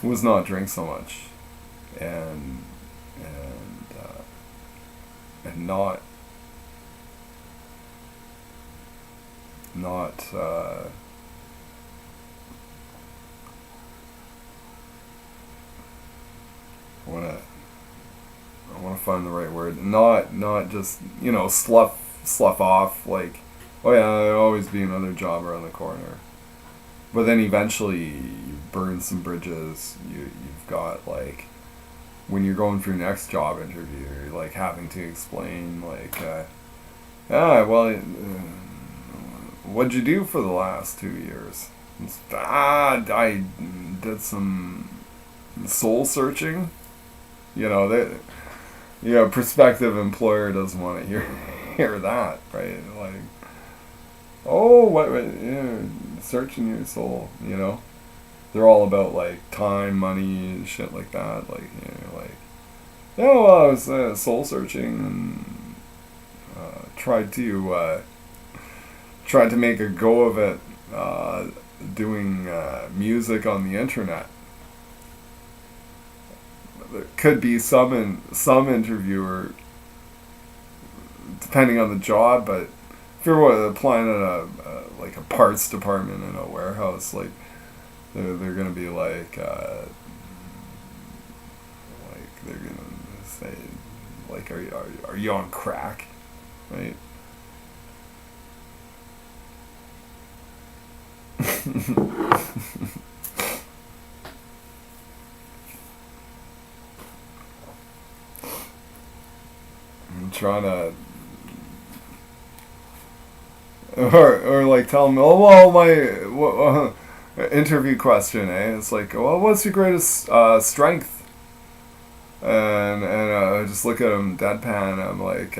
was not drink so much, and not I want to find the right word. Not just, slough off, like, oh yeah, there'll always be another job around the corner. But then eventually you burn some bridges. You've got, like, when you're going for your next job interview, you're like having to explain, like, what'd you do for the last 2 years? I did some soul searching. Prospective employer doesn't want to hear that, right? Like, oh, what, searching your soul, They're all about, like, time, money, and shit like that. Like, well, I was soul searching and tried to make a go of it, doing music on the internet. There could be some interviewer, depending on the job, but if you're applying at a parts department in a warehouse, like, they're gonna be like they're gonna say, like, are you on crack, right? I'm trying to, or like, tell them, oh, well, my interview question, it's like, well, what's your greatest strength? And I just look at them deadpan, and I'm like,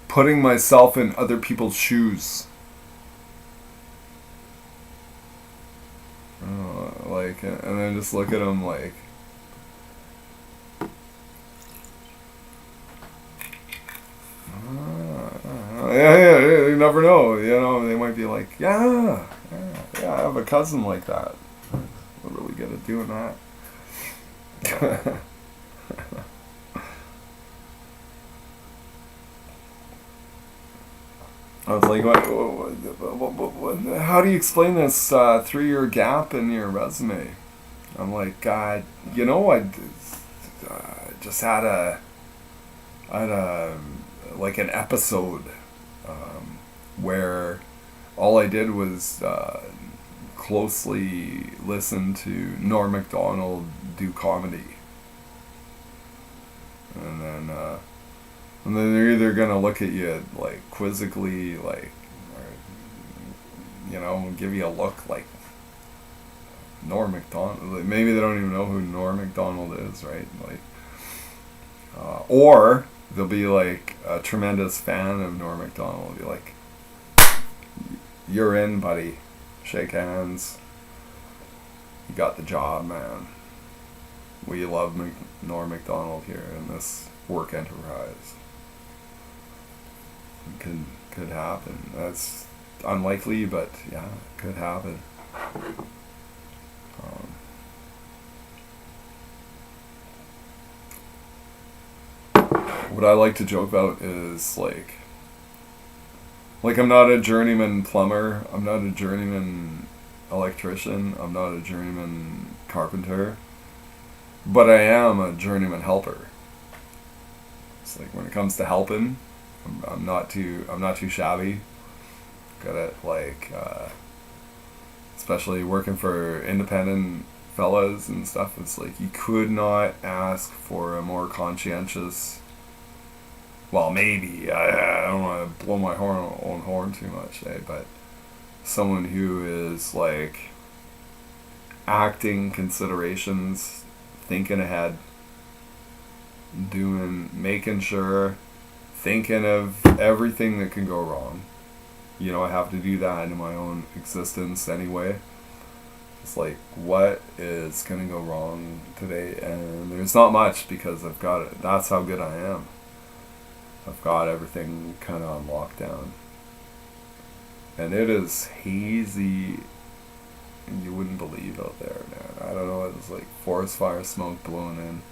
putting myself in other people's shoes. Like, and then just look at them like, yeah, you never know, they might be like, yeah, I have a cousin like that. We're really good at doing that. I was like, what, how do you explain this 3-year gap in your resume? I'm like, I just had like an episode where all I did was closely listen to Norm Macdonald do comedy. and then they're either gonna look at you like quizzically, like, or, give you a look like Norm Macdonald. Like, maybe they don't even know who Norm Macdonald is, right? Like, or they'll be like a tremendous fan of Norm Macdonald. Be like, "You're in, buddy. Shake hands. You got the job, man. We love Norm Macdonald here in this work enterprise." It could happen. That's unlikely, but yeah, it could happen. What I like to joke about is like I'm not a journeyman plumber. I'm not a journeyman electrician. I'm not a journeyman carpenter. But I am a journeyman helper. It's like when it comes to helping, I'm not too shabby. Good at especially working for independent fellas and stuff. It's like you could not ask for a more conscientious. Well, maybe I don't want to blow my own horn too much, but someone who is like acting considerations, thinking ahead, making sure, thinking of everything that can go wrong. I have to do that in my own existence anyway. It's like, what is going to go wrong today? And there's not much because I've got it. That's how good I am. I've got everything kind of on lockdown. And it is hazy. You wouldn't believe out there, man. I don't know. It's like forest fire smoke blowing in.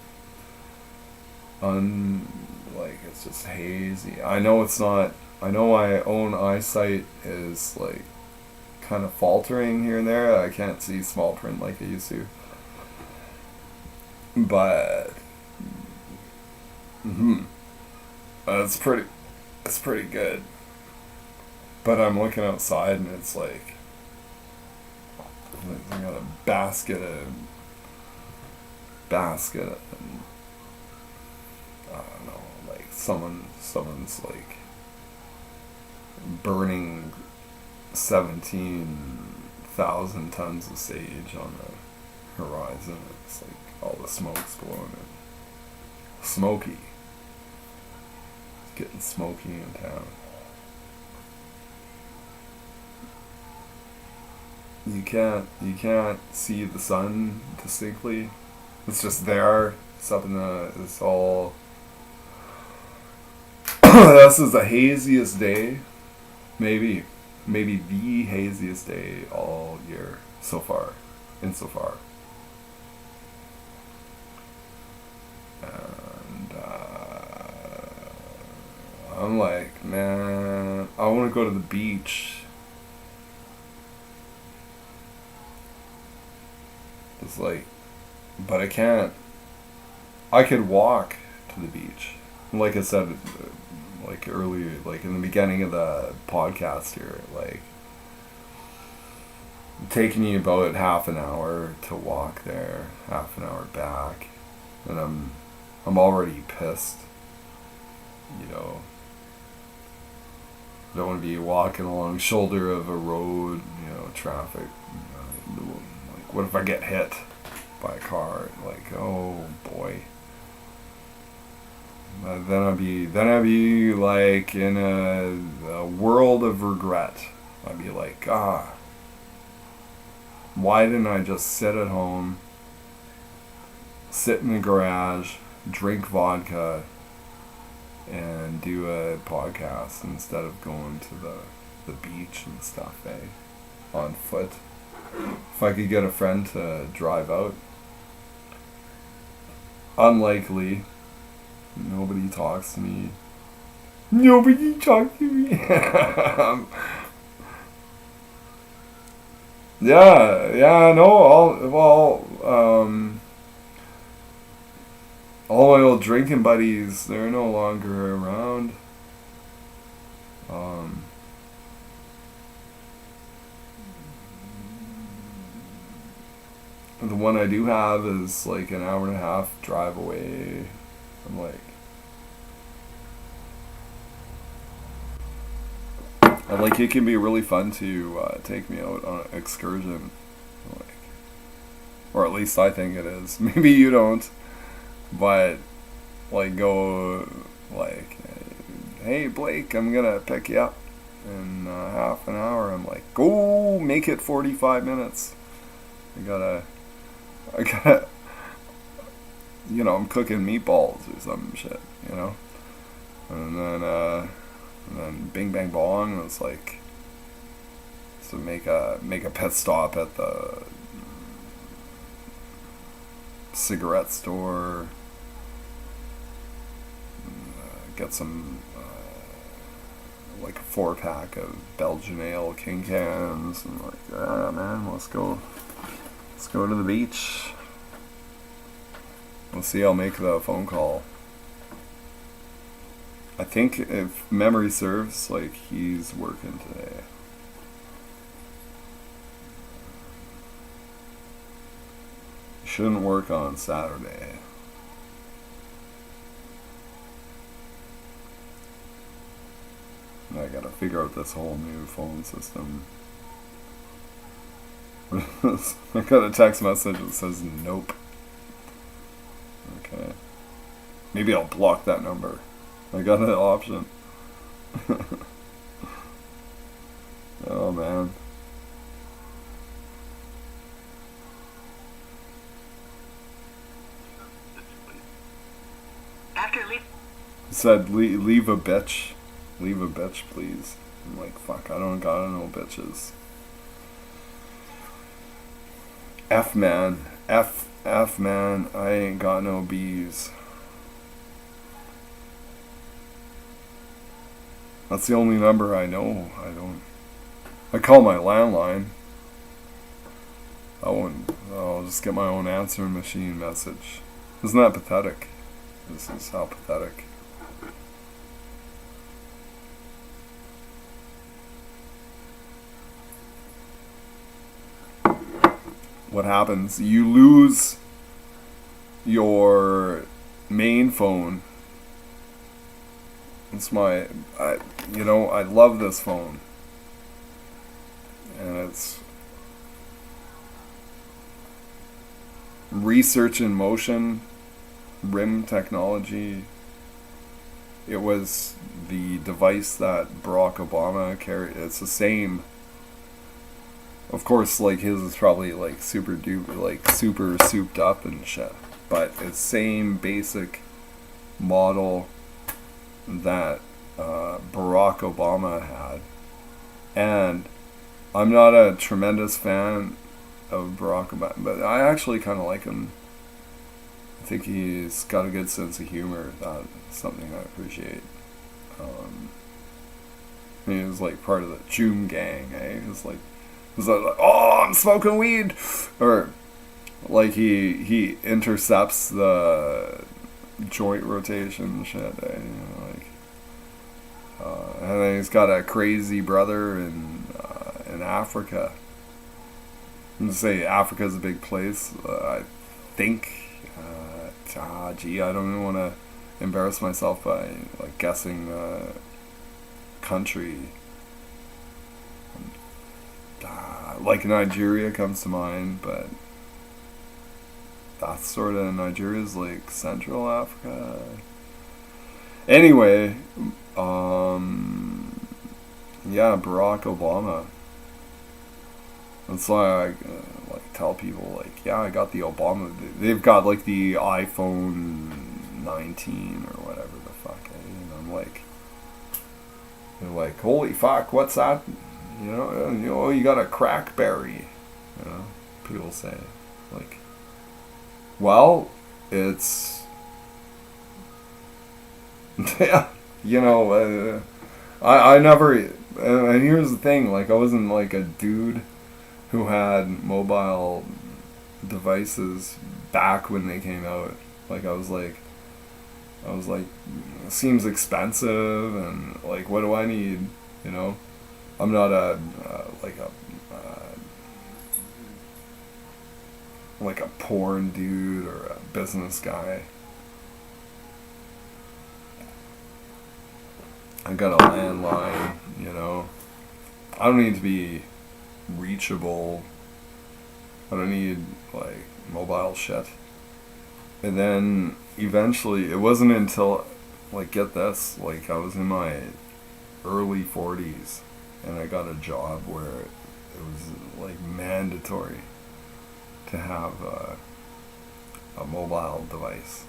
It's just hazy. I know it's not. I know my own eyesight is like kind of faltering here and there. I can't see small print like I used to. But it's pretty good. But I'm looking outside and it's like I got a basket and I don't know, like someone's like burning 17,000 tons of sage on the horizon. It's like all the smoke's blowing in. Smoky. It's getting smoky in town. You can't see the sun distinctly. It's just there. It's up in it's all. This is the haziest day, maybe the haziest day all year so far, insofar. And I'm like, man, I want to go to the beach. It's like, but I can't. I could walk to the beach. Like I said, like earlier, like in the beginning of the podcast here, like taking me about half an hour to walk there, half an hour back, and I'm already pissed. I don't want to be walking along shoulder of a road, traffic. Like, what if I get hit by a car? Like, oh boy. Then I'd be like in a world of regret. I'd be like, why didn't I just sit at home, sit in the garage, drink vodka, and do a podcast instead of going to the beach and stuff, on foot. If I could get a friend to drive out. Unlikely. Nobody talks to me. Nobody talks to me. No, all my old drinking buddies, they're no longer around. The one I do have is like an hour and a half drive away. I'm like, like it can be really fun to take me out on an excursion, like, or at least I think it is. Maybe you don't, but like go like, hey Blake, I'm gonna pick you up in half an hour. I'm like, go make it 45 minutes. I gotta, I'm cooking meatballs or some shit, and then bing bang bong. It's like, so make a pit stop at the cigarette store, get some like a 4-pack of Belgian ale King cans, and like, ah man, let's go to the beach. Let's see, I'll make the phone call. I think if memory serves, like, he's working today. He shouldn't work on Saturday. I gotta figure out this whole new phone system. I got a text message that says nope. Okay. Maybe I'll block that number. I got an option. Oh man. It said leave a bitch. Leave a bitch, please. I'm like, fuck, I don't got no bitches. F man. F man, I ain't got no B's. That's the only number I know. I call my landline. I'll just get my own answering machine message. Isn't that pathetic? This is how pathetic. What happens? You lose your main phone. It's I love this phone. And it's research in motion, RIM technology. It was the device that Barack Obama carried. It's the same. Of course, like, his is probably like super souped up and shit. But it's same basic model that Barack Obama had. And I'm not a tremendous fan of Barack Obama, but I actually kind of like him. I think he's got a good sense of humor. That's something I appreciate. He was like part of the Joom gang, eh? It was like, oh, I'm smoking weed, or like he intercepts the joint rotation and shit, eh? And then he's got a crazy brother in Africa. I'm gonna say Africa's a big place. I think. I don't even want to embarrass myself by like guessing the country. Like Nigeria comes to mind, but that's sort of, Nigeria's like Central Africa. Anyway, yeah, Barack Obama. That's why I tell people, like, yeah, I got the Obama. They've got like the iPhone 19 or whatever the fuck, and I'm like, they're like, holy fuck, what's that? You got a crackberry. People say, like, well, it's yeah, I never, and here's the thing, like, I wasn't like a dude who had mobile devices back when they came out. Like, I was like, it seems expensive, and like, what do I need? I'm not like a porn dude or a business guy. I got a landline, I don't need to be reachable. I don't need like mobile shit. And then eventually, it wasn't until, like, get this, like I was in my early 40s and I got a job where it was like mandatory to have a mobile device.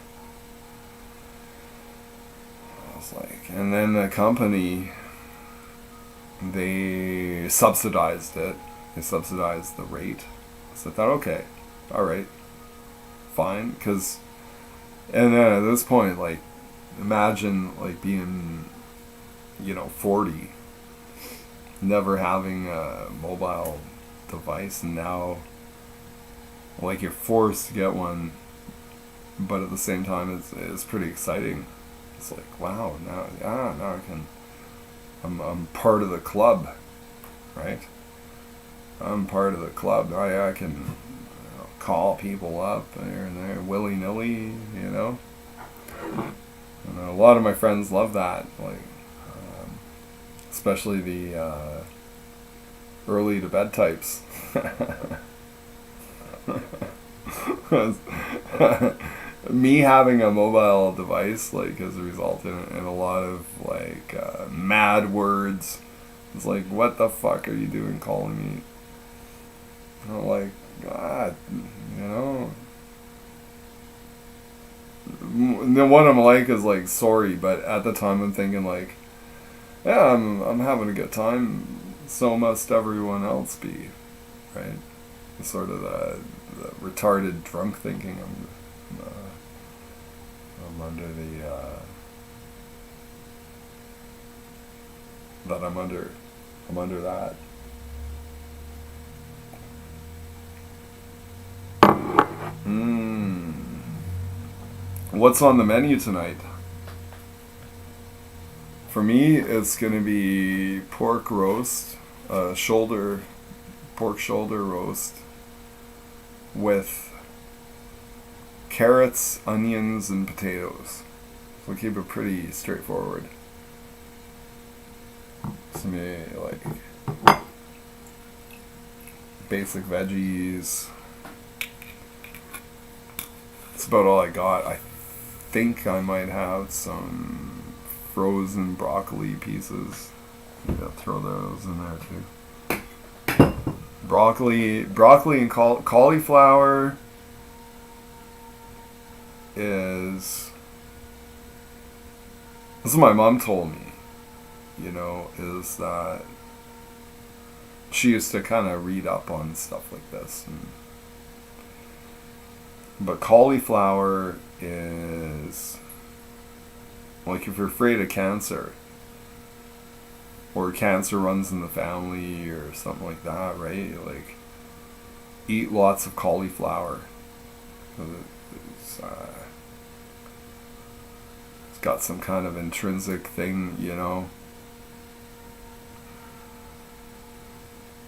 I was like, and then the company, they subsidized it. They subsidized the rate. So I thought, okay, all right, fine. Because, and then at this point, like, imagine like being, 40, never having a mobile device, and now, like, you're forced to get one, but at the same time, it's pretty exciting. It's like, wow, now I can, I'm part of the club, right? I'm part of the club. I can call people up here and there willy nilly, And a lot of my friends love that, like, especially the early to bed types. Me having a mobile device, like, has resulted in a lot of like mad words. It's like, what the fuck are you doing calling me? And I'm like, God, The one I'm like is like, sorry, but at the time I'm thinking like, yeah, I'm having a good time. So must everyone else be, right? Sort of the retarded drunk thinking. I'm under that I'm under that. What's on the menu tonight? For me, it's gonna be pork roast, pork shoulder roast with carrots, onions, and potatoes. So we'll keep it pretty straightforward. Some like basic veggies. That's about all I got. I think I might have some frozen broccoli pieces. Maybe I'll throw those in there too. Broccoli and cauliflower is... This is what my mom told me, is that she used to kind of read up on stuff like this. But cauliflower is, like, if you're afraid of cancer, or cancer runs in the family or something like that, right? Like, eat lots of cauliflower. It's got some kind of intrinsic thing,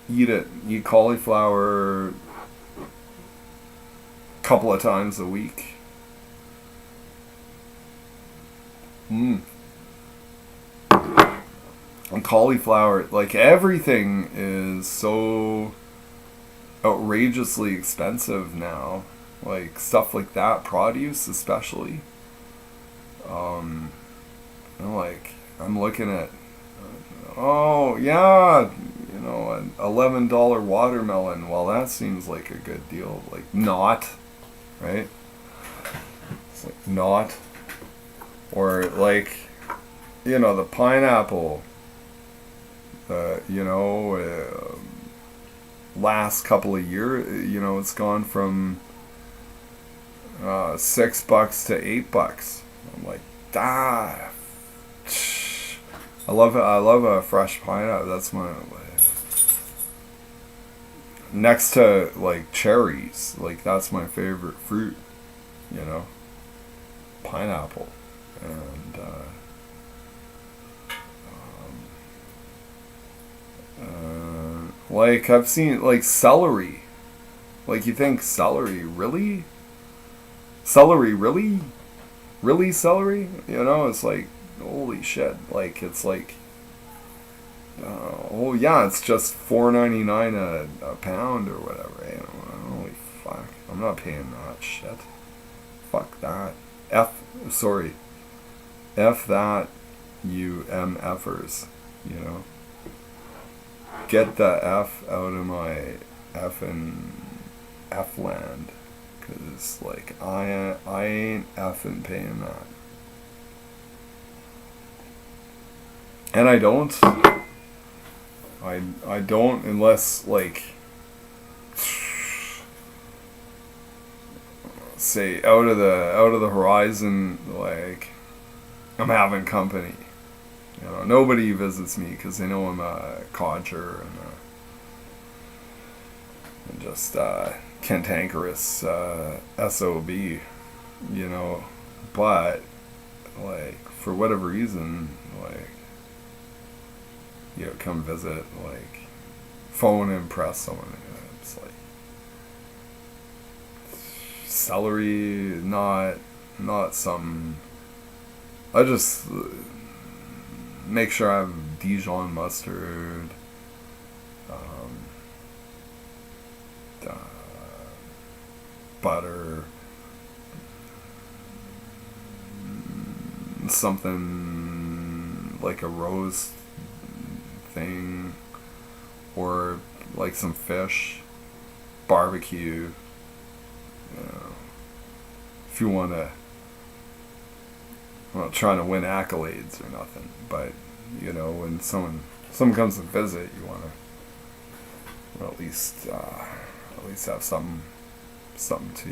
Eat it. Eat cauliflower a couple of times a week. And cauliflower, like, everything is so outrageously expensive now. Like, stuff like that, produce especially. Like, I'm looking at, oh yeah, an $11 watermelon. Well, that seems like a good deal. Like, not, right? It's like, not. Or like, the pineapple, last couple of years, it's gone from $6 to $8. I'm like, I love it. I love a fresh pineapple. That's my, next to like cherries. Like, that's my favorite fruit. Pineapple. And like, I've seen like celery. Like, you think celery, really? Celery, really? Really celery? It's like, holy shit. Like, it's like Oh yeah, it's just $4.99 a pound or whatever. Holy fuck! I'm not paying that shit. Fuck that. Sorry. F that, you MFers. You know. Get the F out of my effing F land, cause like I ain't effing paying that, and I don't. I don't unless like say out of the horizon, like I'm having company. You know, nobody visits me because they know I'm a codger and just cantankerous SOB. You know, but like for whatever reason, like come visit, like phone and impress someone. It's like celery, not some. I just make sure I have Dijon mustard, uh, butter, something like a roast thing, or like some fish, barbecue. You know, if you want to. I'm not trying to win accolades or nothing, but you know, when someone comes to visit, you want to well, at least have something to.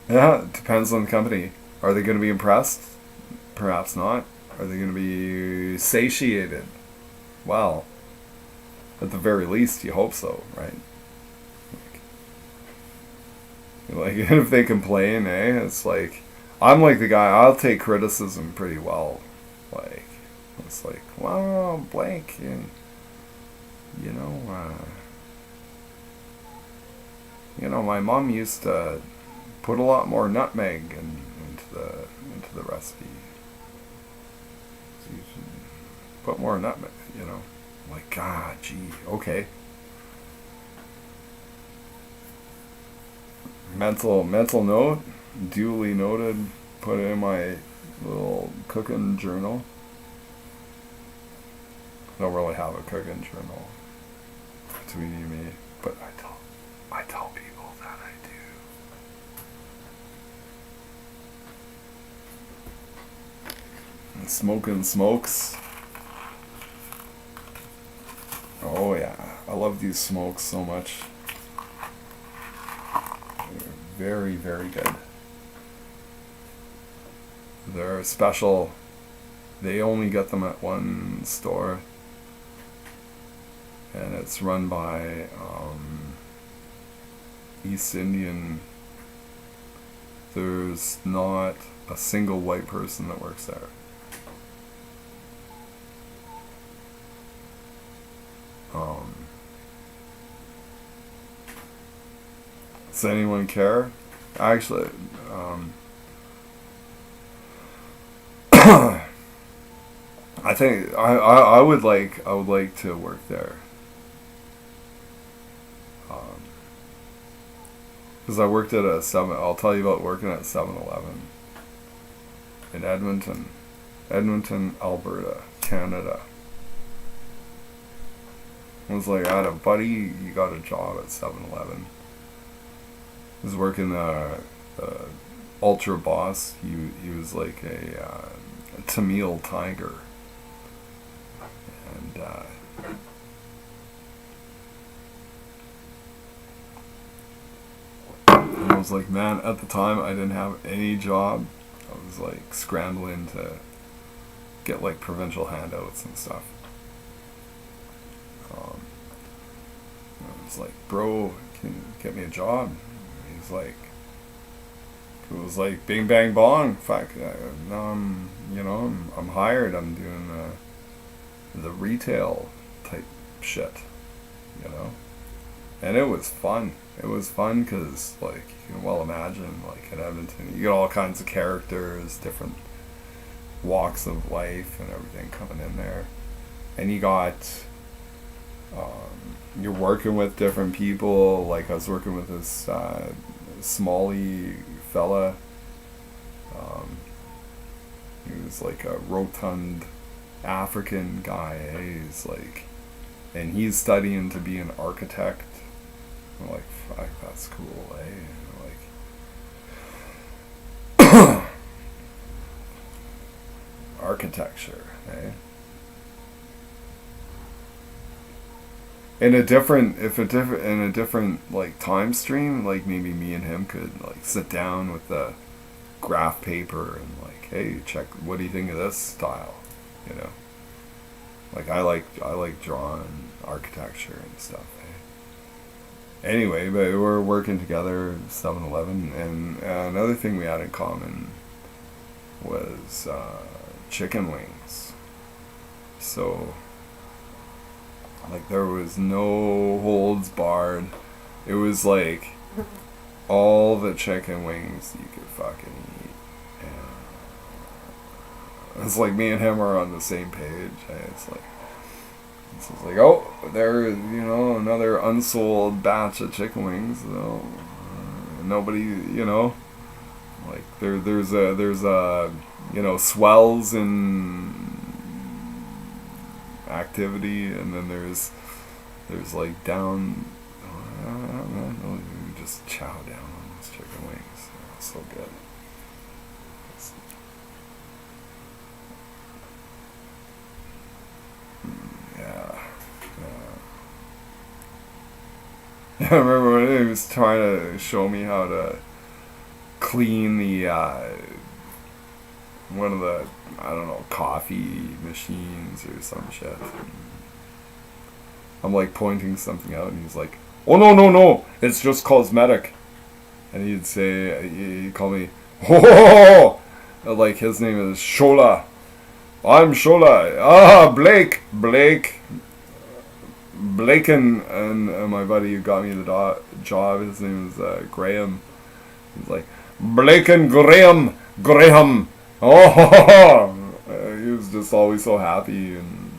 Yeah, it depends on the company. Are they going to be impressed? Perhaps not. Are they going to be satiated? Well, at the very least, you hope so, right? Like if they complain, it's like I'm like the guy. I'll take criticism pretty well. Like it's like, well, blank, and you know, my mom used to put a lot more nutmeg into the recipe. So you should put more nutmeg. You know, like God, gee, okay. Mental note, duly noted. Put it in my little cooking journal. I don't really have a cooking journal between you and me, but I tell people that I do. And smoking smokes. Oh yeah, I love these smokes so much. They're very, very good. They're special. They only get them at one store, and it's run by East Indian. There's not a single white person that works there. Does anyone care? Actually, I think I would like to work there. Because I worked at a 7. I'll tell you about working at 7-Eleven in Edmonton, Alberta, Canada. I was like, I had a buddy. He got a job at 7-Eleven. He was working Ultra Boss. He was like a Tamil tiger, and I was like, man, at the time I didn't have any job. I was like scrambling to get like provincial handouts and stuff. I was like, bro, can you get me a job? He's like, it was like bing bang bong. Fuck, now I'm hired. I'm doing the retail type shit, you know. And it was fun. It was fun because, like, you can well imagine, like, in Edmonton, you get all kinds of characters, different walks of life and everything coming in there. And you got, you're working with different people. Like, I was working with this Smalley fella. Um, he was like a rotund African guy. He's like, and he's studying to be an architect. I'm like, fuck, that's cool, Like, architecture, In a different, in a different like time stream, like maybe me and him could like sit down with the graph paper and like, hey, check, what do you think of this style, you know? Like I like drawing architecture and stuff. Anyway, but we're working together at 7-Eleven, and another thing we had in common was chicken wings. So, like, there was no holds barred. It was like all the chicken wings you could fucking eat. And it's like me and him are on the same page. It's like, oh, there, another unsold batch of chicken wings. So, nobody, like there's a swells in activity, and then there's like down. I don't know, you just chow down on those chicken wings. They're so good. Yeah. I remember when he was trying to show me how to clean the one of the, I don't know, coffee machines or some shit. And I'm like pointing something out, and he's like, "Oh no, it's just cosmetic." And he'd say, he'd call me, "Oh," like his name is Shola. I'm Shola. Ah, Blake, and my buddy who got me the job, his name is Graham. He's like, Blake and Graham. Oh, he was just always so happy, and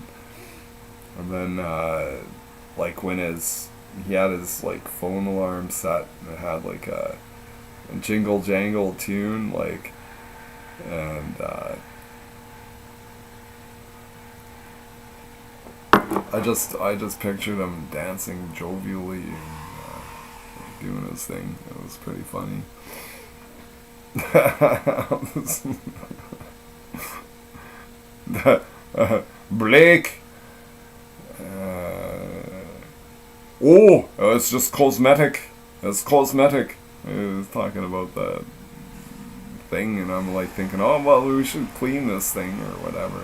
then like when he had his like phone alarm set, and it had like a jingle jangle tune, like, and I just pictured him dancing jovially and doing his thing. It was pretty funny. Blake. Oh, it's just cosmetic. It's cosmetic. He was talking about that thing, and I'm like thinking, oh well, we should clean this thing or whatever.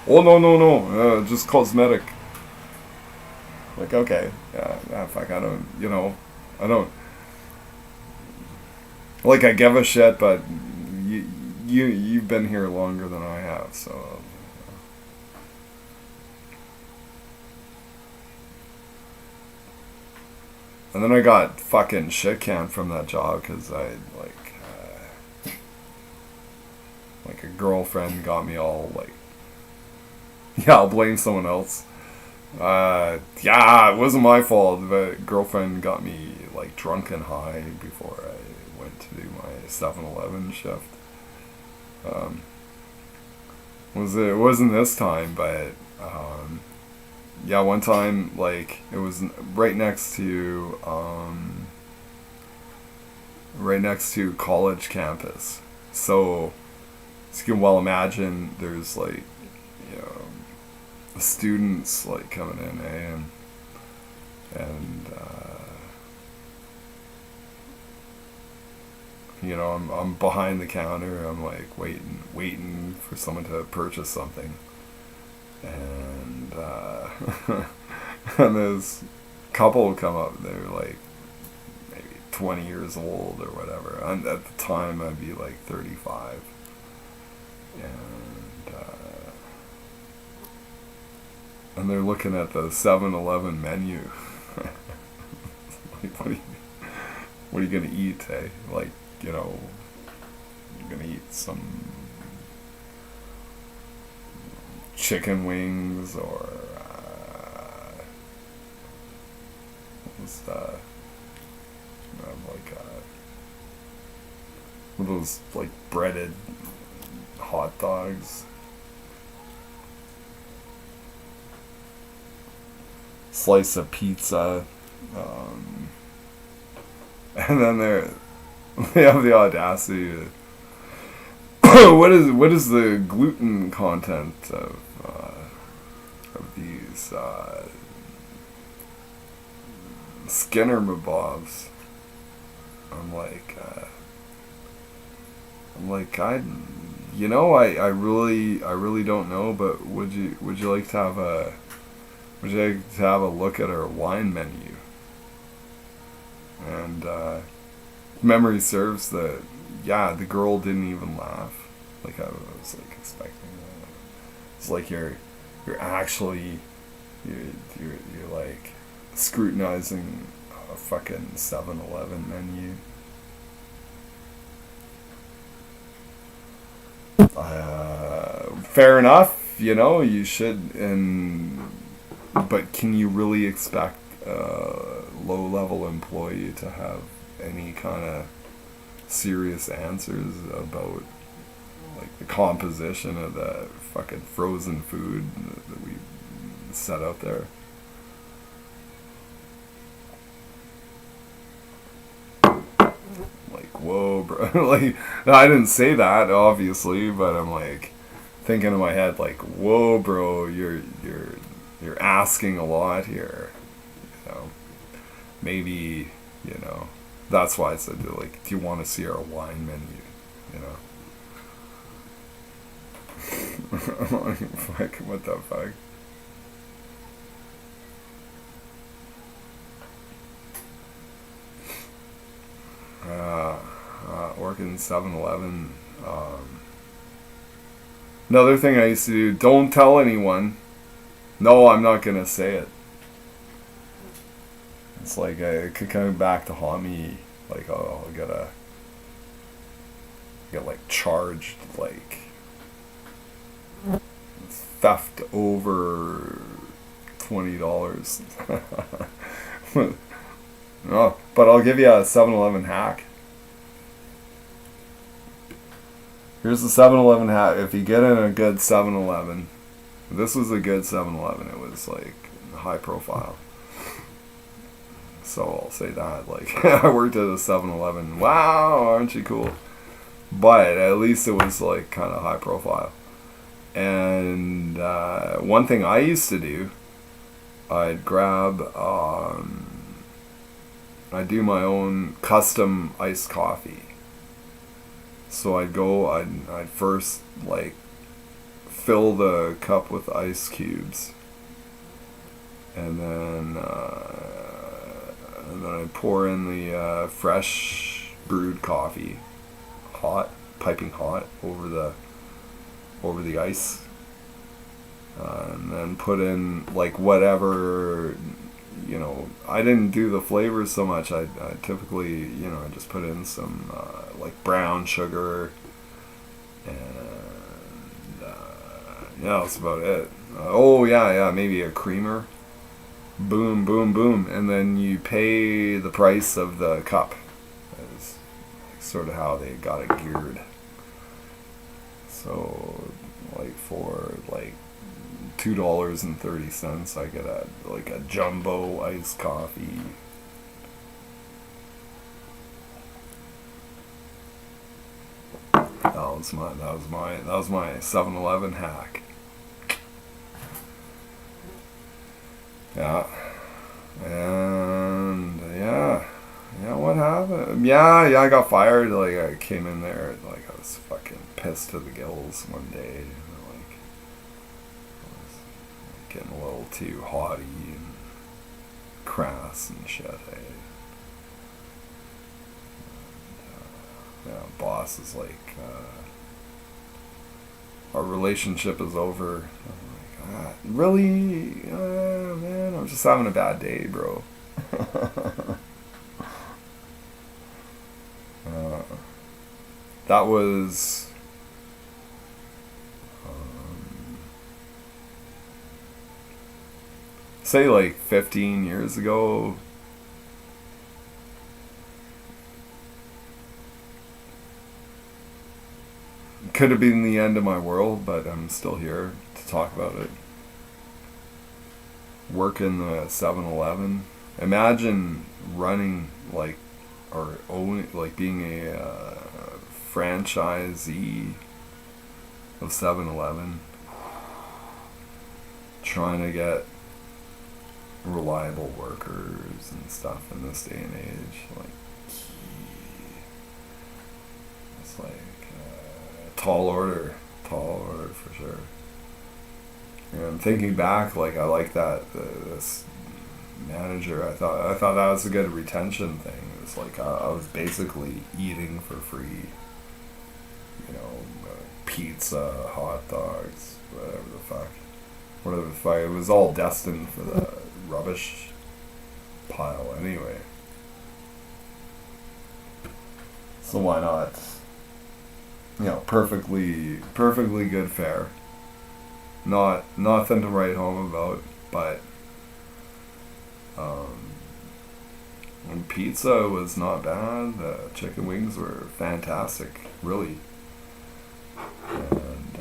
Oh no, just cosmetic. Like, okay, yeah, fuck, I don't, like, I give a shit, but you've been here longer than I have, so. And then I got fucking shit canned from that job because I, like a girlfriend got me all, like, yeah, I'll blame someone else. Yeah, it wasn't my fault, but girlfriend got me, like, drunk and high before I went to do my 7-Eleven shift. It wasn't this time, but, yeah, one time, like, it was right next to college campus. So, as you can well imagine, there's, like, you know, students like coming in, and I'm behind the counter. I'm like waiting for someone to purchase something, and and this couple would come up. They were like maybe 20 years old or whatever. And at the time, I'd be like 35, and they're looking at the 7-Eleven menu. Like, what are you gonna eat, eh? Like, you know, you're gonna eat some chicken wings or what was that? Like one of those like breaded hot dogs. Slice of pizza. And then they have the audacity to what is the gluten content of these Skinner mabobs? I'm like I really don't know, but would you like to have a look at our wine menu? And memory serves that, yeah, the girl didn't even laugh. Like I was like expecting that. It's like you're actually you're like scrutinizing a fucking 7-Eleven menu. Fair enough, you should, but can you really expect a low-level employee to have any kind of serious answers about like the composition of the fucking frozen food that we set out there? Like, whoa, bro. Like, no, I didn't say that, obviously, but I'm like thinking in my head, like, whoa, bro, you're asking a lot here. Maybe, that's why I said, like, do you want to see our wine menu? Fuck, what the fuck? Working 7-Eleven. Another thing I used to do, don't tell anyone. No, I'm not gonna say it. It's like it could come back to haunt me. Like, oh, I get like charged, like theft over $20. Oh, but I'll give you a 7-Eleven hack. Here's the 7-Eleven hack. If you get in a good 7-Eleven, this was a good 7-Eleven. It was like high profile. So I'll say that. Like, I worked at a 7-Eleven. Wow, aren't you cool? But at least it was like kind of high profile. And one thing I used to do, I'd grab, I'd do my own custom iced coffee. So I'd first like fill the cup with ice cubes, and then I'd pour in the fresh brewed coffee, hot, piping hot over the ice, and then put in like whatever. I didn't do the flavors so much. I typically, I just put in some like brown sugar, and yeah, that's about it. Oh yeah, maybe a creamer. Boom, boom, boom, and then you pay the price of the cup. That's sort of how they got it geared. So, like for like $2.30, I get a jumbo iced coffee. That was my 7-Eleven hack. Yeah, and what happened? Yeah, I got fired. Like I came in there, like I was fucking pissed to the gills one day. Getting a little too haughty and crass and shit. Boss is like, our relationship is over. I'm like, really? Man, I'm just having a bad day, bro. that was say like 15 years ago. Could have been the end of my world, but I'm still here to talk about it. Work in the 7-Eleven. Imagine running like, or owning, like being a franchisee of 7-Eleven, trying to get reliable workers and stuff in this day and age. Like, it's like tall order for sure. And thinking back, like I like that this manager. I thought that was a good retention thing. It was like I was basically eating for free. You know, pizza, hot dogs, whatever the fuck. It was all destined for the rubbish pile anyway. So why not? You know, perfectly good fare. Not nothing to write home about, but and pizza was not bad. The chicken wings were fantastic, really. And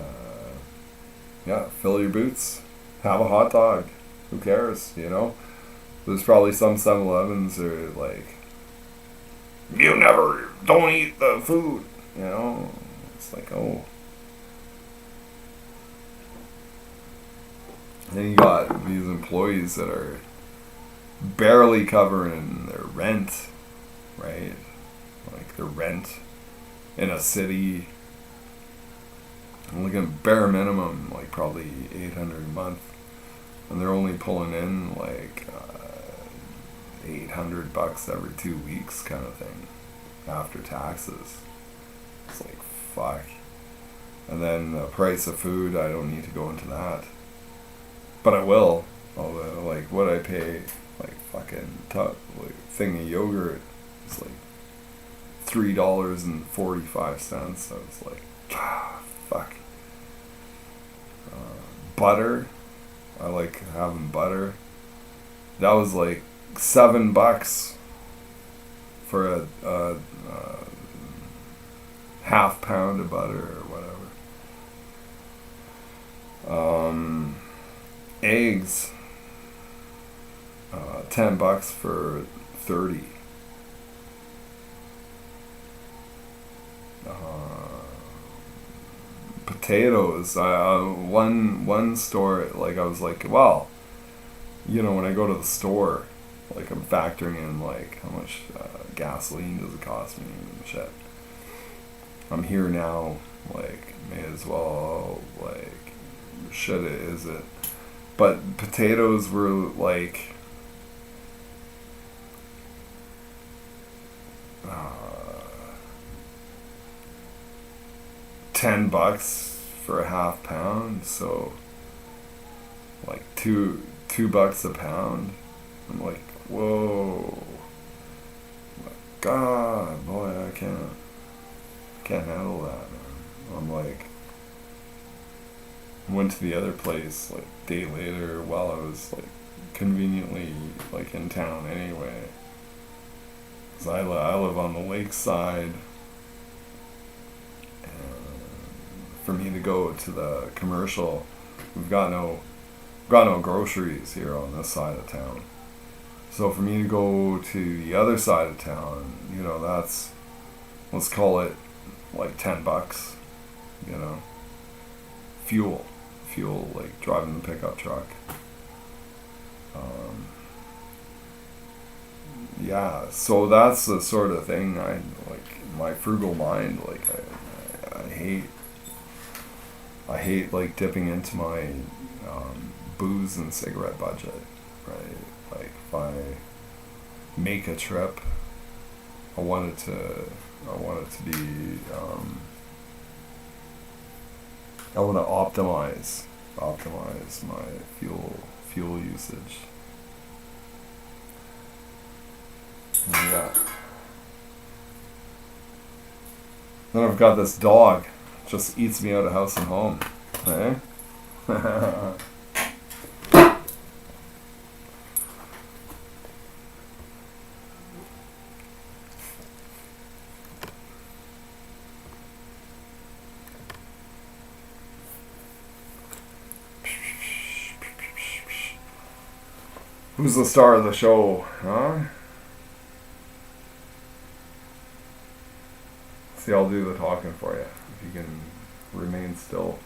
yeah, fill your boots, have a hot dog. Who cares? You know, there's probably some 7-Elevens that are like, you never don't eat the food. You know, it's like, oh. Then you got these employees that are barely covering their rent, right? Like their rent in a city, I'm looking at bare minimum, like probably $800 a month, and they're only pulling in like $800 every 2 weeks, kind of thing, after taxes. It's like fuck. And then the price of food, I don't need to go into that. But I will. Although, like, what I pay, like, fucking thing of yogurt is like $3.45. I was like, fuck. Butter. I like having butter. That was like $7 for a half pound of butter or whatever. Eggs, $10 for 30. Potatoes. One store, like I was like, well, you know, when I go to the store, like I'm factoring in like how much gasoline does it cost me and shit. I'm here now, like may as well, like, shit it is it. But potatoes were like $10 for a half pound, so like $2 a pound. I'm like, whoa, God, boy, I can't handle that, man. I'm like, went to the other place like a day later while I was like conveniently like in town anyway, because I live on the lakeside, and for me to go to the commercial, we've got no groceries here on this side of town. So for me to go to the other side of town, you know, that's, let's call it like $10, you know, fuel, like driving the pickup truck. Yeah, so that's the sort of thing I like. My frugal mind, like I hate like dipping into my booze and cigarette budget, right? Like if I make a trip, I want it to be I want to optimize my fuel usage. Yeah. Then I've got this dog. Just eats me out of house and home. Eh? Who's the star of the show, huh? See, I'll do the talking for you, if you can remain still.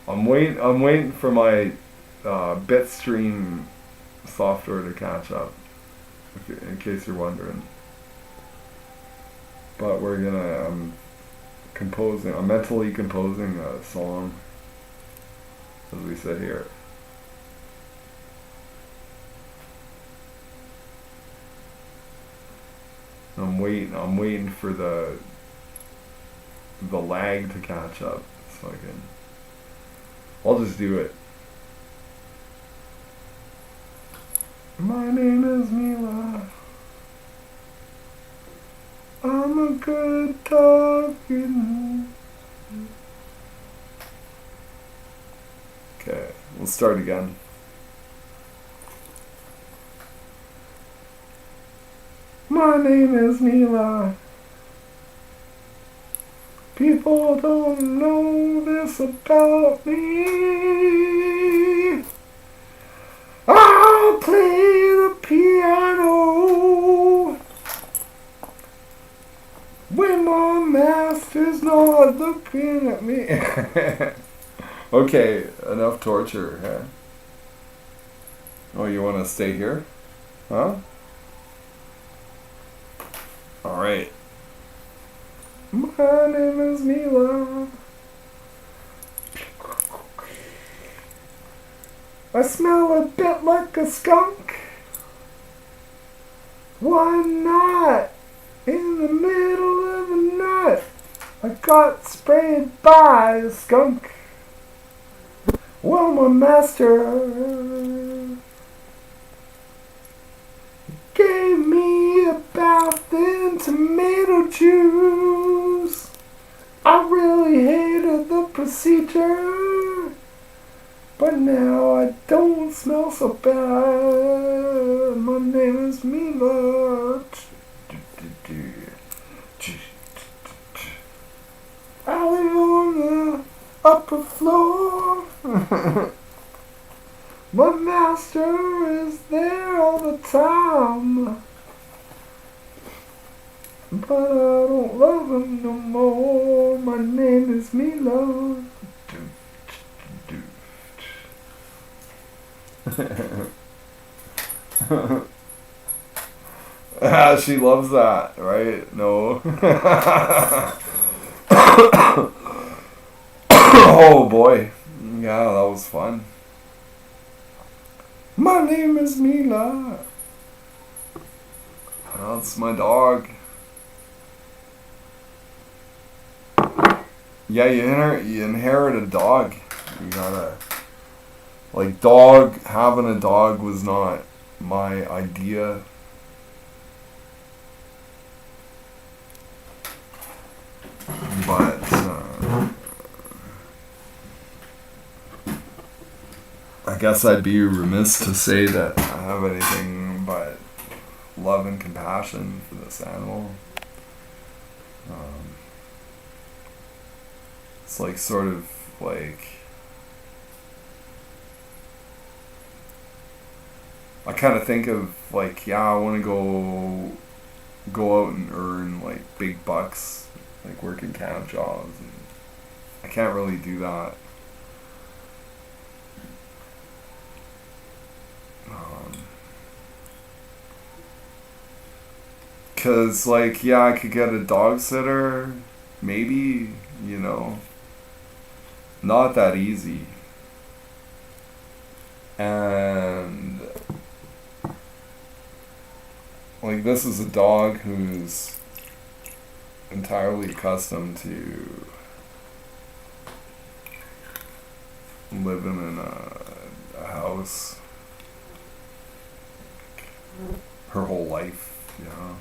I'm waiting for my Bitstream software to catch up, in case you're wondering. But I'm mentally composing a song as we sit here. I'm waiting for the lag to catch up so I'll just do it. My name is Mila. I'm a good talking. Okay, we'll start again. My name is Mila. People don't know this about me. I'll play the piano when my master's not looking at me. Okay, enough torture, huh? Oh, you want to stay here? Huh? Alright. My name is Mila. I smell a bit like a skunk. One night in the middle of the night, I got sprayed by a skunk. Well, my master gave me a bath in tomato juice. I really hated the procedure, but now I don't smell so bad. My name is Mila. I live on the upper floor. My master is there all the time, but I don't love him no more. My name is Mila. She loves that, right? No. Oh boy. Yeah, that was fun. My name is Mila. That's my dog. Yeah, you inherit a dog. You gotta... Like, having a dog was not my idea. But, I guess I'd be remiss to say that I have anything but love and compassion for this animal. It's like sort of like... I kind of think of like, yeah, I want to go out and earn like big bucks, like working camp jobs, and I can't really do that. Cause like, yeah, I could get a dog sitter, maybe, not that easy. And like this is a dog who's entirely accustomed to living in a house her whole life, you know.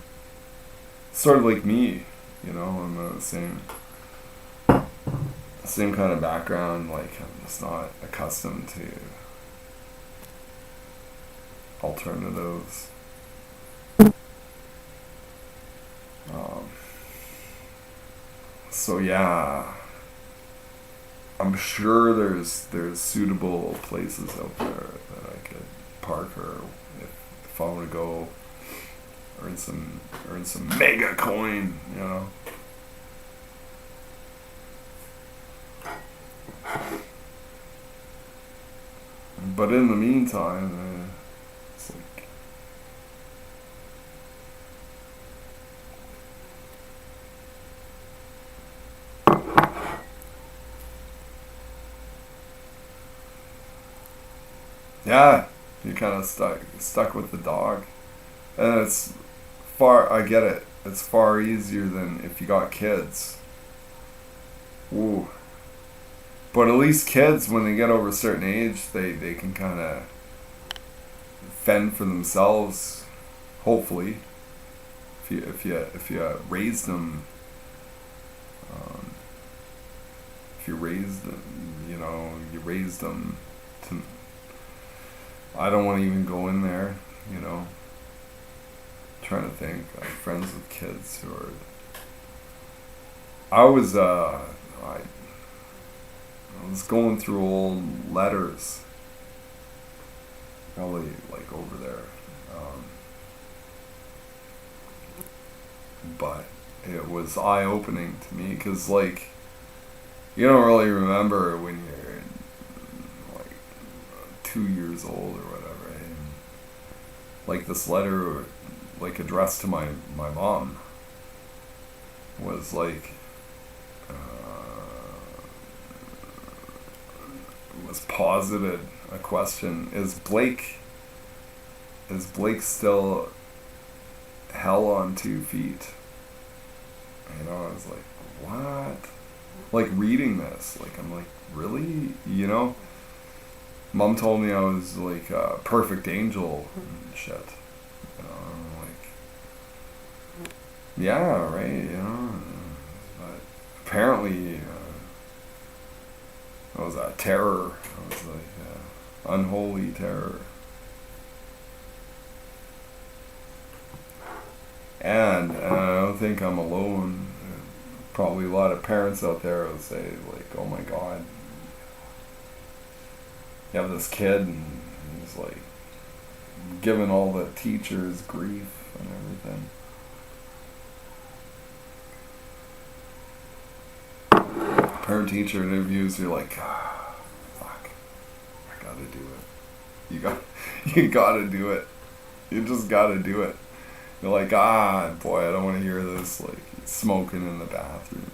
Sort of like me, you know. I'm the same kind of background. Like I'm just not accustomed to alternatives. So yeah, I'm sure there's suitable places out there that I could park her if I want to go earn some mega coin, you know. But in the meantime, it's like yeah, you kind of stuck with the dog, and it's far. I get it. It's far easier than if you got kids. Ooh. But at least kids, when they get over a certain age, they can kind of fend for themselves. Hopefully, if you raise them, um, if you raise them, you know, you raise them to. I don't want to even go in there, you know. I'm trying to think. I have friends with kids who are. I was going through old letters, probably like over there, but it was eye-opening to me because like you don't really remember when you're like 2 years old or whatever, and like this letter, like addressed to my mom, was like. Was posited a question: Is Blake still hell on 2 feet? You know, I was like, what? Like reading this, like I'm like, really? You know, Mom told me I was like a perfect angel and shit. You know, I'm like, yeah, right. You know, but apparently. I was a terror. I was like unholy terror. And I don't think I'm alone. Probably a lot of parents out there will say like, "Oh my God, you have this kid and he's like giving all the teachers grief and everything." Parent-teacher interviews, you're like, fuck, I gotta do it. You gotta do it. You just gotta do it. You're like, boy, I don't want to hear this, like, smoking in the bathroom.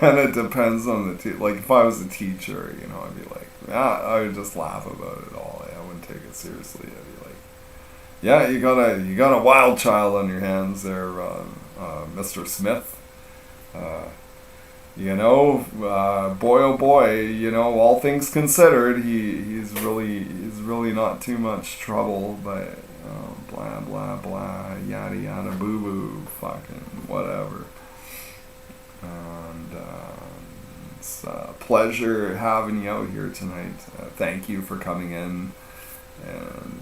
Or and it depends on the like, if I was a teacher, you know, I'd be like, I would just laugh about it all. I wouldn't take it seriously. I'd be like, yeah, you got a wild child on your hands there, Mr. Smith. You know, boy oh boy, you know, all things considered, he's really not too much trouble, but blah blah blah, yada yada, boo boo, fucking whatever. And it's a pleasure having you out here tonight. Thank you for coming in. And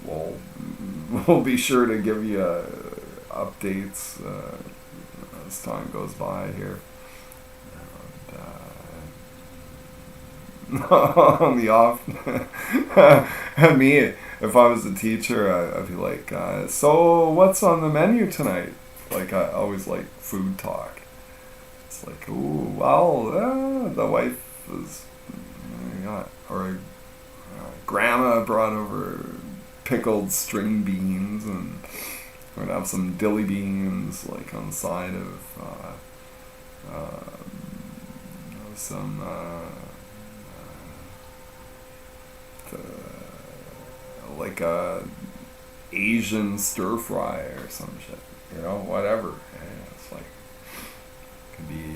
we'll be sure to give you updates as time goes by here. And, on the off, me, if I was a teacher, I'd be like, so what's on the menu tonight? Like I always like food talk. It's like, ooh, well, the wife is, or grandma brought over pickled string beans, and we're gonna have some dilly beans like on the side of some like a Asian stir fry or some shit. You know, whatever. Yeah, it's like could be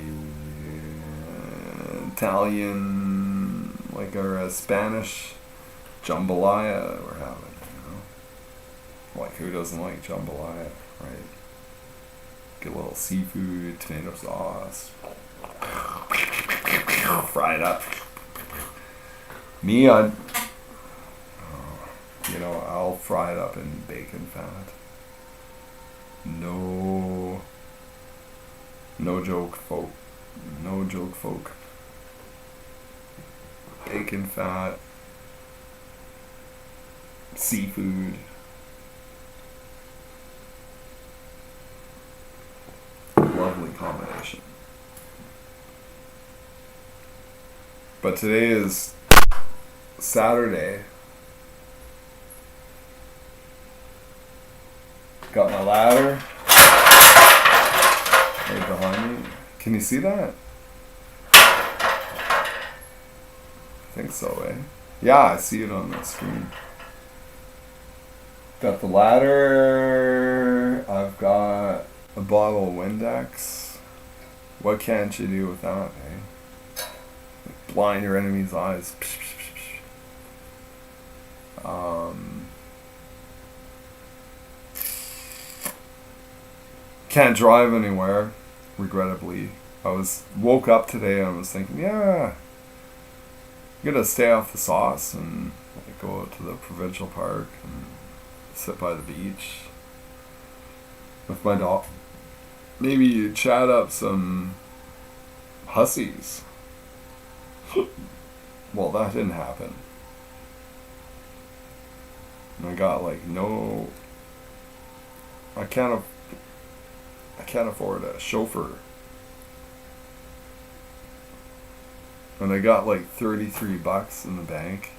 Italian, like or a Spanish jambalaya we're having. You know, like who doesn't like jambalaya, right? Get a little seafood, tomato sauce, fry it up. Me, I'll fry it up in bacon fat. No joke, folk. No joke, folk. Bacon fat, seafood. Lovely combination. But today is Saturday. Got my ladder right behind me. Can you see that? I think so, eh? Yeah, I see it on the screen. Got the ladder. I've got a bottle of Windex. What can't you do with that, eh? Blind your enemy's eyes. Can't drive anywhere, regrettably. Woke up today and I was thinking, yeah, I'm gonna stay off the sauce and like, go out to the provincial park and sit by the beach with my dog. Maybe chat up some hussies. Well, that didn't happen. And I got like I can't afford a chauffeur. And I got like $33 in the bank.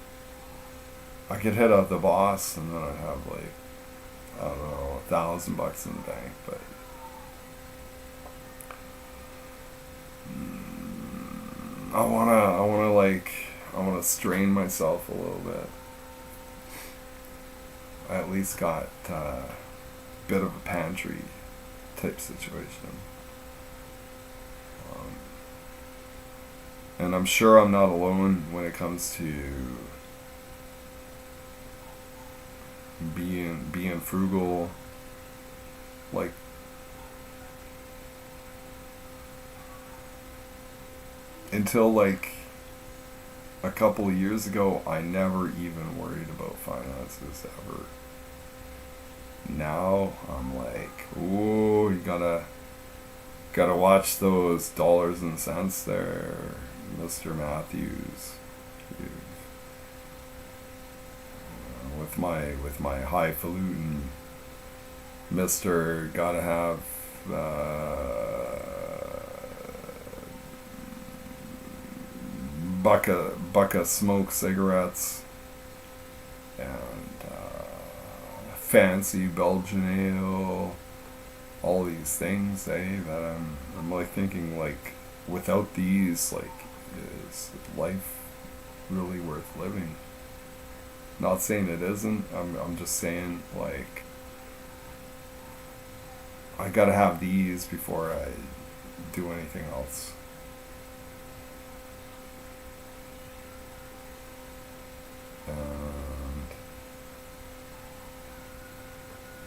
I could hit up the boss and then I'd have like, I don't know, $1,000 in the bank, but I wanna strain myself a little bit. I at least got a bit of a pantry type situation. And I'm sure I'm not alone when it comes to being frugal. Like, until like a couple of years ago, I never even worried about finances ever. Now I'm like, ooh, you gotta watch those dollars and cents there, Mr. Mathews. With my highfalutin Mr. Gotta have buck of smoked cigarettes and fancy Belgian ale, all these things, that I'm like thinking, like, without these, like, is life really worth living? Not saying it isn't. I'm just saying, like, I gotta have these before I do anything else. And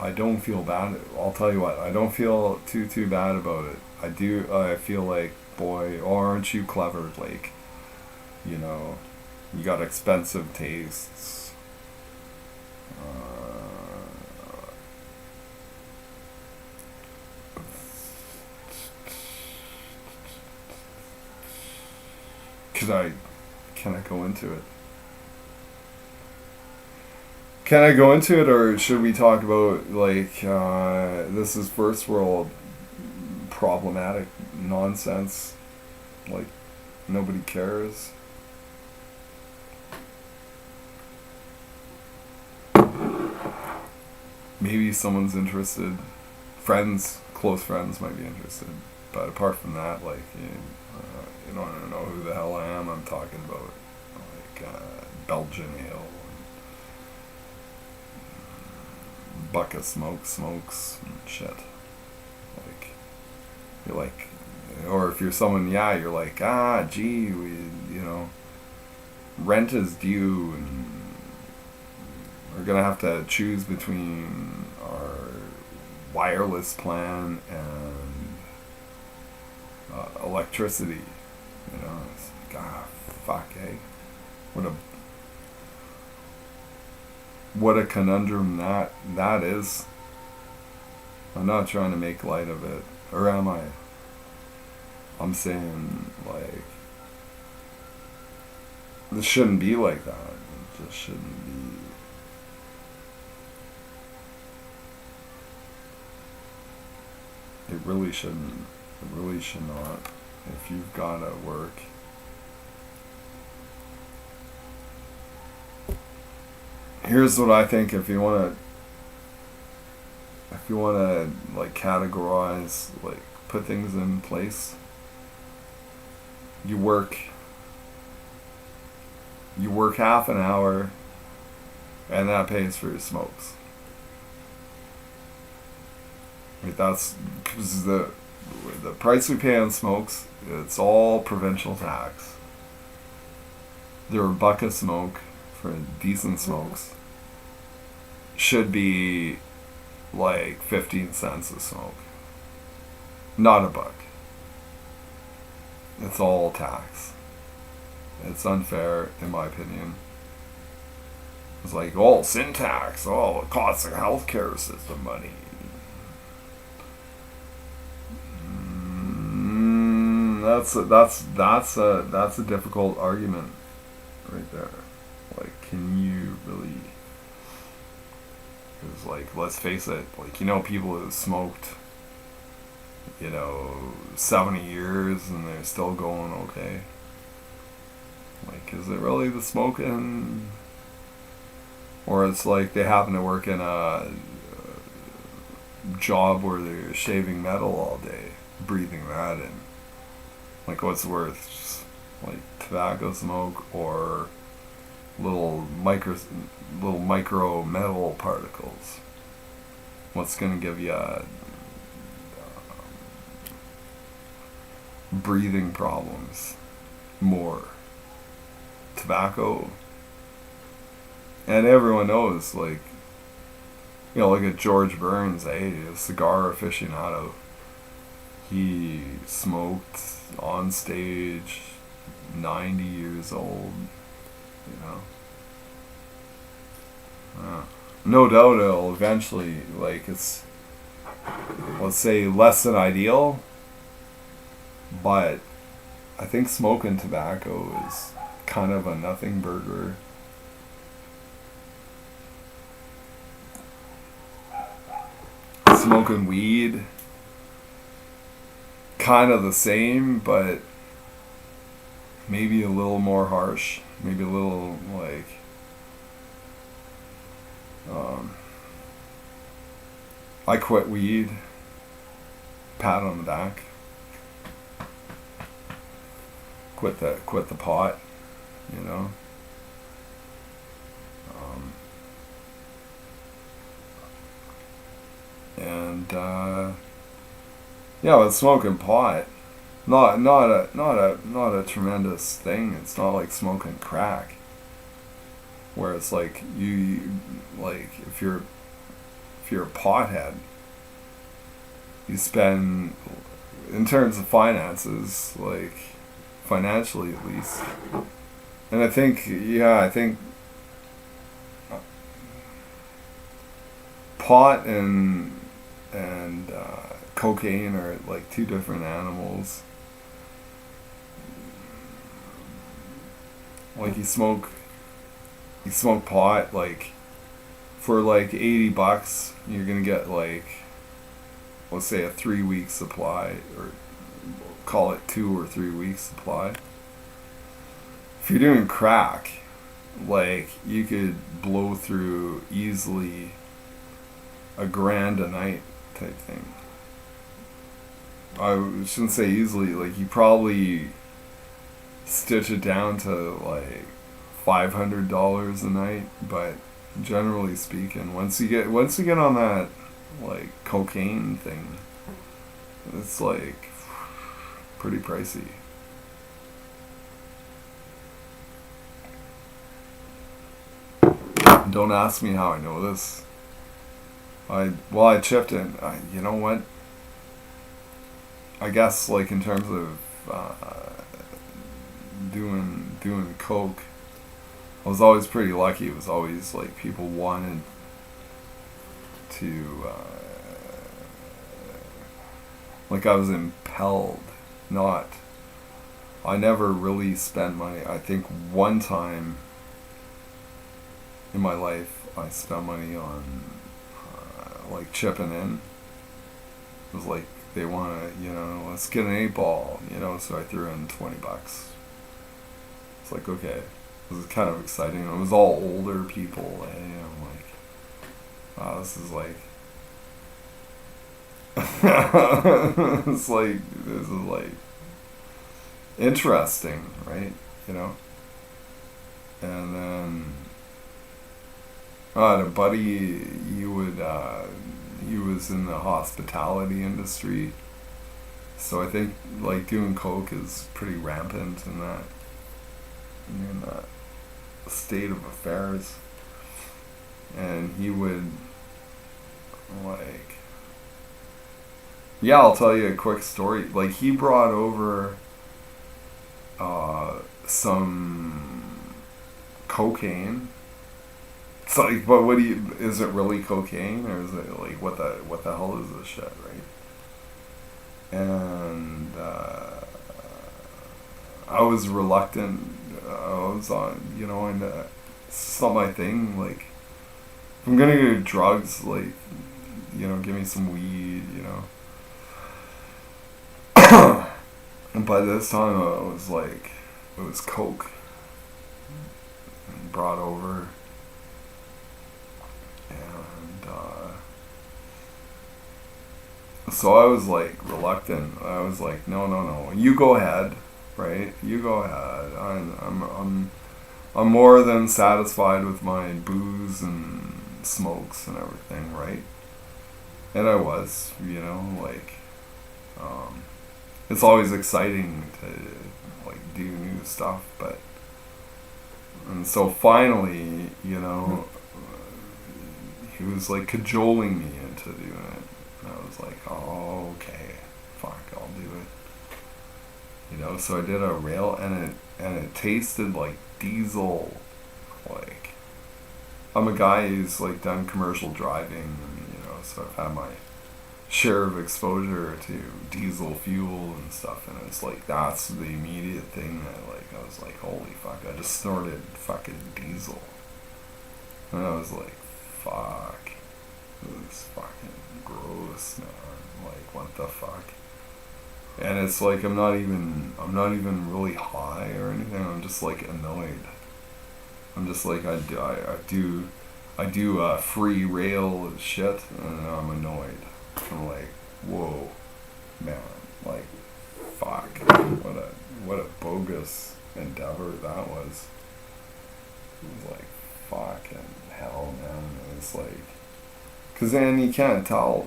I don't feel bad. I'll tell you what, I don't feel too bad about it. I feel like, boy, aren't you clever, Blake? You know, you got expensive tastes. Can I go into it? Can I go into it, or should we talk about, like, this is first world problematic nonsense? Like, nobody cares? Maybe someone's interested. Close friends might be interested. But apart from that, like, you don't know who the hell I am. I'm talking about, like, Belgian ale. bucket of smokes and shit. Like, you're like, or if you're someone, yeah, you're like, gee, rent is due, and we're gonna have to choose between our wireless plan and electricity. It's like, fuck, eh? What a conundrum that is. I'm not trying to make light of it, or am I? I'm saying, like, this shouldn't be like that. It just shouldn't be. It really shouldn't. It really should not. If you've got to work. Here's what I think. If you want to like categorize, like put things in place, you work half an hour, and that pays for your smokes. Right, that's because the price we pay on smokes, it's all provincial tax. They're a buck of smoke for decent smokes. Should be like 15 cents a smoke. Not a buck. It's all tax. It's unfair, in my opinion. It's like, sin tax. It costs the healthcare system money. That's a difficult argument right there. Like, can you really? Because, like, let's face it. Like, people who smoked, 70 years and they're still going okay. Like, is it really the smoking? Or it's like they happen to work in a job where they're shaving metal all day, breathing that in. Like, what's worse? Just, like, tobacco smoke or little micro metal particles? What's gonna give you breathing problems more? Tobacco? And everyone knows, like, look at George Burns, a cigar aficionado. He smoked on stage, 90 years old, No doubt it'll eventually, like, it's, let's say, less than ideal, but I think smoking tobacco is kind of a nothing burger. Smoking weed, kind of the same, but maybe a little more harsh, maybe a little, like, I quit weed, pat on the back, quit the pot, and with smoking pot, not a tremendous thing. It's not like smoking crack, where it's like if you're a pothead, you spend, in terms of finances, like financially at least, and I think pot and cocaine are like two different animals. Like, you smoke pot, like, for like $80, you're gonna get, like, let's say a 3-week supply, or call it 2 or 3 weeks supply. If you're doing crack, like, you could blow through easily $1,000 a night type thing. I shouldn't say easily, like, you probably stitch it down to like $500 a night, but Generally speaking, once you get on that like cocaine thing, it's like pretty pricey. Don't ask me how I know this. I chipped in. You know what? I guess like in terms of doing coke, I was always pretty lucky. It was always like people wanted to like I was impelled, not. I never really spent money. I think one time in my life I spent money on like chipping in. It was like they want to, let's get an 8 ball, so I threw in $20. It's like, okay, this is kind of exciting. It was all older people, and I'm like, wow, this is like, this is like interesting, right? And then I had a buddy. He was in the hospitality industry, so I think like doing coke is pretty rampant in that state of affairs. And he would like, yeah, I'll tell you a quick story. Like he brought over some cocaine. It's like, but is it really cocaine, or is it like, what the hell is this shit, right? And I was reluctant. I was on, and it's not my thing. Like, if I'm gonna do drugs, like, give me some weed, And by this time, it was coke and brought over. So I was like reluctant. I was like, no, you go ahead, right? You go ahead. I'm more than satisfied with my booze and smokes and everything, right? And I was, like, it's always exciting to like do new stuff, and so finally, he was like cajoling me into doing it. And I was like, oh, okay, fuck, I'll do it. So I did a rail, and it tasted like diesel. Like, I'm a guy who's like done commercial driving, and, so I've had my share of exposure to diesel fuel and stuff, and it's like that's the immediate thing that like I was like, holy fuck, I just snorted fucking diesel, and I was like, fuck, this is fucking gross, man. Like, what the fuck? And it's like I'm not even really high or anything. I'm just like annoyed. I'm just like, I do free rail and shit, and I'm annoyed. I'm like, whoa, man, like, fuck, what a bogus endeavor that was. It was like, fucking hell, man. It's like, because then you can't tell,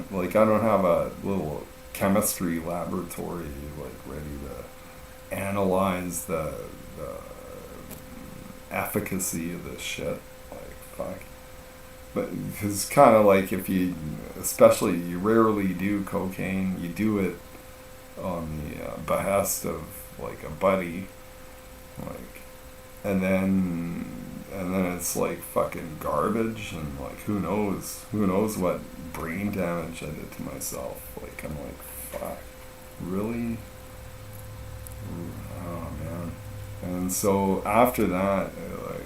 like, I don't have a little chemistry laboratory, like, ready to analyze the efficacy of this shit. Like, fuck. But because kind of like, especially you rarely do cocaine, you do it on the behest of like a buddy, like, and then it's like fucking garbage, and like who knows what brain damage I did to myself. Like, I'm like, fuck, really? Oh man. And so after that, like,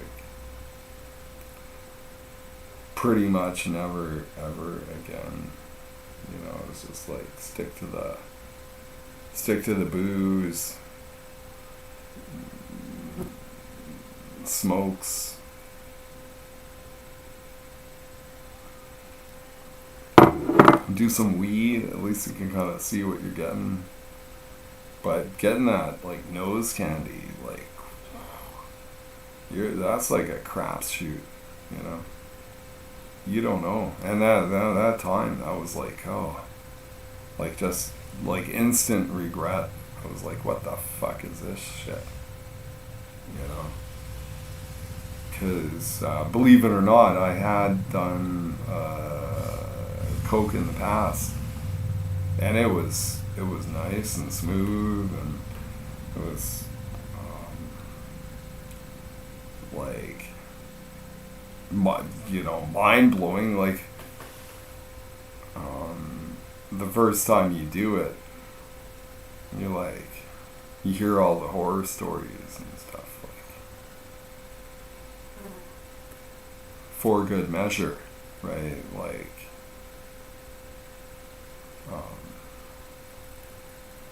pretty much never ever again. It was just like stick to the booze, smokes, do some weed. At least you can kind of see what you're getting. But getting that like nose candy, like, that's like a crapshoot. you know. You don't know. And that time, that was like, oh, like just like instant regret. I was like, what the fuck is this shit? You know? Because believe it or not, I had done coke in the past, and it was nice and smooth, and it was like mind blowing. Like the first time you do it, you're like, you hear all the horror stories and stuff, like for good measure, right? Like,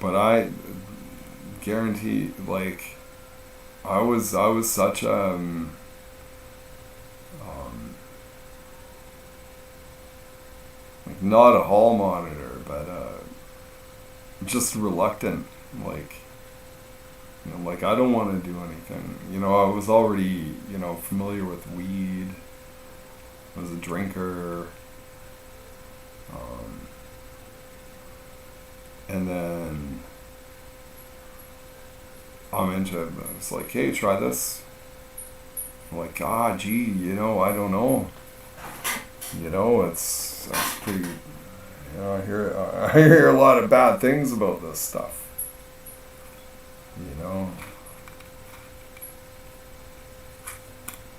but I guarantee, like, I was such a like not a hall monitor, but just reluctant, like, you know, like I don't want to do anything. You know, I was already, you know, familiar with weed. I was a drinker. And then I'm into it. It's like, hey, try this. I'm like, gee, you know, I don't know. You know, that's pretty. You know, I hear a lot of bad things about this stuff. You know,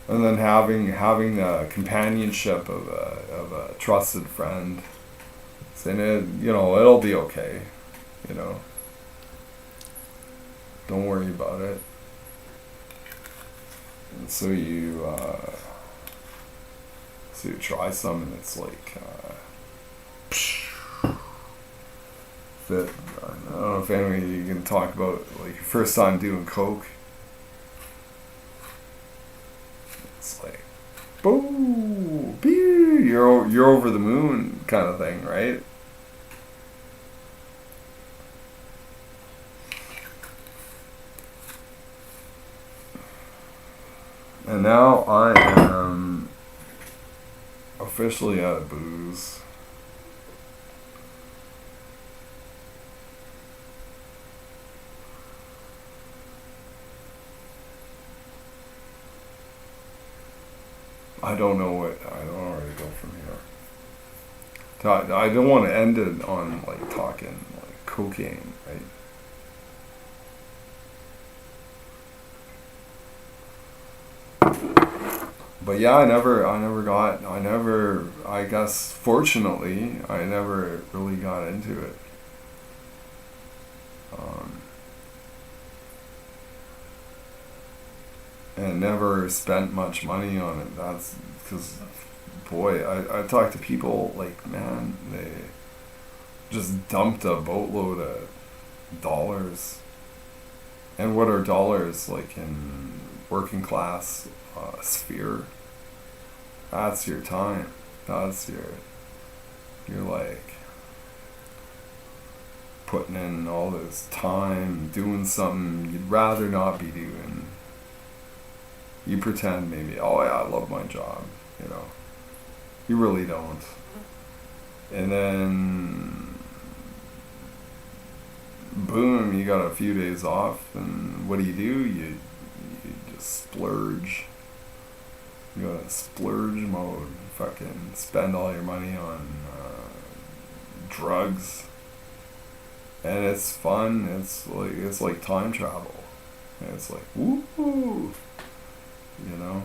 and then having the companionship of a trusted friend, saying it, you know, it'll be okay. You know, don't worry about it. And so you try some, and it's like that. I don't know if anybody, you can talk about like your first time doing coke. It's like, boo, you're over the moon kind of thing, right? And now I am officially out of booze. I don't know where to go from here. I don't want to end it on like talking like cocaine, right? But yeah, I guess fortunately, I never really got into it. And never spent much money on it. That's because, boy, I talk to people like, man, they just dumped a boatload of dollars. And what are dollars like in working class sphere? That's your time. You're like putting in all this time doing something you'd rather not be doing. You pretend maybe, oh yeah, I love my job, you know. You really don't. And then, boom, you got a few days off, and what do? You just splurge. You go to splurge mode. Fucking spend all your money on drugs. And it's fun. It's like time travel. And it's like, woo! You know?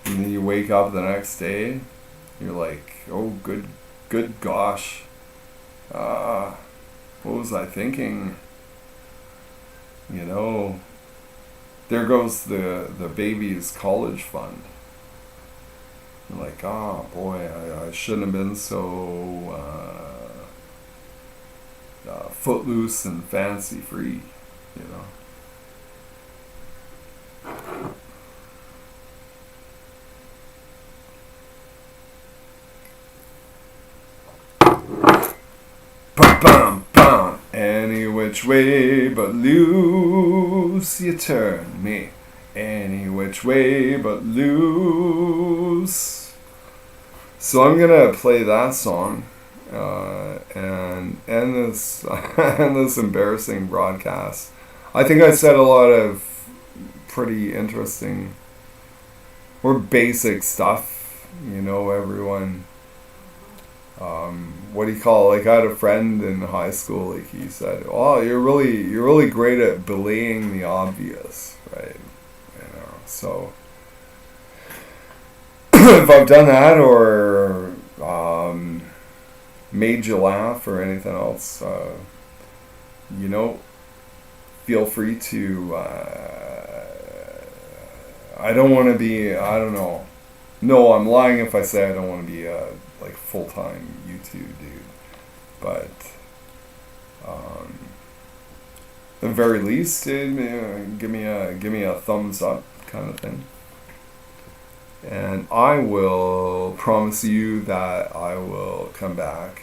And then you wake up the next day, you're like, oh, good gosh. What was I thinking? You know, there goes the baby's college fund. You're like, oh boy, I shouldn't have been so footloose and fancy free, you know. Bum, bum, bum. And Any which way but loose, you turn me. Any which way but loose. So I'm gonna play that song and end this end this embarrassing broadcast. I think I said a lot of pretty interesting or basic stuff. You know, everyone. What do you call it? Like, I had a friend in high school. Like, he said, "Oh, you're really great at belaying the obvious, right?" You know, so if I've done that or made you laugh or anything else, you know, feel free to. I don't want to be. I don't know. No, I'm lying if I say I don't want to be a like full-time YouTube dude. But at the very least, give me a thumbs up kind of thing. And I will promise you that I will come back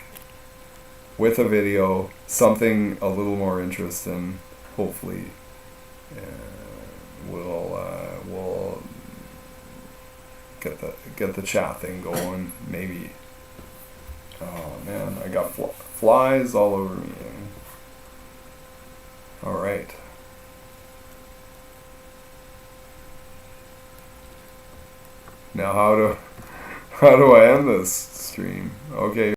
with a video, something a little more interesting, hopefully. We'll get the chat thing going, maybe. Oh man, I got flies all over me. All right. Now how do I end this stream? Okay.